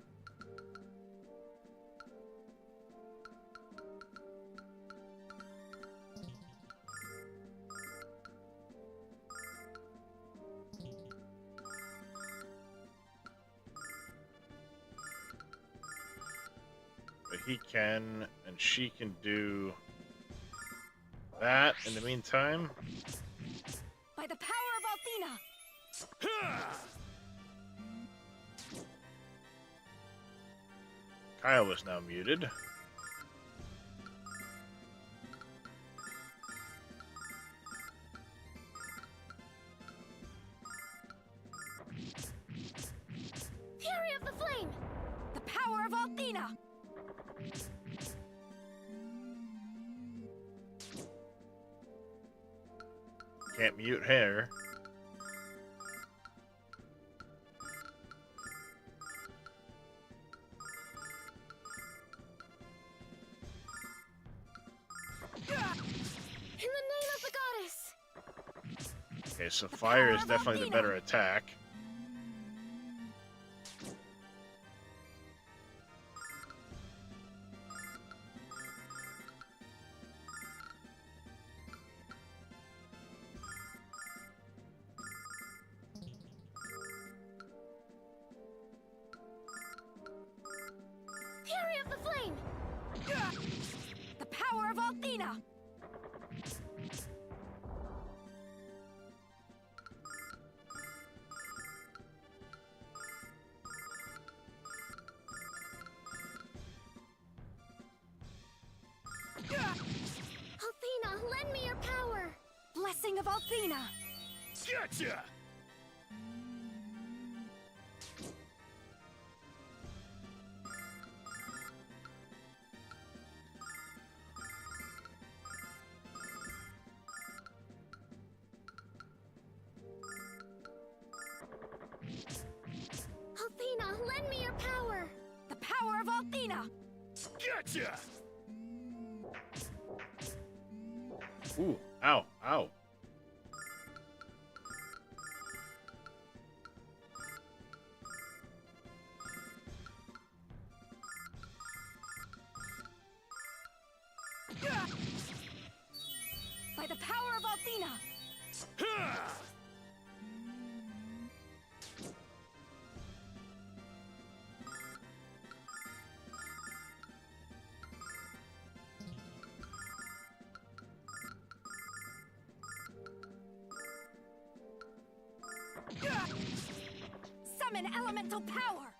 But he can, and she can do that in the meantime. By the power of Althena! Kyle is now muted. Fury of the Flame! The power of Althena! Can't mute her. In the name of the goddess! Okay, so fire is definitely the better attack. Fury of the Flame! The power of Althena! Althena, lend me your power! Blessing of Althena! Gotcha! Althena, lend me your power! The power of Althena! Gotcha! Ooh, ow, ow. By the power of Althena! Summon elemental power!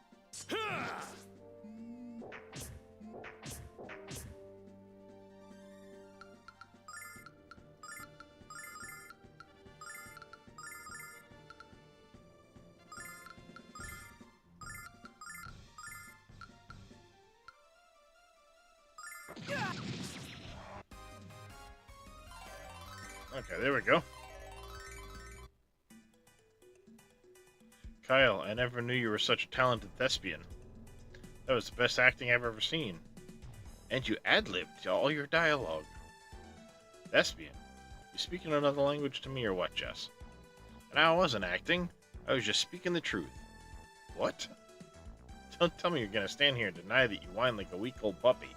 Okay, there we go. Kyle, I never knew you were such a talented thespian. That was the best acting I've ever seen. And you ad-libbed all your dialogue. Thespian? You speaking another language to me or what, Jess? And I wasn't acting. I was just speaking the truth. What? Don't tell me you're gonna stand here and deny that you whine like a weak old puppy.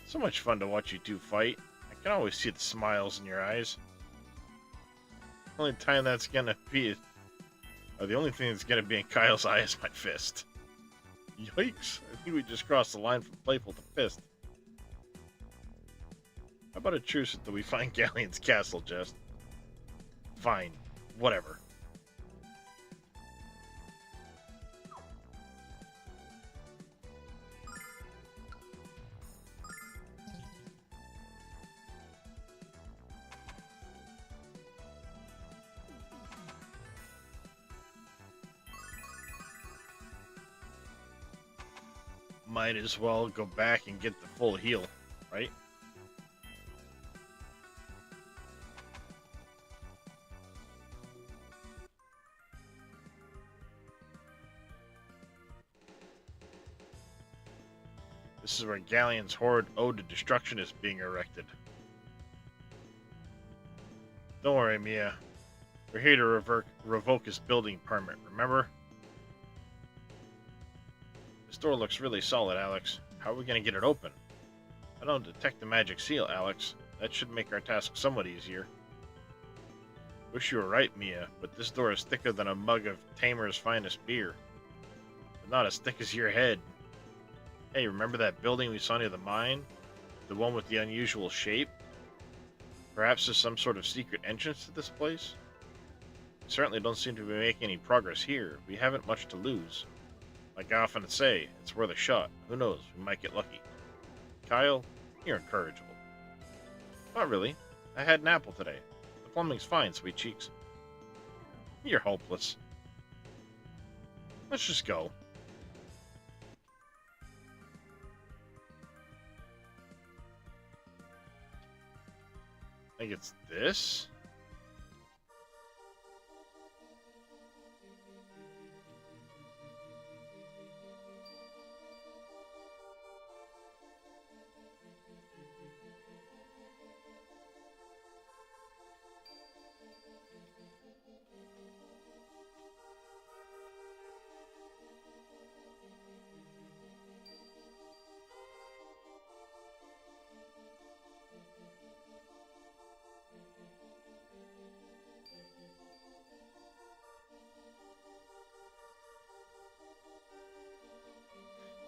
So much fun to watch you two fight. I can always see the smiles in your eyes. The only time that's gonna be, or the only thing that's gonna be in Kyle's eye is my fist. Yikes! I think we just crossed the line from playful to fist. How about a truce until we find Galleon's castle, Jess? Fine. Whatever. Might as well go back and get the full heal, right? This is where Galleon's Horde Ode to Destruction is being erected. Don't worry, Mia. We're here to revoke his building permit, remember? This door looks really solid, Alex. How are we going to get it open? I don't detect the magic seal, Alex. That should make our task somewhat easier. Wish you were right, Mia, but this door is thicker than a mug of Tamer's finest beer. But not as thick as your head. Hey, remember that building we saw near the mine? The one with the unusual shape? Perhaps there's some sort of secret entrance to this place? We certainly don't seem to be making any progress here. We haven't much to lose. Like I often say, it's worth a shot. Who knows, we might get lucky. Kyle, you're incorrigible. Not really. I had an apple today. The plumbing's fine, sweet cheeks. You're hopeless. Let's just go. I think it's this?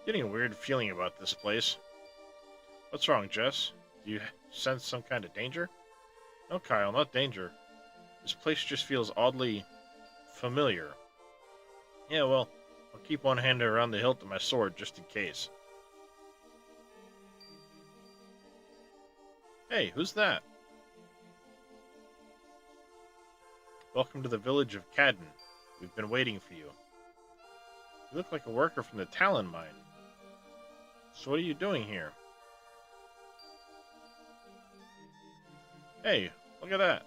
Getting a weird feeling about this place. What's wrong, Jess? Do you sense some kind of danger? No, Kyle, not danger. This place just feels oddly familiar. Yeah, well, I'll keep one hand around the hilt of my sword just in case. Hey, who's that? Welcome to the village of Cadden. We've been waiting for you. You look like a worker from the Talon mine. So what are you doing here? Hey, look at that.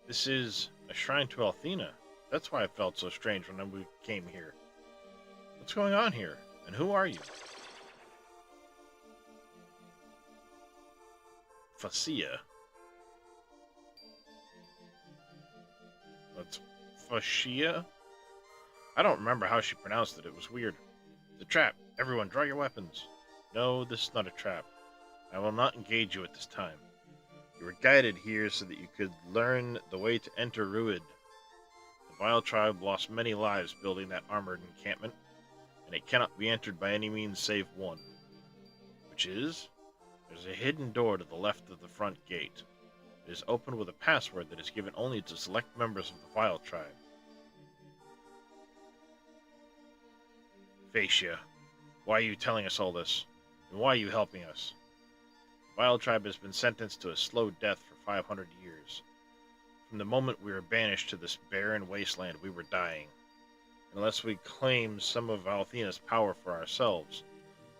This is a shrine to Althena. That's why I felt so strange when we came here. What's going on here? And who are you? Facia. That's Fascia? I don't remember how she pronounced it. It was weird. It's a trap. Everyone, draw your weapons. No, this is not a trap. I will not engage you at this time. You were guided here so that you could learn the way to enter Ruid. The Vile tribe lost many lives building that armored encampment, and it cannot be entered by any means save one. Which is? There's a hidden door to the left of the front gate. It is opened with a password that is given only to select members of the Vile Tribe. Phaecia, why are you telling us all this? And why are you helping us? The Vile Tribe has been sentenced to a slow death for 500 years. From the moment we were banished to this barren wasteland, we were dying. Unless we claim some of Althena's power for ourselves,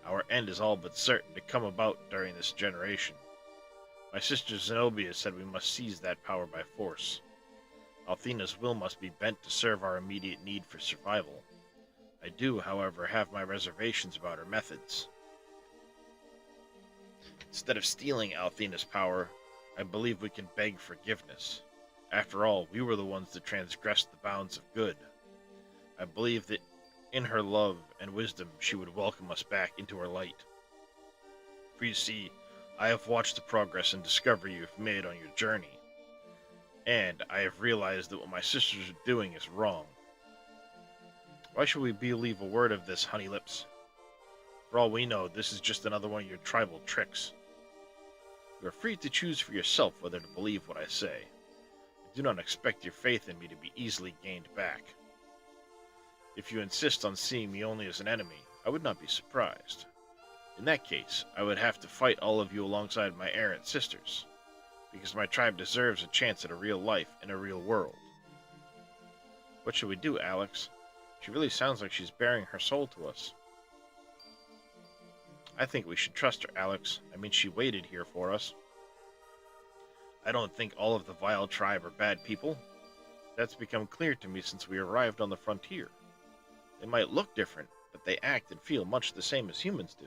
our end is all but certain to come about during this generation. My sister Zenobia said we must seize that power by force. Althena's will must be bent to serve our immediate need for survival. I do, however, have my reservations about her methods. Instead of stealing Althena's power, I believe we can beg forgiveness. After all, we were the ones that transgressed the bounds of good. I believe that in her love and wisdom she would welcome us back into her light. For you see, I have watched the progress and discovery you have made on your journey, and I have realized that what my sisters are doing is wrong. Why should we believe a word of this, Honey Lips? For all we know, this is just another one of your tribal tricks. You are free to choose for yourself whether to believe what I say. I do not expect your faith in me to be easily gained back. If you insist on seeing me only as an enemy, I would not be surprised. In that case, I would have to fight all of you alongside my errant sisters, because my tribe deserves a chance at a real life in a real world. What should we do, Alex? She really sounds like she's bearing her soul to us. I think we should trust her, Alex. I mean, she waited here for us. I don't think all of the Vile Tribe are bad people. That's become clear to me since we arrived on the frontier. They might look different, but they act and feel much the same as humans do.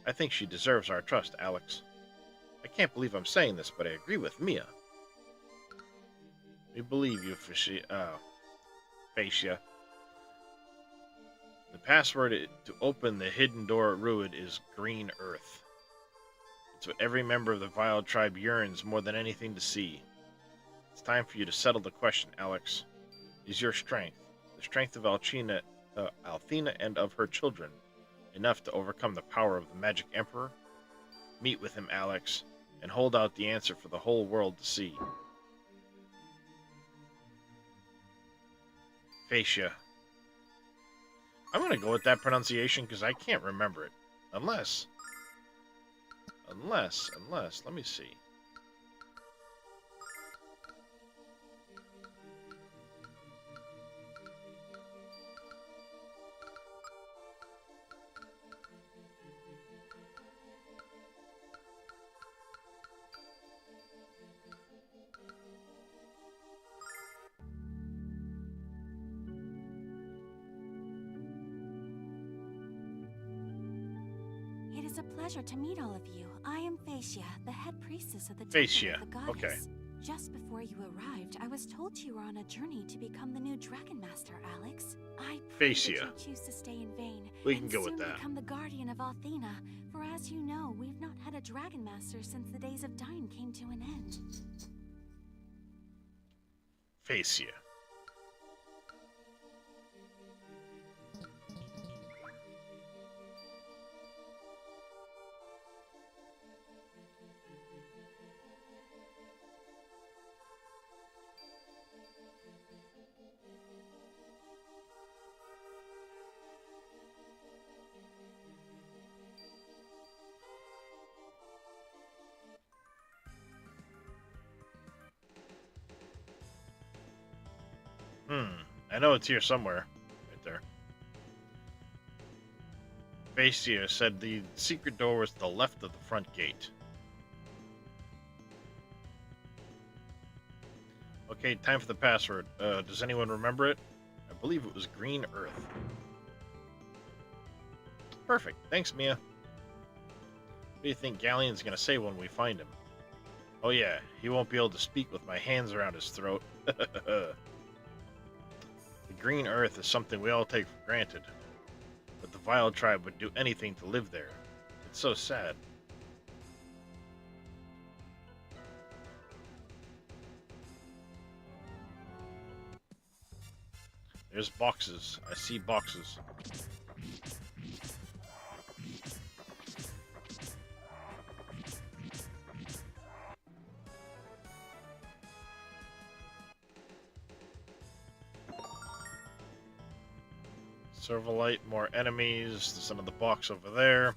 I think she deserves our trust, Alex. I can't believe I'm saying this, but I agree with Mia. We believe you, Phaecia. The password to open the hidden door at Ruid is Green Earth. It's what every member of the Vile Tribe yearns more than anything to see. It's time for you to settle the question, Alex. Is your strength, the strength of Althena and of her children, enough to overcome the power of the Magic Emperor? Meet with him, Alex, and hold out the answer for the whole world to see. Phaecia. I'm going to go with that pronunciation because I can't remember it. Unless, let me see. It is a pleasure to meet all of you. I am Phaecia, the head priestess of the Phaecia, Temple of the Goddess. okay. Just before you arrived, I was told you were on a journey to become the new Dragon Master, Alex. I pray that Phaecia. you choose to stay in vain We can and go with soon that. become the guardian of Althena. For as you know, we've not had a Dragon Master since the days of Dyne came to an end. Phaecia. I know it's here somewhere. Right there. Phaecia said the secret door was to the left of the front gate. Okay, time for the password. Does anyone remember it? I believe it was Green Earth. Perfect. Thanks, Mia. What do you think Galleon's gonna say when we find him? Oh yeah, he won't be able to speak with my hands around his throat. The Green Earth is something we all take for granted, but the Vile Tribe would do anything to live there. It's so sad. There's boxes. I see boxes. Servalite, more enemies. There's another box over there.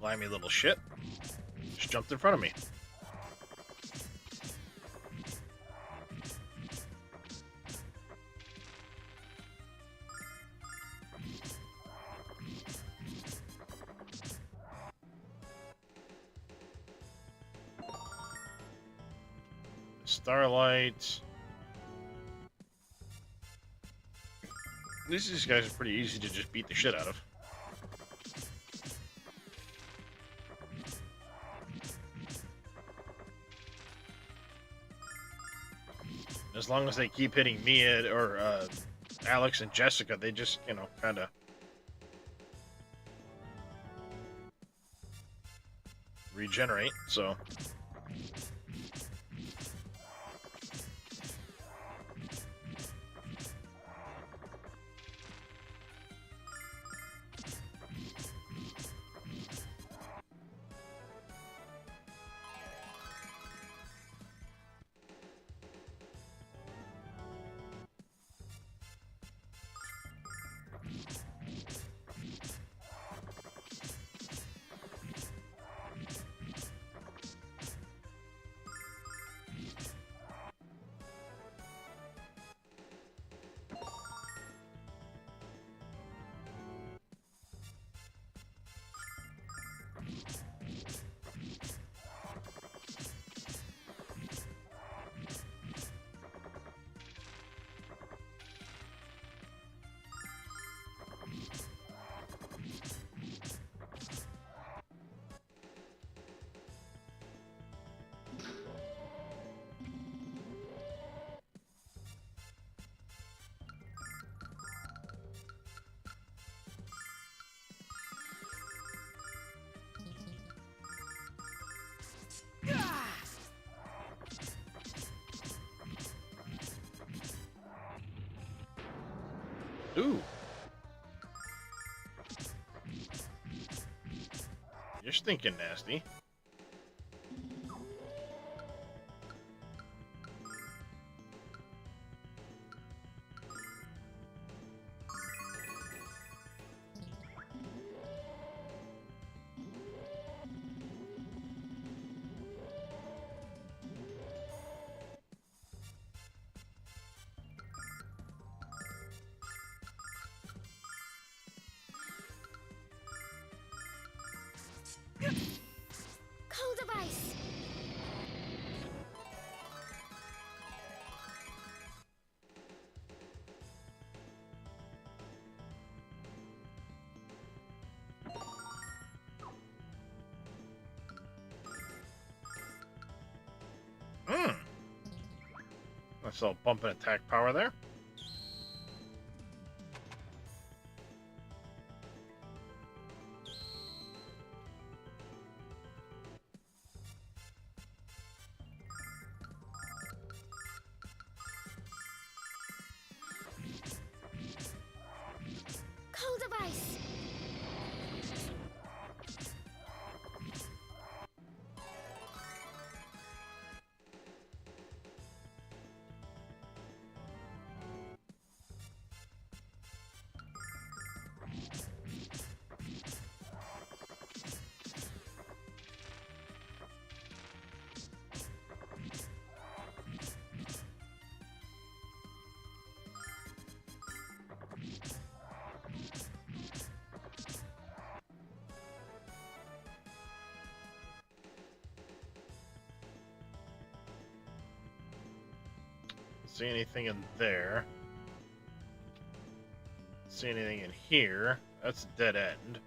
Limey little shit. Just jumped in front of me. Starlight. These guys are pretty easy to just beat the shit out of. As long as they keep hitting me or Alex and Jessica, they just, you know, kind of regenerate, so... Ooh. You're stinking nasty. Cold of ice. Nice little bump and attack power there. Cold of ice. See anything in there? See anything in here? That's a dead end.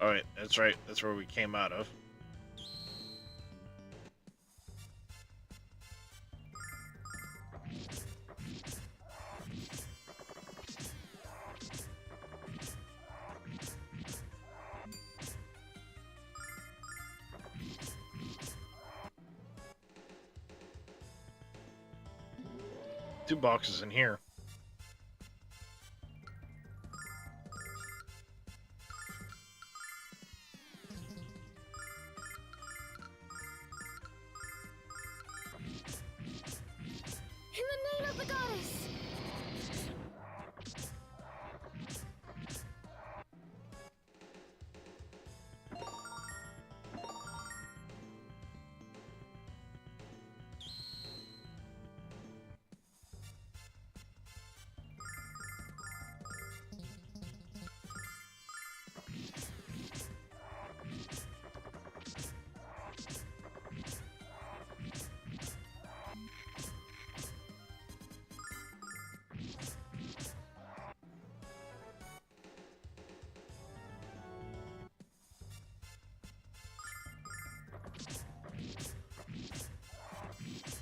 Alright, that's right. That's where we came out of. 2 boxes in here. In the name of the goddess!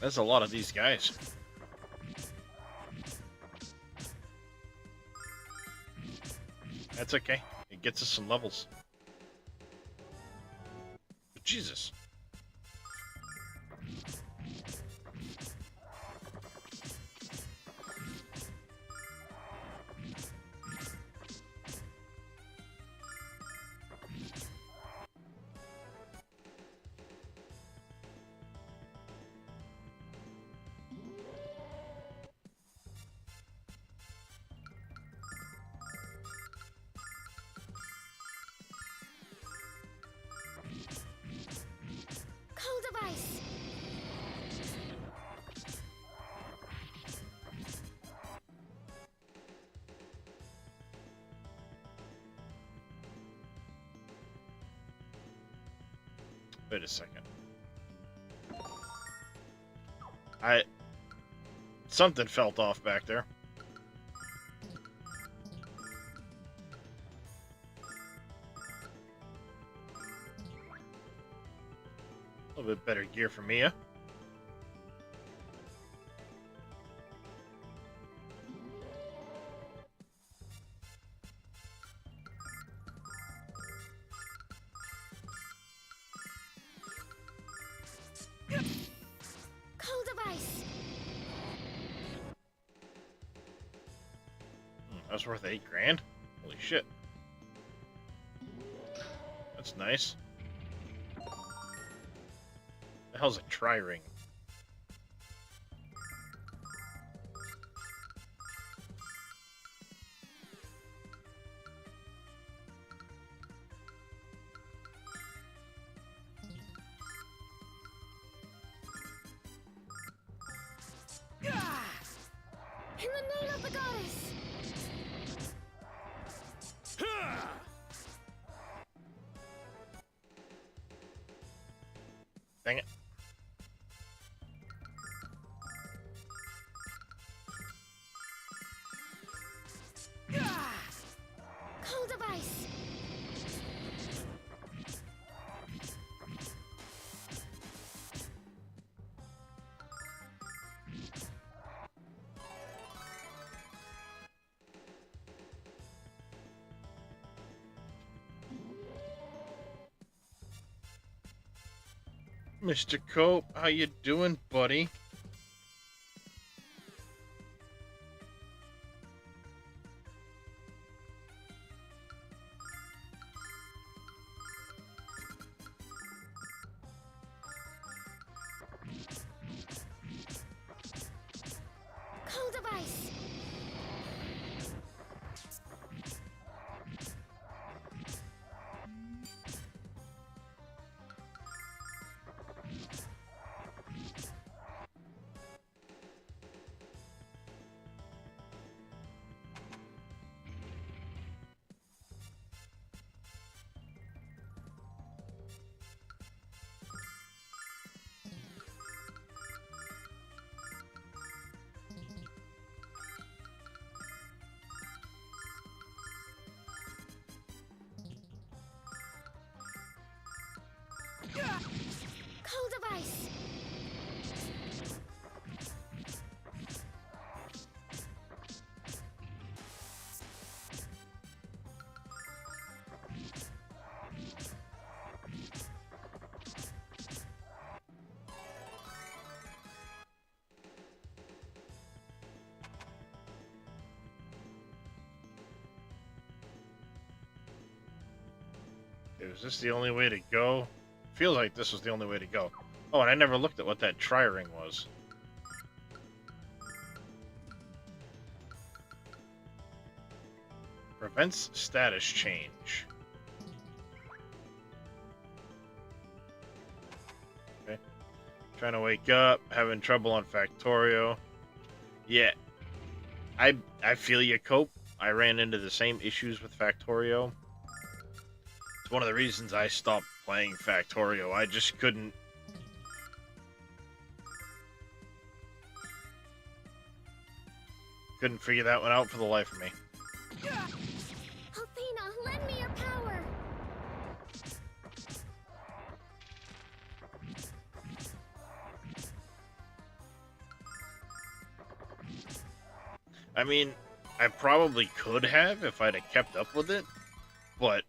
There's a lot of these guys. That's okay. It gets us some levels. But Jesus. Cold device! Wait a second. Something felt off back there. A little bit better gear for Mia. Cold device! That's worth 8 grand. Holy shit. That's nice. The hell's a tri-ring? In the name of the goddess! Dang it. Cold device! Mr. Cope, how you doing, buddy? Cold device! Was this the only way to go? Feels like this was the only way to go. Oh, and I never looked at what that tri-ring was. Prevents status change. Okay. Trying to wake up, having trouble on Factorio. Yeah. I feel you, Cope. I ran into the same issues with Factorio. It's one of the reasons I stopped playing Factorio. I just couldn't figure that one out for the life of me. Athena, lend me your power! I mean, I probably could have if I'd have kept up with it, but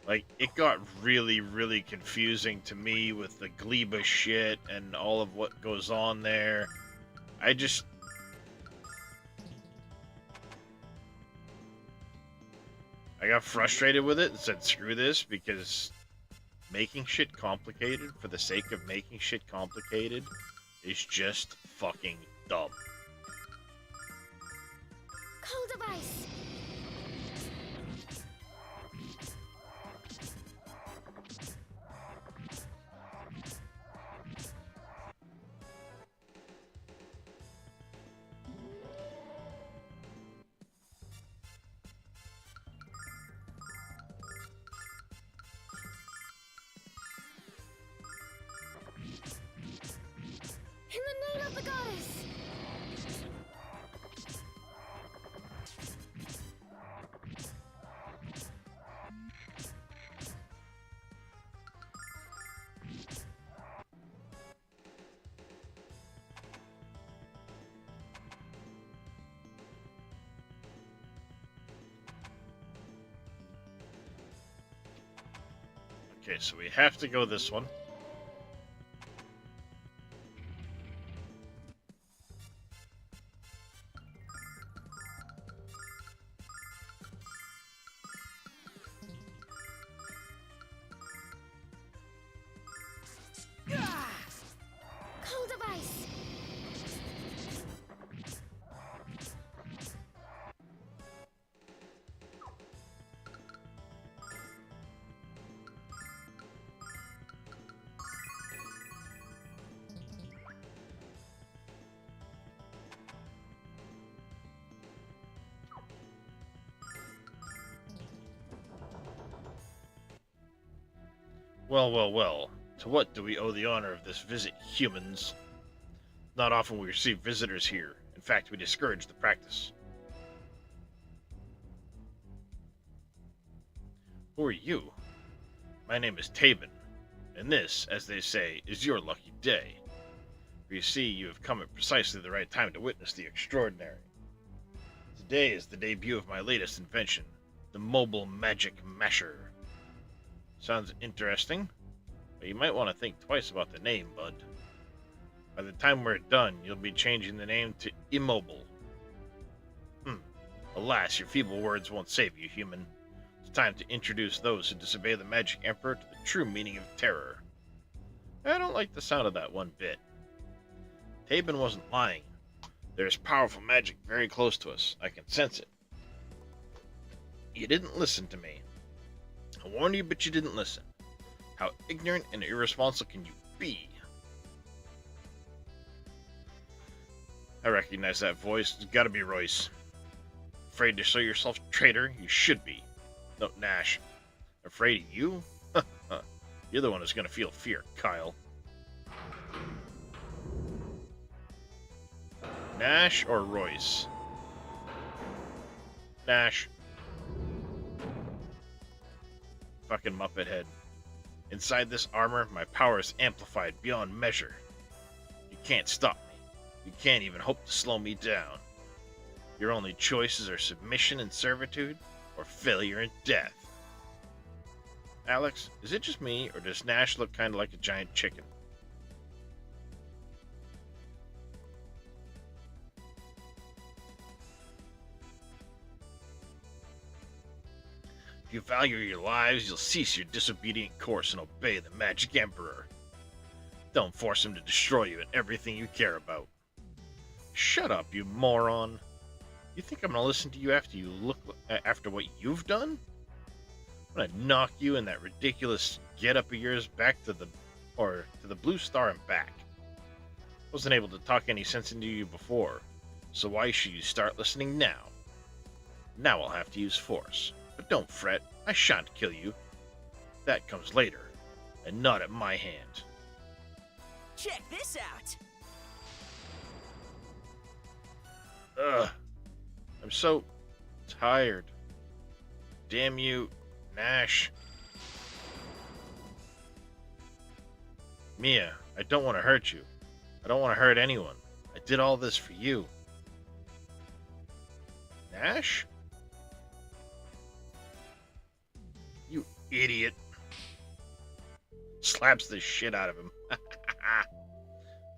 like it got really, really confusing to me with the Gleba shit and all of what goes on there. I got frustrated with it and said, screw this, because making shit complicated for the sake of making shit complicated is just fucking dumb. Cold of ice! In the name of the goddess! Okay, so we have to go this one. Cold of ice! Well, well, well. To what do we owe the honor of this visit, humans? Not often we receive visitors here. In fact, we discourage the practice. Who are you? My name is Tabin, and this, as they say, is your lucky day. For you see, you have come at precisely the right time to witness the extraordinary. Today is the debut of my latest invention, the Mobile Magic Masher. Sounds interesting, but you might want to think twice about the name, bud. By the time we're done, you'll be changing the name to Immobile. Alas, your feeble words won't save you, human. It's time to introduce those who disobey the Magic Emperor to the true meaning of terror. I don't like the sound of that one bit. Tabin wasn't lying. There's powerful magic very close to us. I can sense it. You didn't listen to me. I warned you, but you didn't listen. How ignorant and irresponsible can you be? I recognize that voice. It's gotta be Royce. Afraid to show yourself traitor? You should be. No, Nash. Afraid of you? You're the one who's gonna feel fear, Kyle. Nash or Royce? Nash. Fucking Muppet head. Inside this armor, my power is amplified beyond measure. You can't stop me. You can't even hope to slow me down. Your only choices are submission and servitude, or failure and death. Alex, is it just me, or does Nash look kind of like a giant chicken? If you value your lives, you'll cease your disobedient course and obey the Magic Emperor. Don't force him to destroy you and everything you care about. Shut up, you moron. You think I'm gonna listen to you after what you've done? I'm gonna knock you and that ridiculous get-up of yours back to the Blue Star and back. Wasn't able to talk any sense into you before, so why should you start listening now? Now I'll have to use force. But don't fret, I shan't kill you. That comes later, and not at my hand. Check this out! Ugh. I'm so tired. Damn you, Nash. Mia, I don't want to hurt you. I don't want to hurt anyone. I did all this for you. Nash? You idiot. Slaps the shit out of him.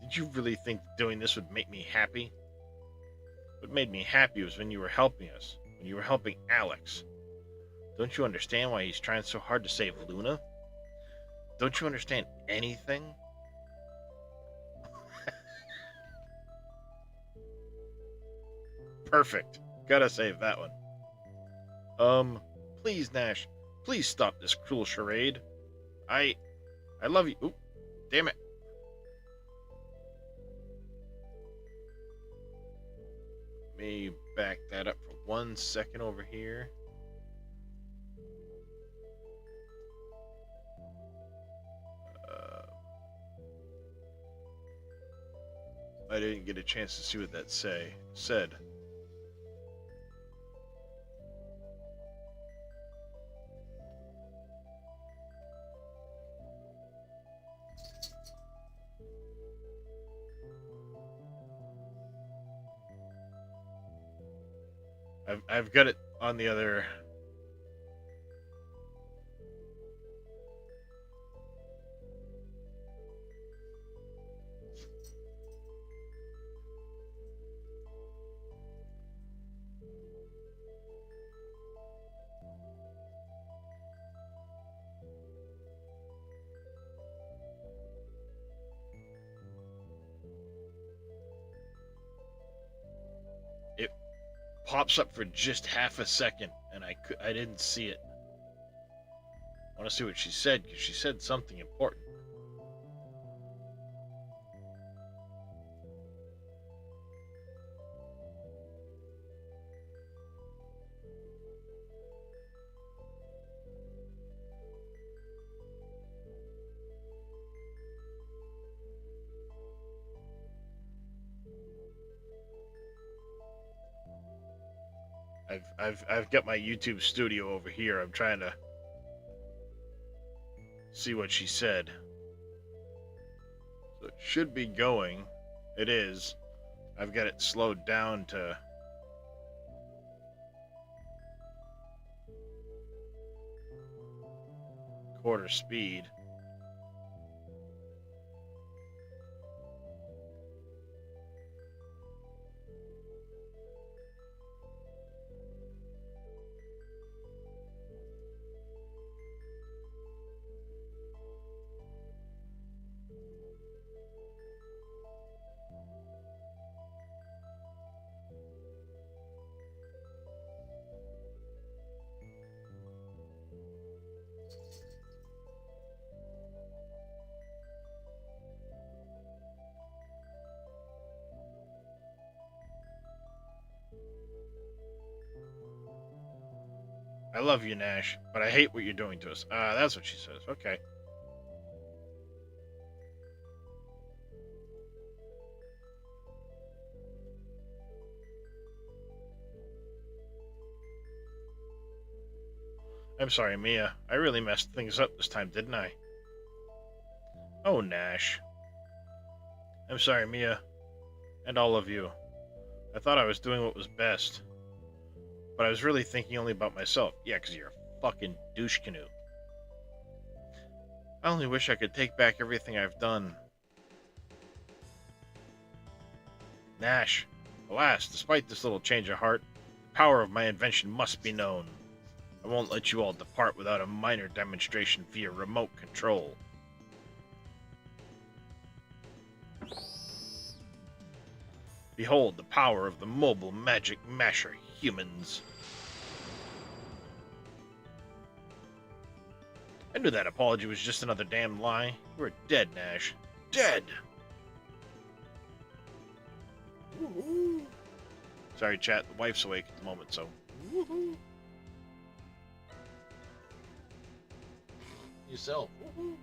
Did you really think doing this would make me happy? What made me happy was when you were helping us, when you were helping Alex. Don't you understand why he's trying so hard to save Luna? Don't you understand anything? Perfect. Gotta save that one. Please, Nash. Please stop this cruel charade. I love you. Oop, damn it. Let me back that up for 1 second over here. I didn't get a chance to see what that said. I've got it on the other. It pops up for just half a second, and I didn't see it. I want to see what she said, because she said something important. I've got my YouTube studio over here. I'm trying to see what she said. So it should be going. It is. I've got it slowed down to quarter speed. I love you, Nash, but I hate what you're doing to us. That's what she says. Okay. I'm sorry, Mia. I really messed things up this time, didn't I? Oh, Nash. I'm sorry, Mia. And all of you. I thought I was doing what was best. But I was really thinking only about myself. Yeah, because you're a fucking douche canoe. I only wish I could take back everything I've done. Nash, alas, despite this little change of heart, the power of my invention must be known. I won't let you all depart without a minor demonstration via remote control. Behold the power of the mobile magic masher humans. I knew that apology was just another damn lie. You were dead, Nash. Dead! Woohoo! Sorry, chat. The wife's awake at the moment, so... Woohoo! Yourself. Woohoo!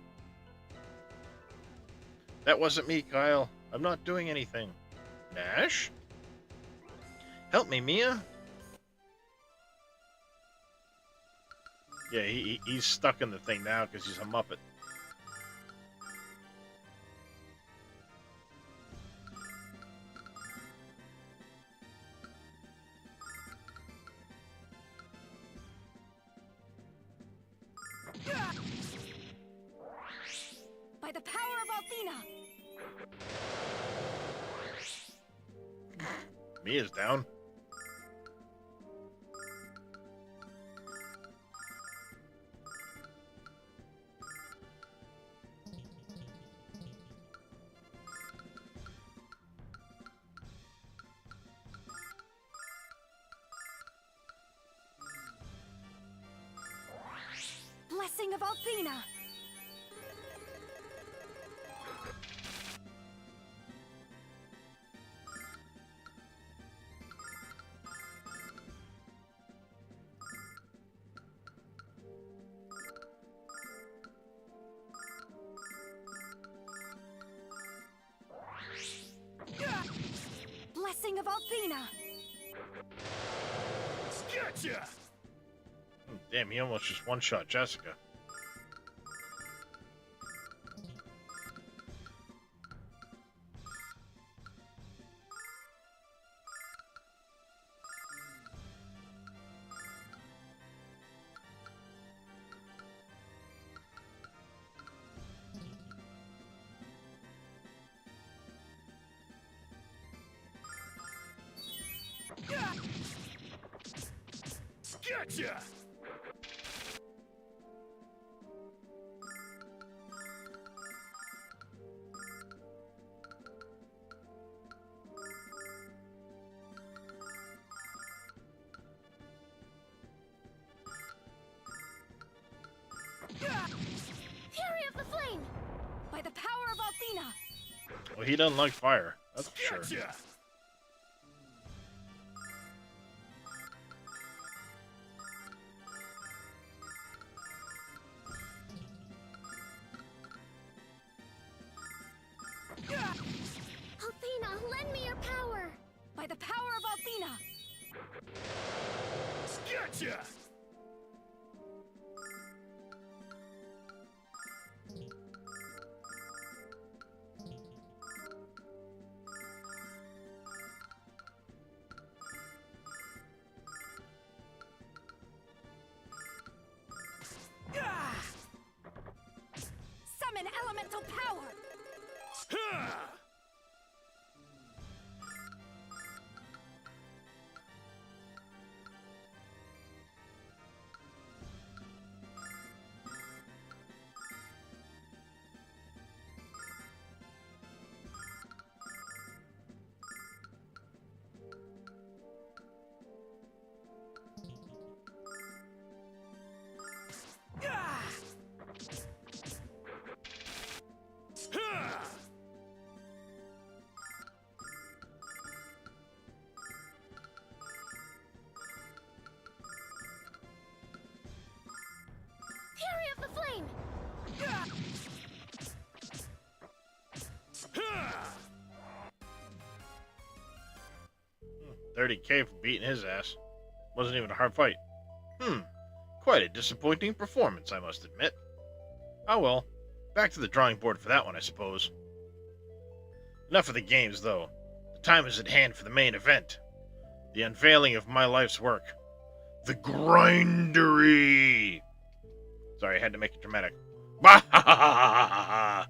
That wasn't me, Kyle. I'm not doing anything. Nash? Help me, Mia. Yeah, he's stuck in the thing now because he's a Muppet. By the power of Althena! Mia's down. Blessing of Althena! Blessing of Althena! Gotcha! Damn, he almost just one-shot Jessica. Gotcha! Fury of the Flame! By the power of Althena! Well, he doesn't like fire. That's for sure. Gotcha! Althena, lend me your power! By the power of Althena! Gotcha! Summon elemental power! Ha! Ha! Fury of the Flame! Ha! 30K for beating his ass. Wasn't even a hard fight. Quite a disappointing performance, I must admit. Oh well. Back to the drawing board for that one, I suppose. Enough of the games, though. The time is at hand for the main event. The unveiling of my life's work. The Grindery! Sorry, I had to make it dramatic. Bah ha ha ha ha ha!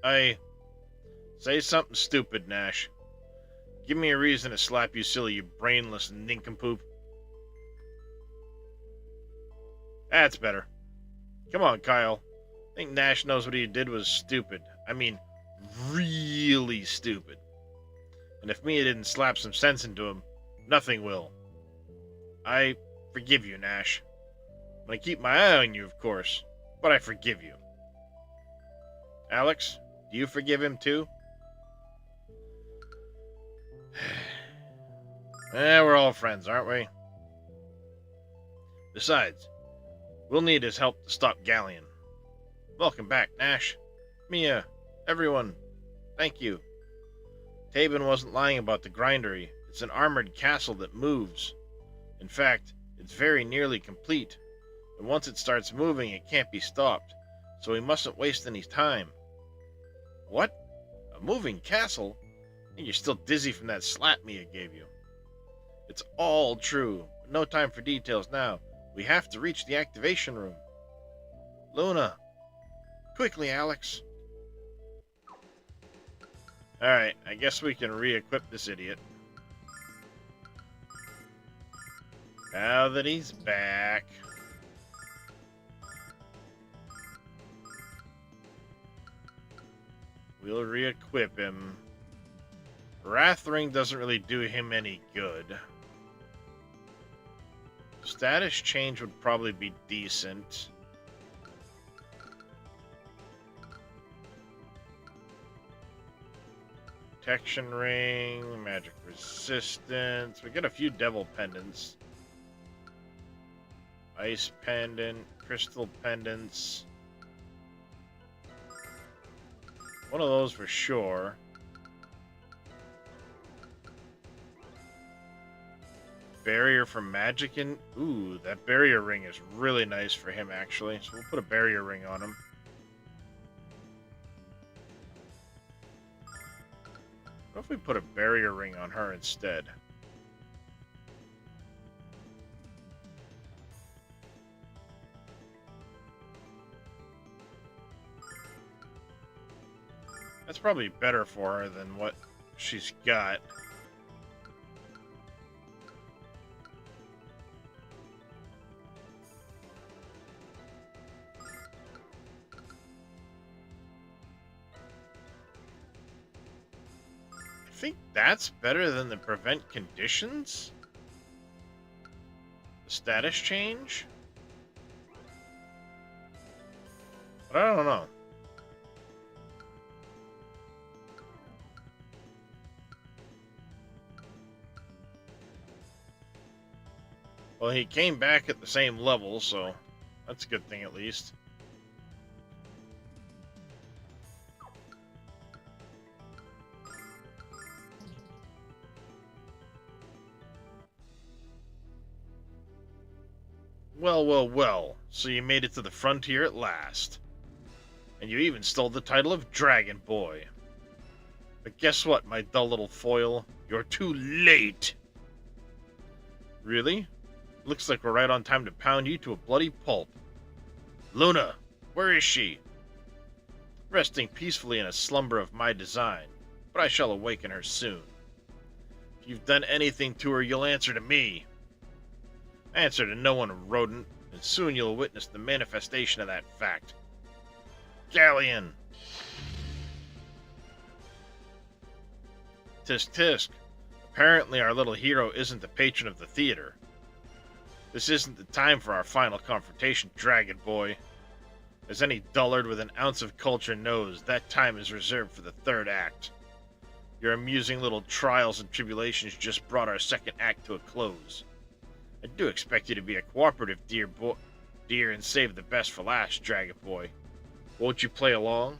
I... Say something stupid, Nash. Give me a reason to slap you silly, you brainless nincompoop. That's better. Come on, Kyle. I think Nash knows what he did was stupid. I mean, really stupid. And if Mia didn't slap some sense into him, nothing will. I forgive you, Nash. I'm gonna keep my eye on you, of course, but I forgive you. Alex, do you forgive him too? We're all friends, aren't we? Besides, we'll need his help to stop Galleon. Welcome back, Nash. Mia, everyone, thank you. Tabin wasn't lying about the grindery. It's an armored castle that moves. In fact, it's very nearly complete. And once it starts moving, it can't be stopped. So we mustn't waste any time. What? A moving castle? And you're still dizzy from that slap Mia gave you. It's all true, but no time for details now. We have to reach the activation room. Luna. Quickly, Alex. Alright, I guess we can re-equip this idiot. Now that he's back. We'll re-equip him. Wrath Ring doesn't really do him any good. Status change would probably be decent. Protection Ring, Magic Resistance. We get a few Devil Pendants. Ice Pendant, Crystal Pendants. One of those for sure. Barrier from Magic in. Ooh, that barrier ring is really nice for him, actually. So we'll put a barrier ring on him. What if we put a barrier ring on her instead? That's probably better for her than what she's got. I think that's better than the prevent conditions? The status change? But I don't know. Well, he came back at the same level, so that's a good thing at least. Well, well, well. So you made it to the frontier at last. And you even stole the title of Dragon Boy. But guess what, my dull little foil? You're too late! Really? Looks like we're right on time to pound you to a bloody pulp. Luna, where is she? Resting peacefully in a slumber of my design, but I shall awaken her soon. If you've done anything to her, you'll answer to me. Answer to no one, rodent, and soon you'll witness the manifestation of that fact. Galleon! Tisk tisk. Apparently our little hero isn't the patron of the theater. This isn't the time for our final confrontation, Dragon Boy. As any dullard with an ounce of culture knows, that time is reserved for the third act. Your amusing little trials and tribulations just brought our second act to a close. I do expect you to be a cooperative, dear, and save the best for last, Dragon Boy. Won't you play along?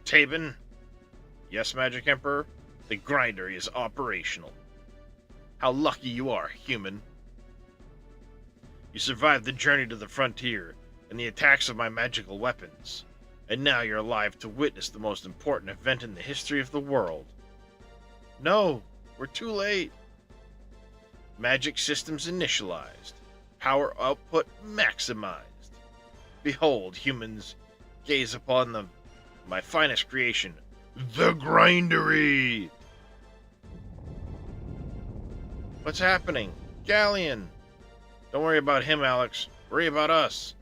Tabin? Yes, Magic Emperor? The grindery is operational. How lucky you are, human. You survived the journey to the frontier and the attacks of my magical weapons, and now you're alive to witness the most important event in the history of the world. No, we're too late. Magic systems initialized. Power output maximized. Behold, humans, gaze upon my finest creation, The Grindery! What's happening? Galleon! Don't worry about him, Alex. Worry about us.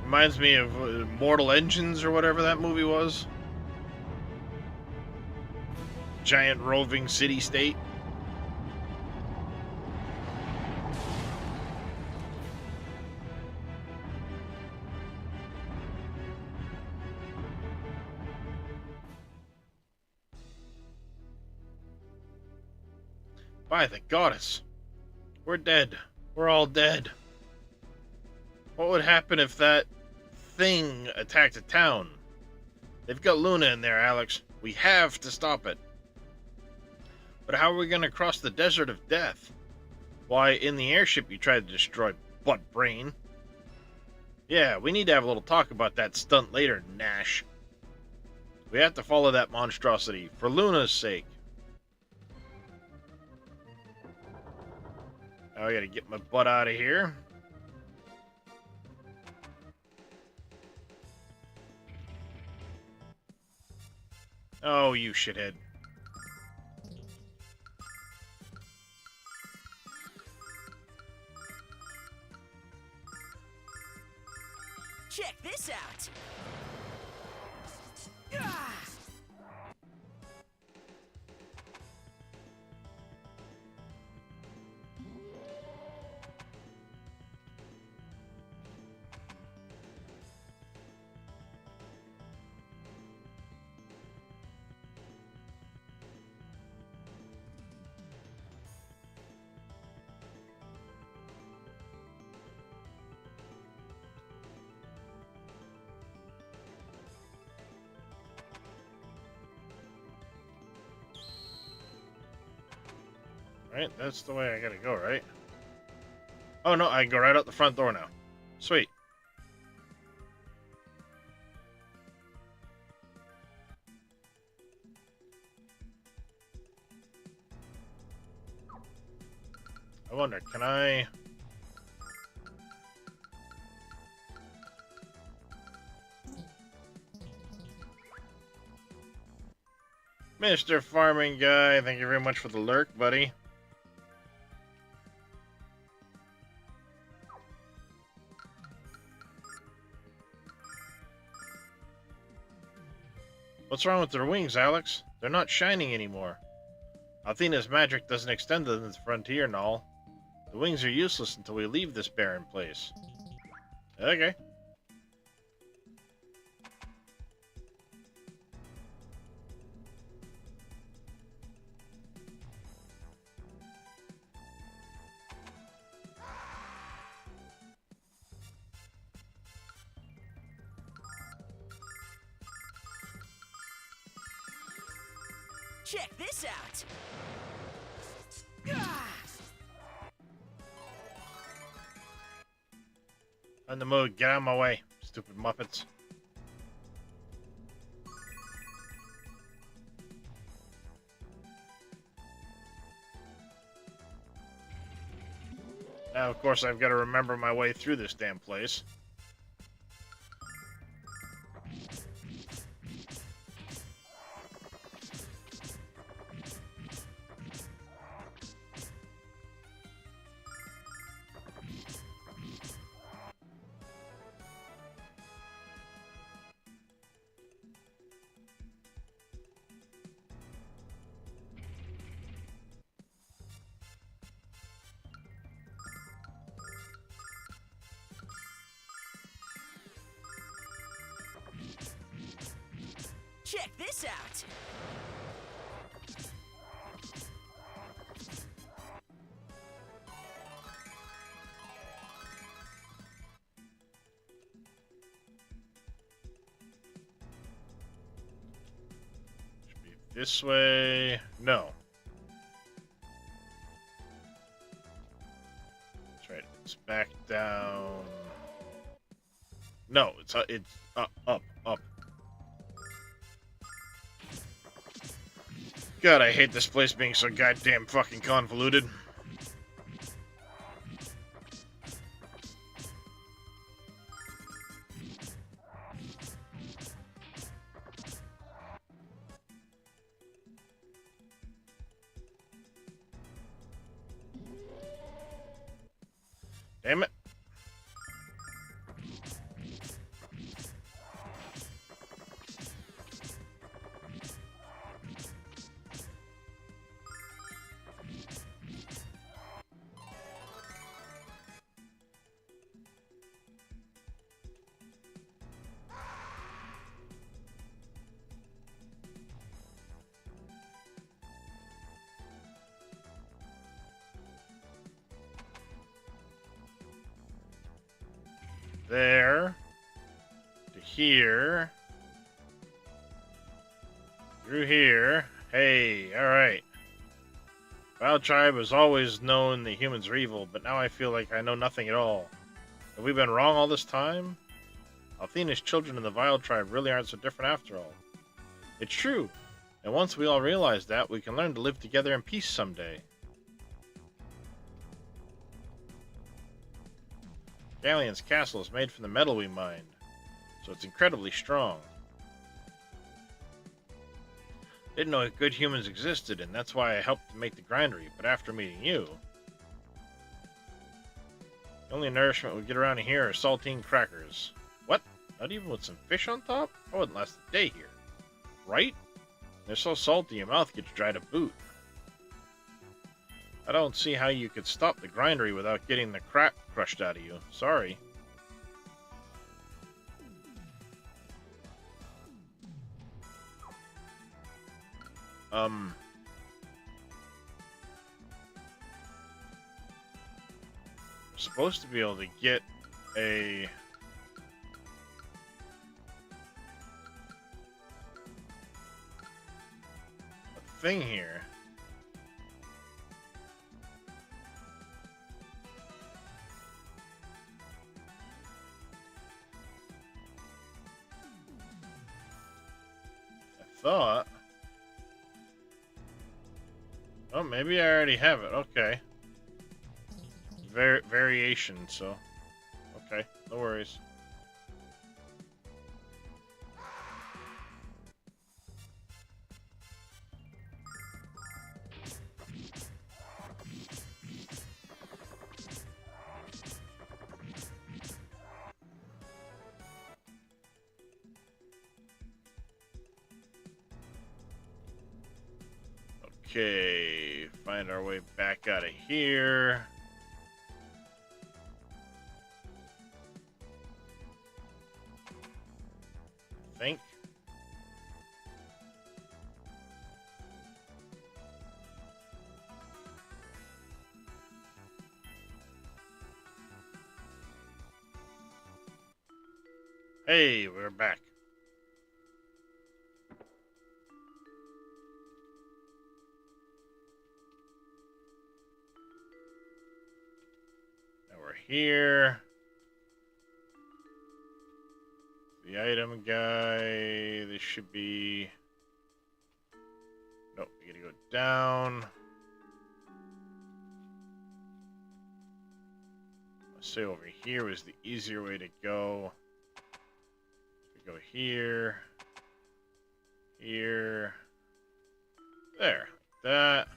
Reminds me of Mortal Engines or whatever that movie was. Giant roving city-state. By the goddess. We're dead. We're all dead. What would happen if that thing attacked a town? They've got Luna in there, Alex. We have to stop it. But how are we going to cross the desert of death? Why, in the airship you tried to destroy, butt brain. Yeah, we need to have a little talk about that stunt later, Nash. We have to follow that monstrosity, for Luna's sake. Now I gotta get my butt out of here. Oh, you shithead. Check this out. Ah! Right, that's the way I gotta go, right? Oh no, I can go right out the front door now. Sweet. I wonder, can I... Mr. Farming Guy, thank you very much for the lurk, buddy. What's wrong with their wings, Alex? They're not shining anymore. Athena's magic doesn't extend to the frontier and all. The wings are useless until we leave this barren place. Okay. Check this out. Ah! On the mood, get out of my way, stupid Muppets. Now, of course, I've got to remember my way through this damn place. this out. Should be this way. No. That's right. It's back down. No, it's up, up. God, I hate this place being so goddamn fucking convoluted. Damn it. There. To here. Through here. Hey, alright. Wild Tribe has always known the humans are evil, but now I feel like I know nothing at all. Have we been wrong all this time? Althena's children in the Wild Tribe really aren't so different after all. It's true, and once we all realize that, we can learn to live together in peace someday. Galleon's castle is made from the metal we mined, so it's incredibly strong. Didn't know good humans existed, and that's why I helped to make the grindery, but after meeting you... The only nourishment we get around here are saltine crackers. What? Not even with some fish on top? I wouldn't last a day here. Right? They're so salty your mouth gets dry to boot. I don't see how you could stop the grindery without getting the crap crushed out of you. Sorry. Supposed to be able to get a thing here. I thought. Oh, maybe I already have it. Okay. Variation, so. Okay, no worries. Okay, find our way back out of here. I think. Hey, we're back. Here, the item guy, this should be, nope, we gotta go down. Let's say over here was the easier way to go. We go here, here, there, like that.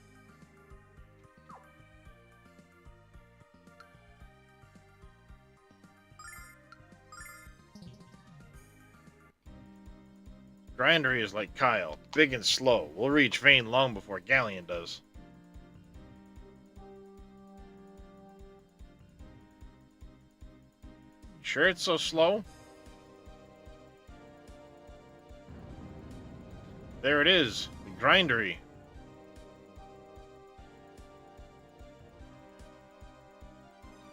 Grindery is like Kyle, big and slow. We'll reach Vane long before Galleon does. Sure it's so slow? There it is, the grindery.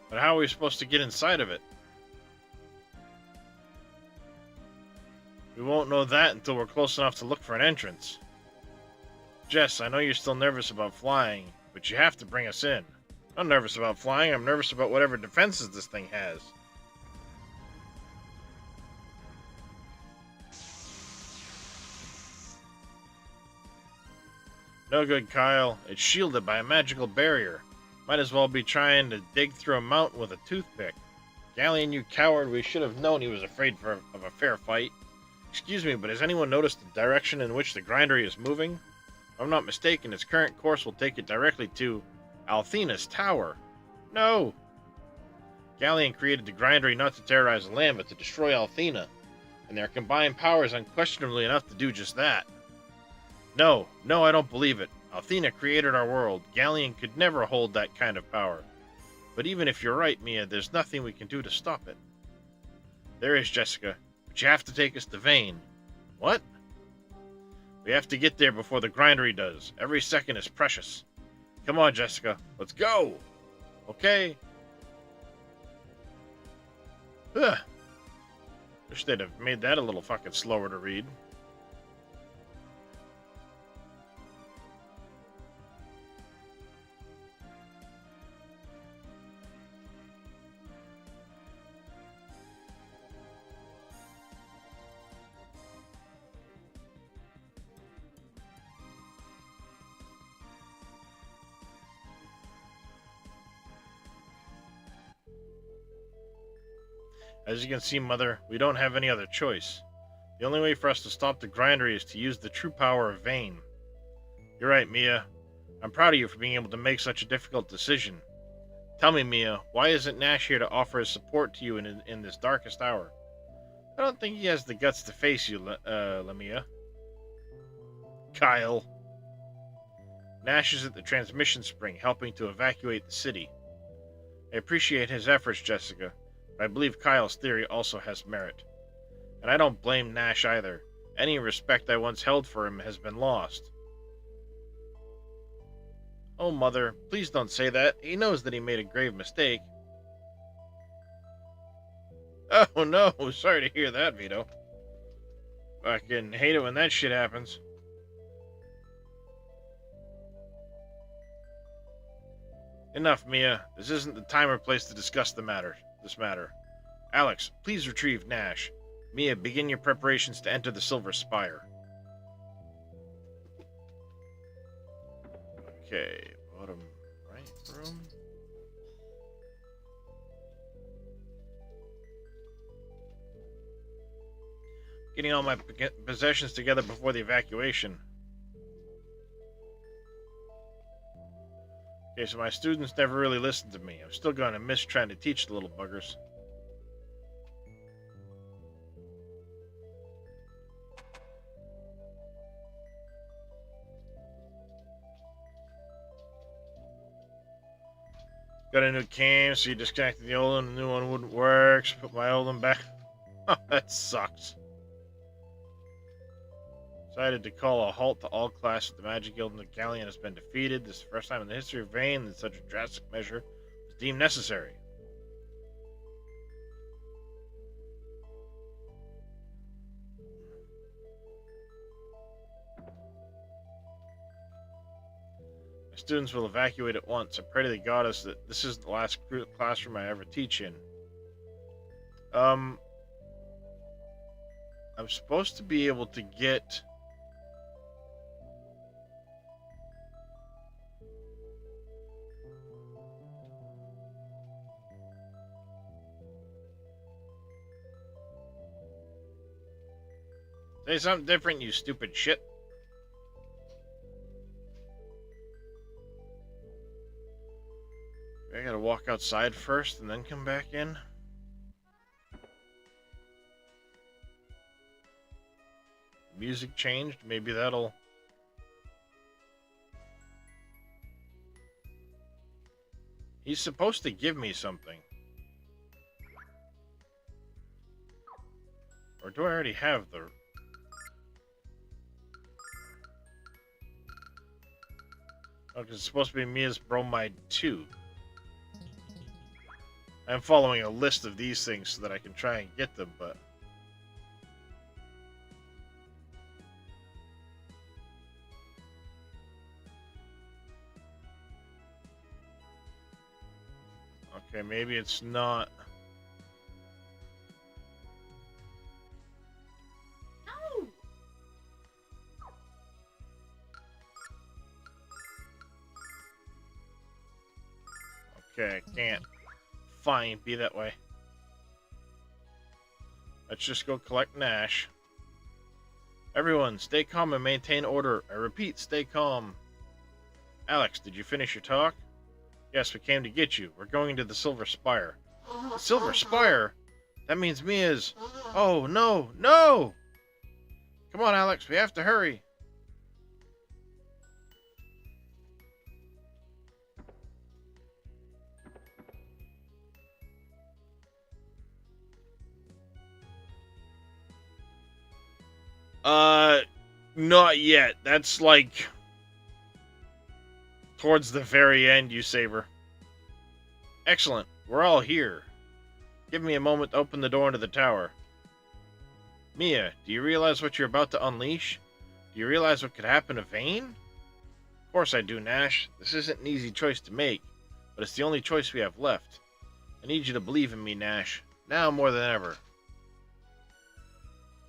But how are we supposed to get inside of it? We won't know that until we're close enough to look for an entrance. Jess, I know you're still nervous about flying, but you have to bring us in. I'm not nervous about flying, I'm nervous about whatever defenses this thing has. No good, Kyle. It's shielded by a magical barrier. Might as well be trying to dig through a mountain with a toothpick. Galleon, you coward, we should have known he was afraid of a fair fight. Excuse me, but has anyone noticed the direction in which the grindery is moving? If I'm not mistaken, its current course will take it directly to Althena's tower. No! Galleon created the grindery not to terrorize the land, but to destroy Althena, and their combined power is unquestionably enough to do just that. No, I don't believe it. Althena created our world. Galleon could never hold that kind of power. But even if you're right, Mia, there's nothing we can do to stop it. There is, Jessica, but you have to take us to Vane. What? We have to get there before the grindery does. Every second is precious. Come on, Jessica, let's go! Okay? Ugh. Wish they'd have made that a little fucking slower to read. As you can see, Mother, we don't have any other choice. The only way for us to stop the grindery is to use the true power of Vane. You're right, Mia. I'm proud of you for being able to make such a difficult decision. Tell me, Mia, why isn't Nash here to offer his support to you in this darkest hour? I don't think he has the guts to face you, Lamia. Kyle. Nash is at the transmission spring, helping to evacuate the city. I appreciate his efforts, Jessica. I believe Kyle's theory also has merit. And I don't blame Nash either. Any respect I once held for him has been lost. Oh, Mother, please don't say that. He knows that he made a grave mistake. Oh, no. Sorry to hear that, Vito. Fucking hate it when that shit happens. Enough, Mia. This isn't the time or place to discuss this matter. Alex, please retrieve Nash. Mia, begin your preparations to enter the Silver Spire. Okay, bottom right room. Getting all my possessions together before the evacuation. Okay, so my students never really listened to me. I'm still going to miss trying to teach the little buggers. Got a new cam, so you disconnected the old one, the new one wouldn't work, so put my old one back. Oh, that sucks. Decided to call a halt to all classes at the Magic Guild and the Galleon has been defeated. This is the first time in the history of Vane that such a drastic measure was deemed necessary. My students will evacuate at once. I pray to the goddess that this isn't the last classroom I ever teach in. I'm supposed to be able to get... Say something different, you stupid shit. I gotta walk outside first and then come back in. Music changed, maybe that'll... He's supposed to give me something. Or do I already have the... Oh, because it's supposed to be Mia's bromide 2. I'm following a list of these things so that I can try and get them, but... Okay, maybe it's not... Okay, I can't. Fine, be that way. Let's just go collect Nash. Everyone, stay calm and maintain order. I repeat, stay calm. Alex, did you finish your talk? Yes, we came to get you. We're going to the Silver Spire. The Silver Spire? That means Mia's... Oh, no, no! Come on, Alex, we have to hurry. Not yet. That's like... towards the very end, you Saber. Excellent. We're all here. Give me a moment to open the door into the tower. Mia, do you realize what you're about to unleash? Do you realize what could happen to Vane? Of course I do, Nash. This isn't an easy choice to make, but it's the only choice we have left. I need you to believe in me, Nash. Now more than ever.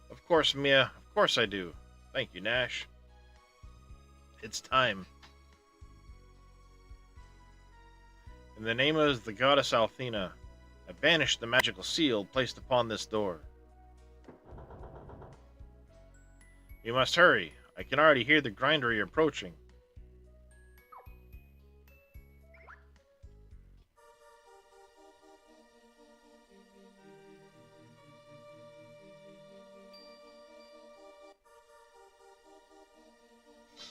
Of course, Mia. Of course I do. Thank you, Nash. It's time. In the name of the goddess Althena, I banish the magical seal placed upon this door. You must hurry. I can already hear the grindery approaching.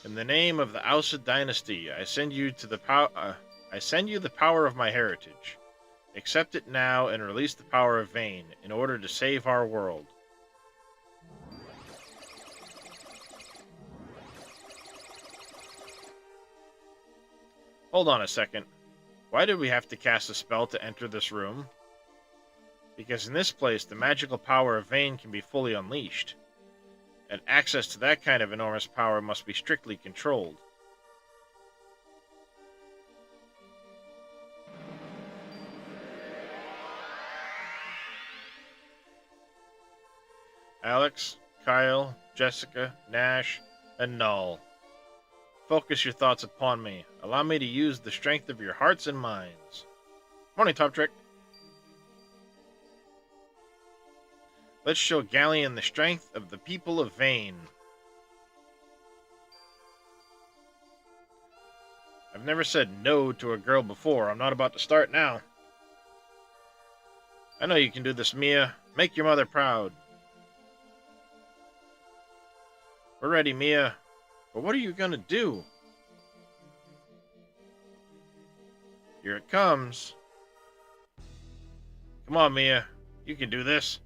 In the name of the Aussid dynasty, I send you the power of my heritage. Accept it now and release the power of Vane in order to save our world. Hold on a second. Why did we have to cast a spell to enter this room? Because in this place, the magical power of Vane can be fully unleashed. And access to that kind of enormous power must be strictly controlled. Alex, Kyle, Jessica, Nash, and Null. Focus your thoughts upon me. Allow me to use the strength of your hearts and minds. Morning, Top Trick. Let's show Galleon the strength of the people of Vane. I've never said no to a girl before. I'm not about to start now. I know you can do this, Mia. Make your mother proud. We're ready, Mia. But what are you gonna do? Here it comes. Come on, Mia. You can do this.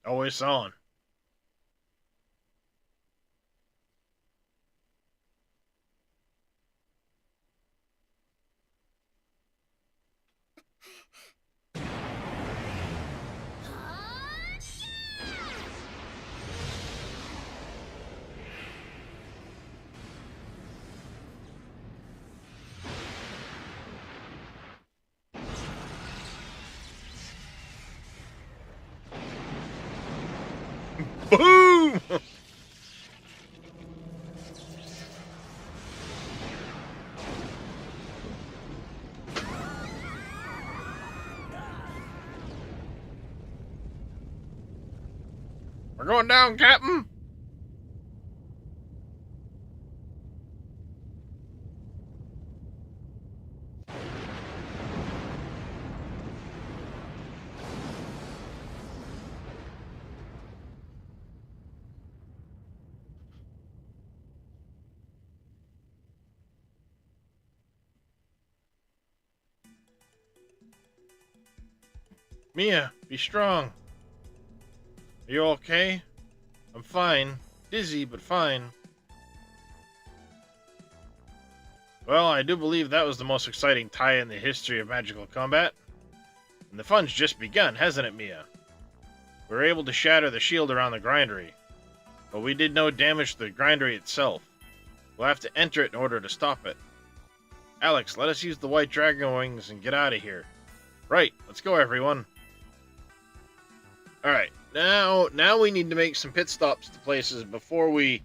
Always on. Boom! We're going down, Captain! Mia, be strong. Are you okay? I'm fine. Dizzy, but fine. Well, I do believe that was the most exciting tie in the history of magical combat. And the fun's just begun, hasn't it, Mia? We were able to shatter the shield around the grindery, but we did no damage to the grindery itself. We'll have to enter it in order to stop it. Alex, let us use the white dragon wings and get out of here. Right, let's go, everyone. Alright, now we need to make some pit stops to places before we...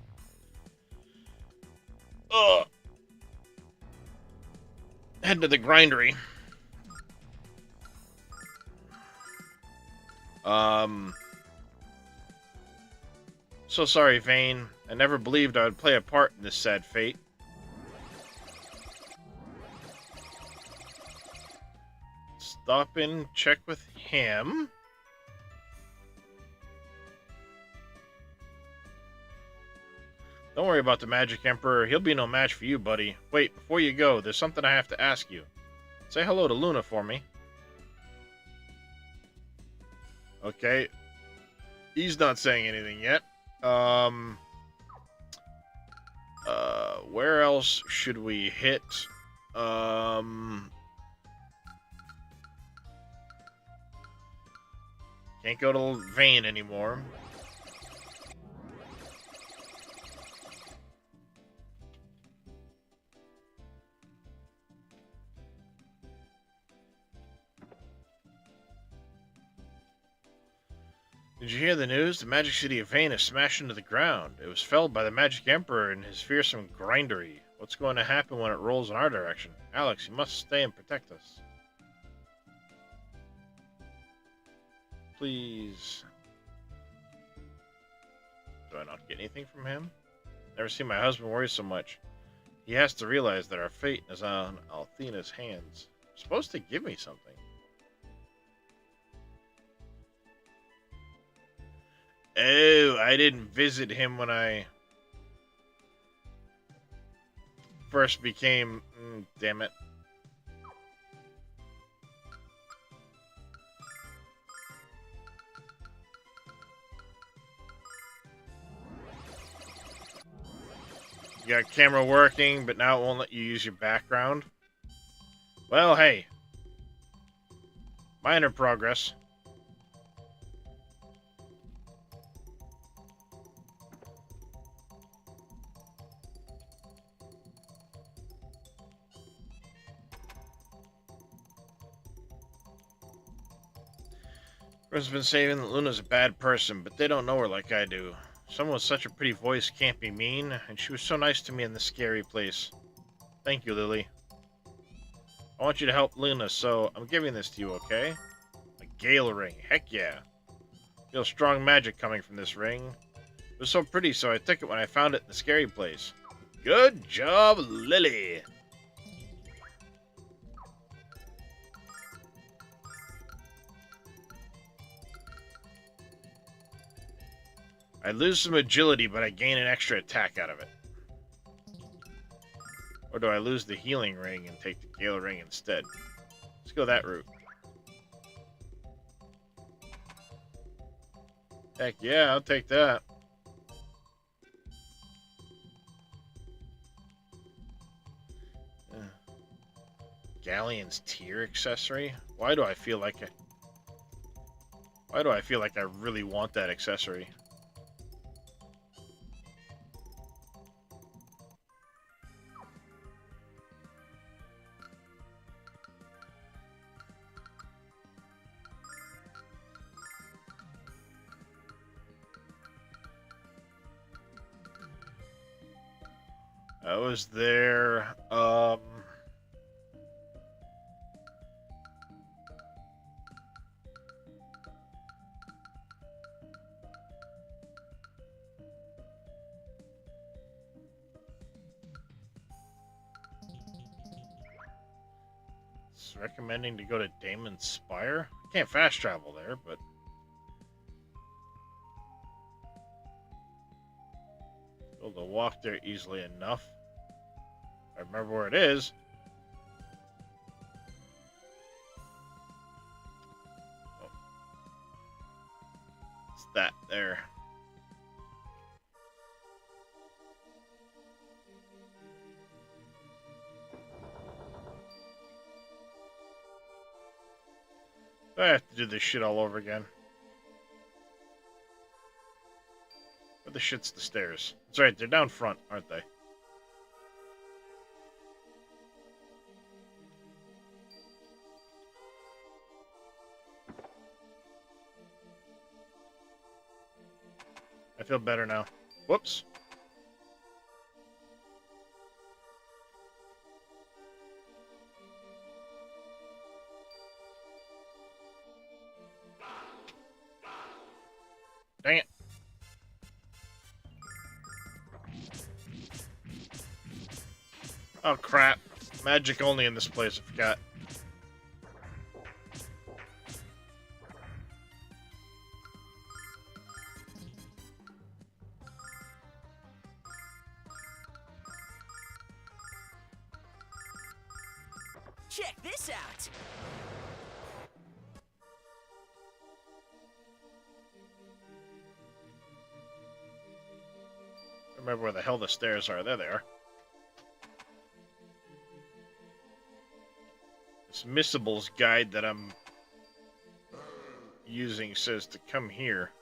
head to the grindery. So sorry, Vane. I never believed I would play a part in this sad fate. Stop in, check with him. Don't worry about the Magic Emperor. He'll be no match for you, buddy. Wait, before you go, there's something I have to ask you. Say hello to Luna for me. Okay. He's not saying anything yet. Where else should we hit? Can't go to Vane anymore. Did you hear the news? The magic city of Vane is smashed into the ground. It was felled by the Magic Emperor and his fearsome grindery. What's going to happen when it rolls in our direction? Alex, you must stay and protect us. Please. Do I not get anything from him? Never seen my husband worry so much. He has to realize that our fate is on Althena's hands. You're supposed to give me something. Oh, I didn't visit him when I first became... damn it. You got camera working, but now it won't let you use your background. Well, hey. Minor progress. Everyone's been saying that Luna's a bad person, but they don't know her like I do. Someone with such a pretty voice can't be mean, and she was so nice to me in this scary place. Thank you, Lily. I want you to help Luna, so I'm giving this to you, okay? A Gale ring. Heck yeah. Feel strong magic coming from this ring. It was so pretty, so I took it when I found it in the scary place. Good job, Lily! I lose some agility, but I gain an extra attack out of it. Or do I lose the healing ring and take the Gale ring instead? Let's go that route. Heck yeah, I'll take that. Galleon's tier accessory? Why do I feel like I really want that accessory? I was there, it's recommending to go to Damon's Spire. I can't fast travel there, but be able to walk there easily enough. I remember where it is. Oh. It's that there. I have to do this shit all over again. Where the shit's the stairs? That's right, they're down front, aren't they? I feel better now. Whoops. Dang it. Oh crap. Magic only in this place, I forgot. Check this out. Remember where the hell the stairs are. There they are. This Missables guide that I'm using says to come here.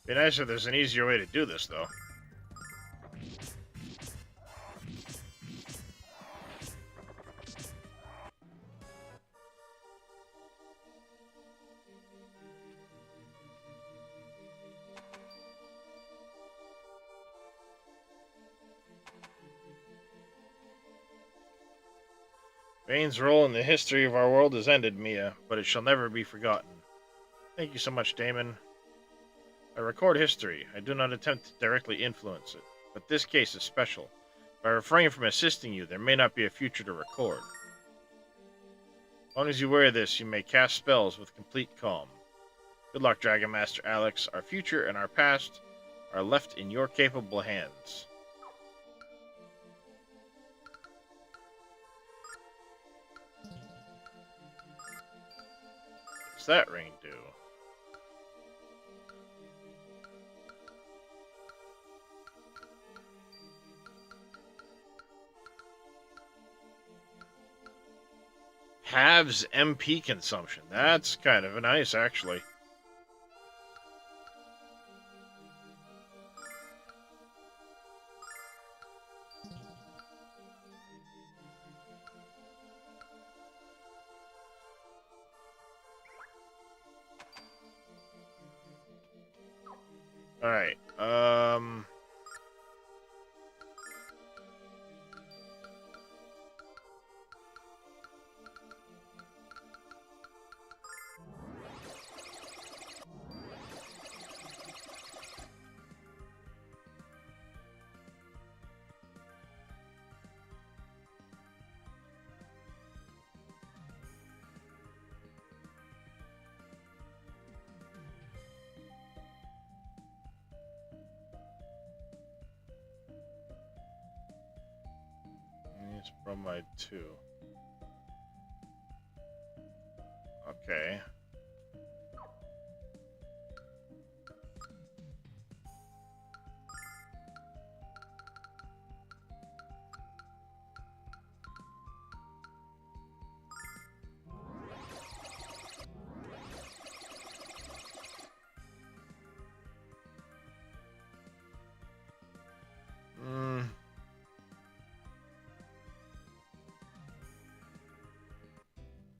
Be nice if there's an easier way to do this, though. Vane's role in the history of our world has ended, Mia, but it shall never be forgotten. Thank you so much, Damon. I record history. I do not attempt to directly influence it, but this case is special. If I refrain from assisting you, there may not be a future to record. As long as you wear this, you may cast spells with complete calm. Good luck, Dragon Master Alex. Our future and our past are left in your capable hands. What's that ring do? Halves MP consumption. That's kind of nice, actually. Alright, It's bromide 2. Okay.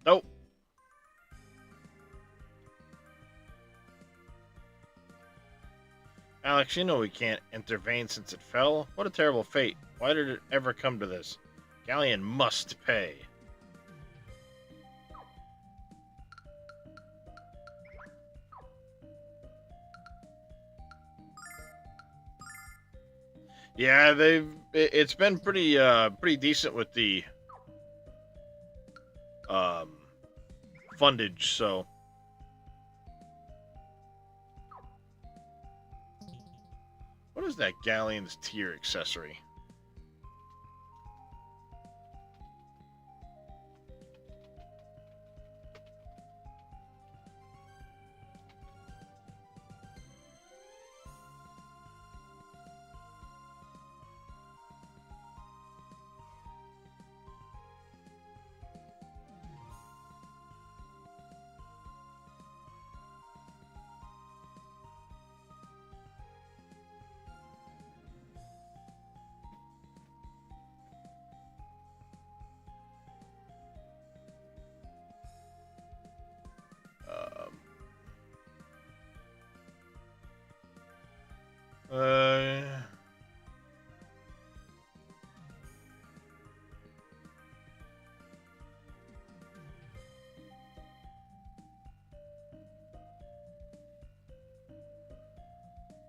Nope. Alex, you know we can't intervene since it fell. What a terrible fate. Why did it ever come to this? Galleon must pay. Yeah, it's been pretty decent with the fundage, so what is that Galleon's tier accessory?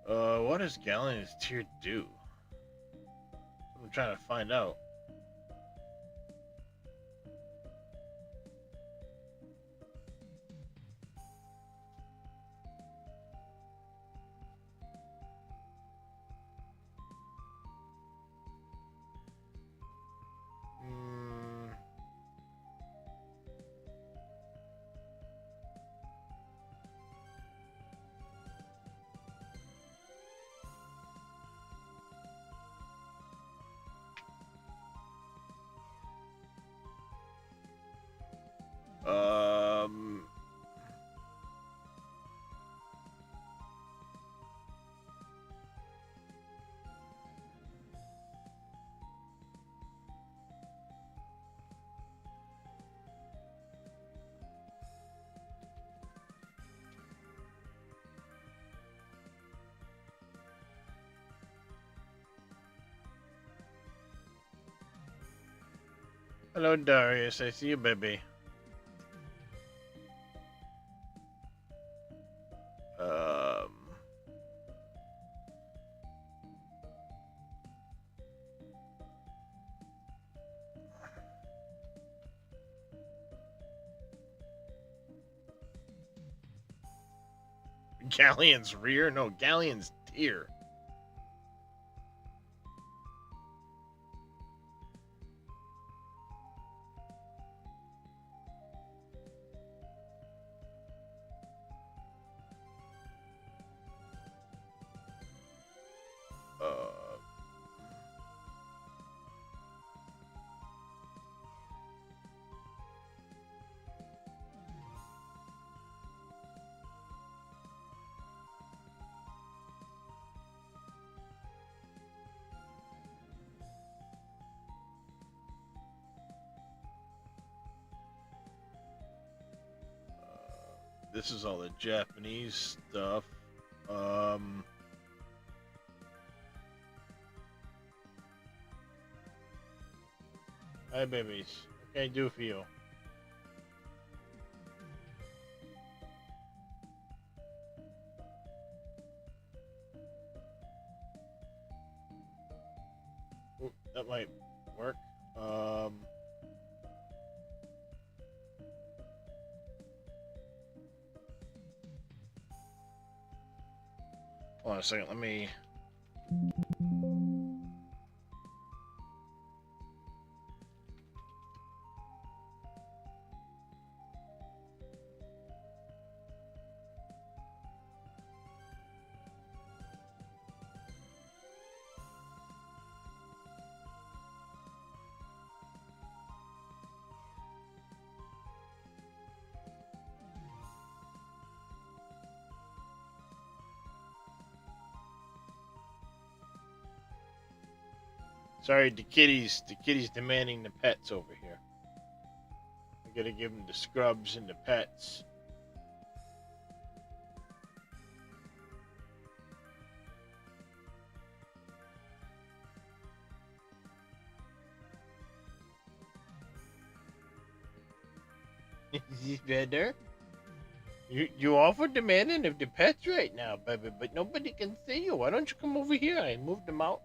Uh, what does Galleon's tier do? I'm trying to find out. Um, Hello, Darius. I see you, baby. Um, Galleon's rear? No, Galleon's tier. This is all the Japanese stuff. Hi, babies. What can I do for you? Ooh, that might work. Hold on a second. Let me. Sorry, the kitties demanding the pets over here. I gotta give them the scrubs and the pets. Is this better? You all for demanding of the pets right now, baby, but nobody can see you. Why don't you come over here? I moved them out.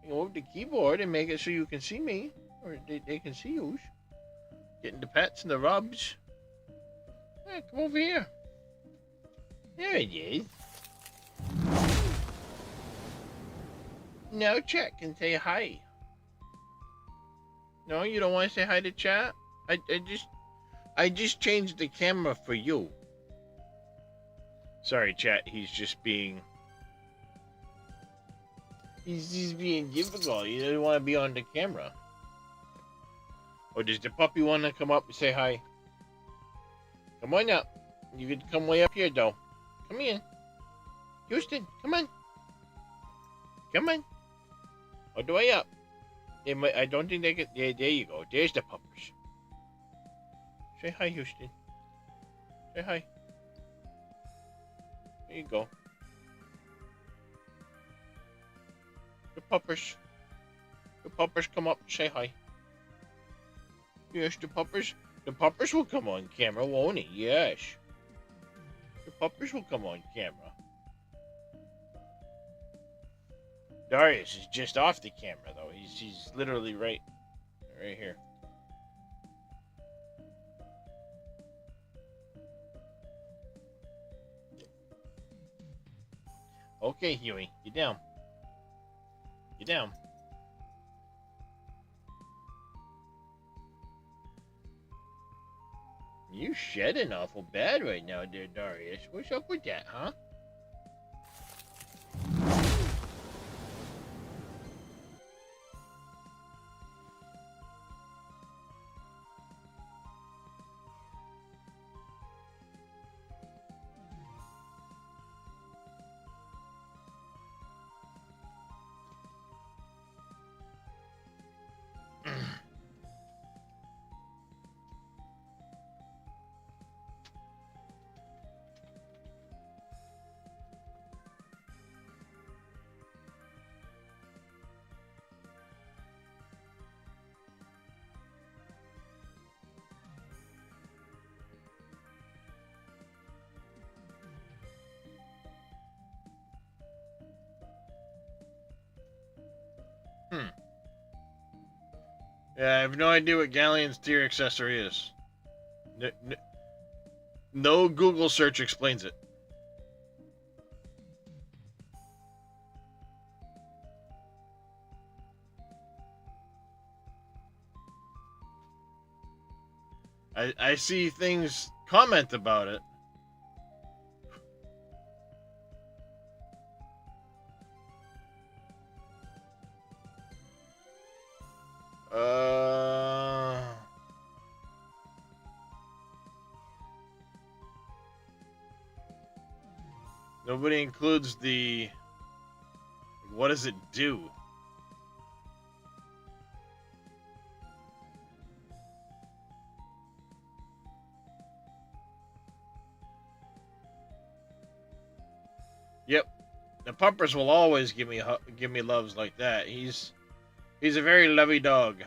You move the keyboard and make it so you can see me, or they can see you. Getting the pets and the rubs. Yeah, come over here. There it is. Now chat can say hi. No, you don't want to say hi to chat? I just changed the camera for you. Sorry, chat. He's just being difficult. He doesn't want to be on the camera. Or does the puppy want to come up and say hi? Come on up. You could come way up here, though. Come in. Houston, come on. Come on. All the way up. I don't think they can. There you go. There's the puppers. Say hi, Houston. Say hi. There you go. The puppers. The puppers come up and say hi. Yes, the puppers. The puppers will come on camera, won't he? Yes. The puppers will come on camera. Darius is just off the camera, though. He's literally right here. Okay, Huey, get down. Get down. You shedding awful bad right now, dear Darius. What's up with that, huh? Yeah, I have no idea what Galleon's tier accessory is. No Google search explains it. I see things comment about it. Nobody includes the... What does it do? Yep. The puppers will always give me loves like that. He's a very lovey dog.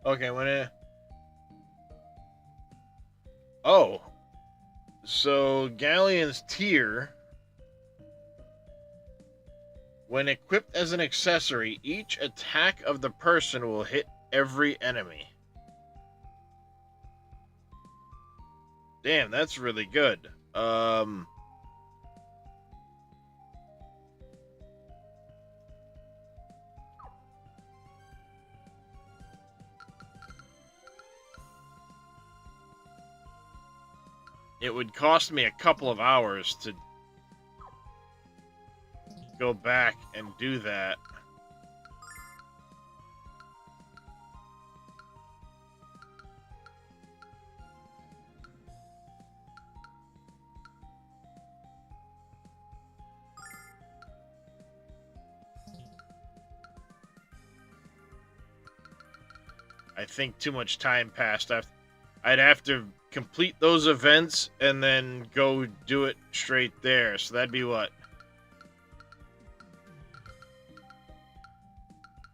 Okay, when it... Oh. So, Galleon's tier... When equipped as an accessory, each attack of the person will hit every enemy. Damn, that's really good. It would cost me a couple of hours to go back and do that. I think too much time passed. I'd have to complete those events and then go do it straight there. So that'd be what?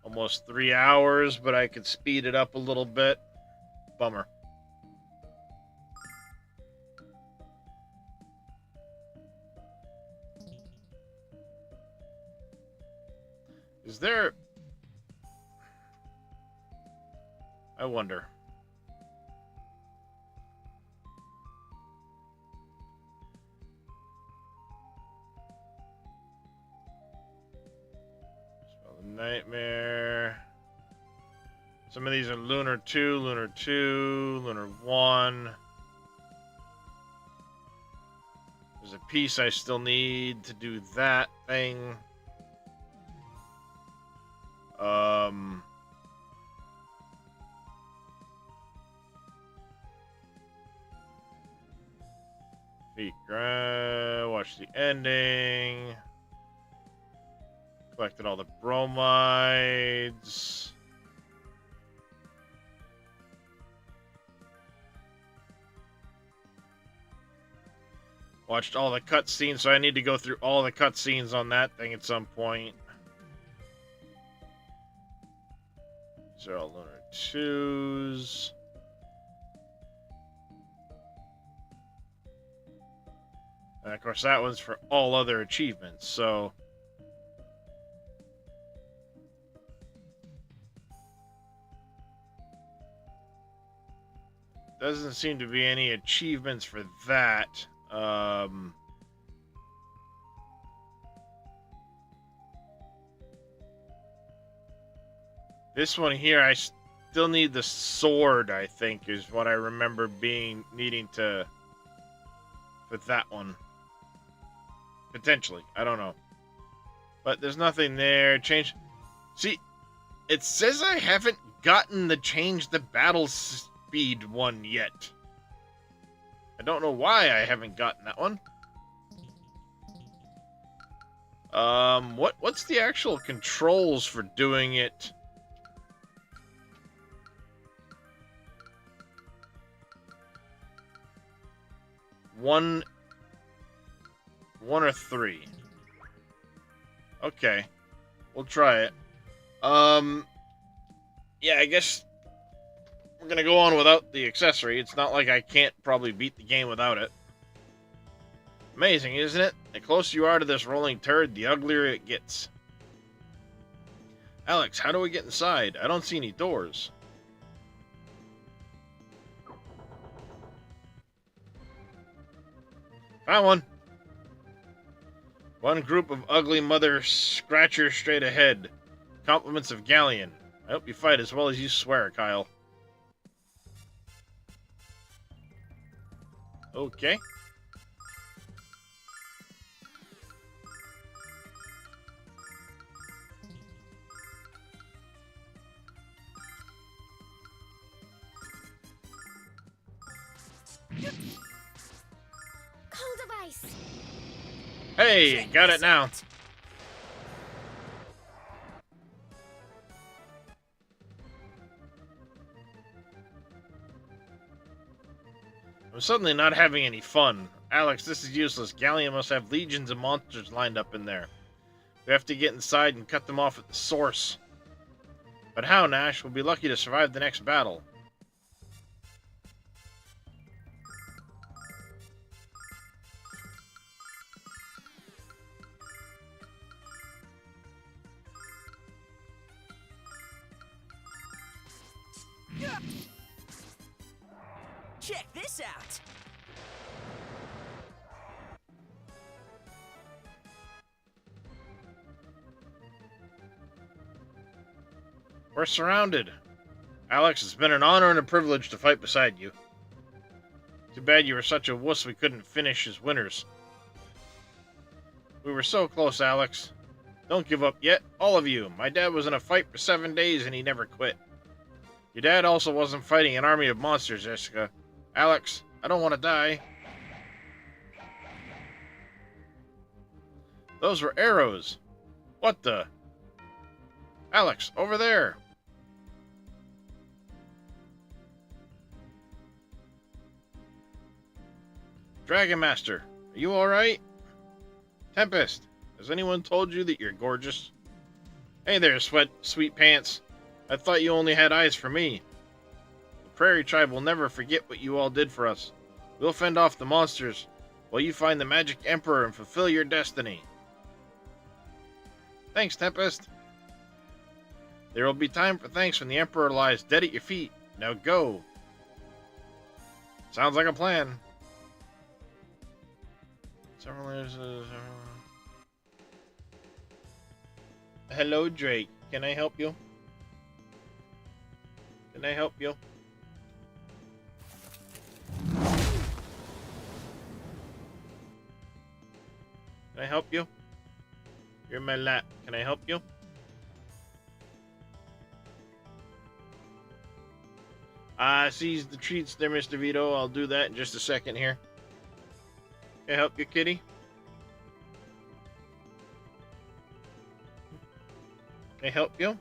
Almost 3 hours, but I could speed it up a little bit. Bummer. Is there... I wonder. Spell the Nightmare. Some of these are Lunar 2, Lunar 2, Lunar 1. There's a piece I still need to do that thing. Watch the ending. Collected all the bromides. Watched all the cutscenes, so I need to go through all the cutscenes on that thing at some point. These are all Lunar 2s. And of course, that one's for all other achievements, so... Doesn't seem to be any achievements for that. This one here, I still need the sword, I think, is what I remember needing to... with that one. Potentially. I don't know. But there's nothing there. Change... See, it says I haven't gotten the change the battle speed one yet. I don't know why I haven't gotten that one. What's the actual controls for doing it? One or 3. Okay. We'll try it. Yeah, I guess we're gonna go on without the accessory. It's not like I can't probably beat the game without it. Amazing, isn't it? The closer you are to this rolling turd, the uglier it gets. Alex, how do we get inside? I don't see any doors. Found one. One group of ugly mother scratchers straight ahead. Compliments of Galleon. I hope you fight as well as you swear, Kyle. Okay. Cold device. Hey, got it now. I'm suddenly not having any fun. Alex, this is useless. Galleon must have legions of monsters lined up in there. We have to get inside and cut them off at the source. But how, Nash? We'll be lucky to survive the next battle. Check this out. We're surrounded. Alex, it's been an honor and a privilege to fight beside you. Too bad you were such a wuss we couldn't finish as winners. We were so close, Alex. Don't give up yet, all of you. My dad was in a fight for 7 days and he never quit. Your dad also wasn't fighting an army of monsters, Jessica. Alex, I don't want to die. Those were arrows. What the? Alex, over there. Dragon Master, are you alright? Tempest, has anyone told you that you're gorgeous? Hey there, Sweet Pants. I thought you only had eyes for me. The Prairie Tribe will never forget what you all did for us. We'll fend off the monsters while you find the Magic Emperor and fulfill your destiny. Thanks, Tempest. There will be time for thanks when the Emperor lies dead at your feet. Now go. Sounds like a plan. Hello, Drake. Can I help you? Can I help you? Can I help you? You're in my lap. Can I help you? Seize the treats there, Mr. Vito. I'll do that in just a second here. Can I help you, kitty? Can I help you?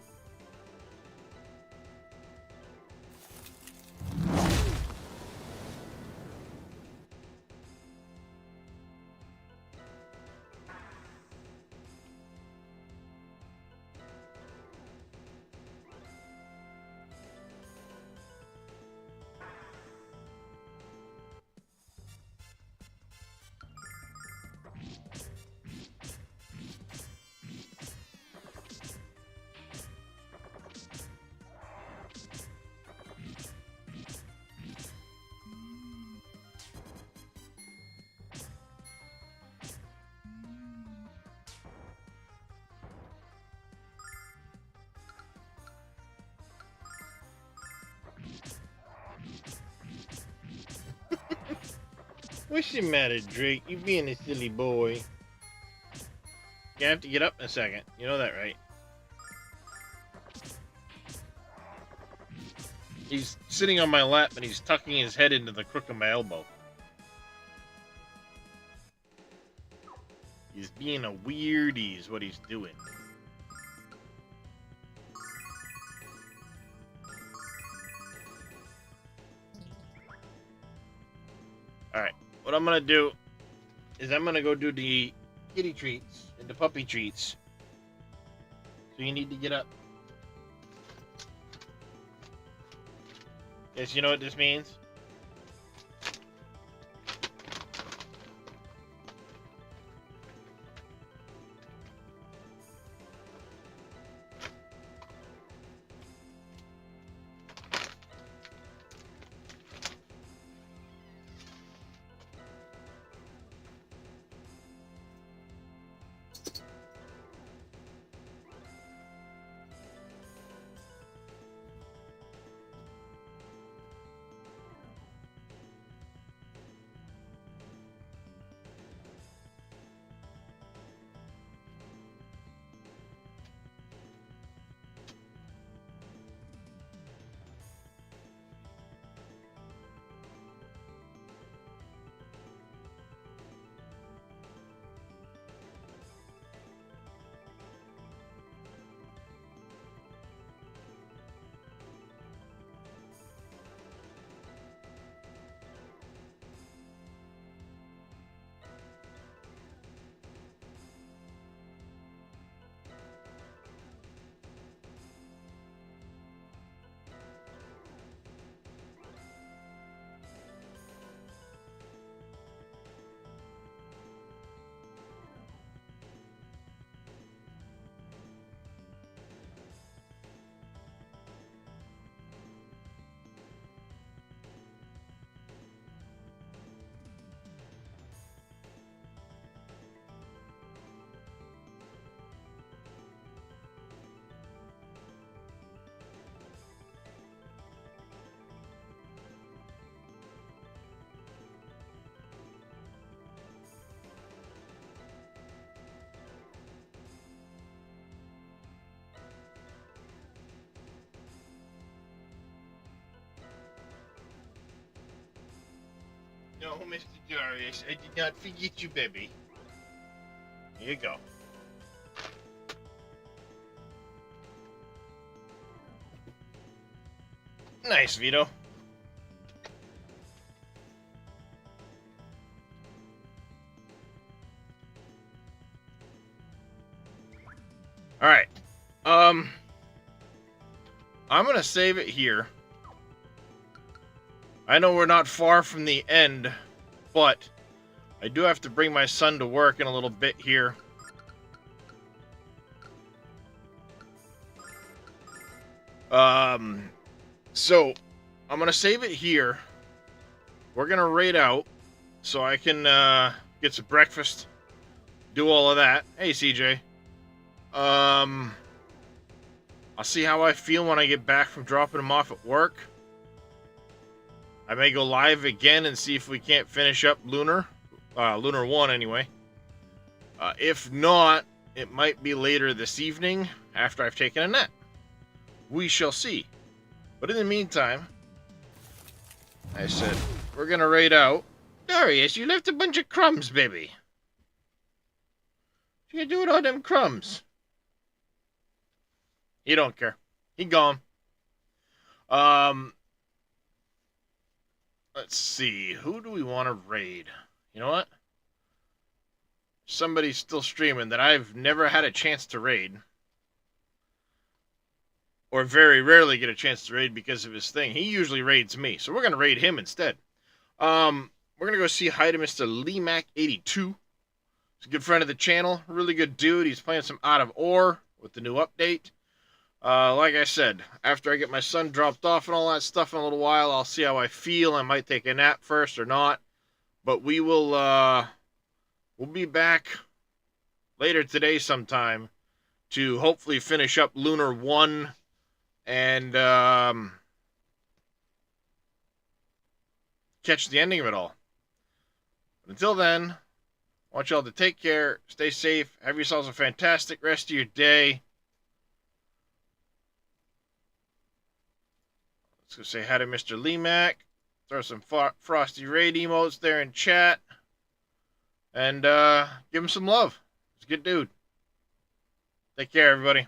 What's the matter, Drake? You being a silly boy. You have to get up in a second. You know that, right? He's sitting on my lap and he's tucking his head into the crook of my elbow. He's being a weirdie is what he's doing. Alright, what I'm gonna do is I'm gonna go do the kitty treats and the puppy treats. So you need to get up. Yes, you know what this means? No, Mr. Darius, I did not forget you, baby. Here you go. Nice, Vito. I'm gonna save it here. I know we're not far from the end, but I do have to bring my son to work in a little bit here. So I'm gonna save it here. We're gonna raid out so I can get some breakfast, do all of that. Hey, CJ. I'll see how I feel when I get back from dropping him off at work. I may go live again and see if we can't finish up Lunar 1 anyway. If not, it might be later this evening after I've taken a nap. We shall see. But in the meantime, I said, we're gonna raid out. Darius, you left a bunch of crumbs, baby. What you do with all them crumbs? He don't care. He gone. Let's see. Who do we want to raid? You know what? Somebody's still streaming that I've never had a chance to raid. Or very rarely get a chance to raid because of his thing. He usually raids me, so we're going to raid him instead. We're going to go see hi to Mr. LeeMac82. He's a good friend of the channel. Really good dude. He's playing some Out of Ore with the new update. Like I said, after I get my son dropped off and all that stuff in a little while, I'll see how I feel. I might take a nap first or not. But we will, we'll be back later today sometime to hopefully finish up Lunar 1 and, catch the ending of it all. But until then, I want y'all to take care, stay safe, have yourselves a fantastic rest of your day. Let's go say hi to Mr. LeeMac. Throw some Frosty Raid emotes there in chat. And give him some love. He's a good dude. Take care, everybody.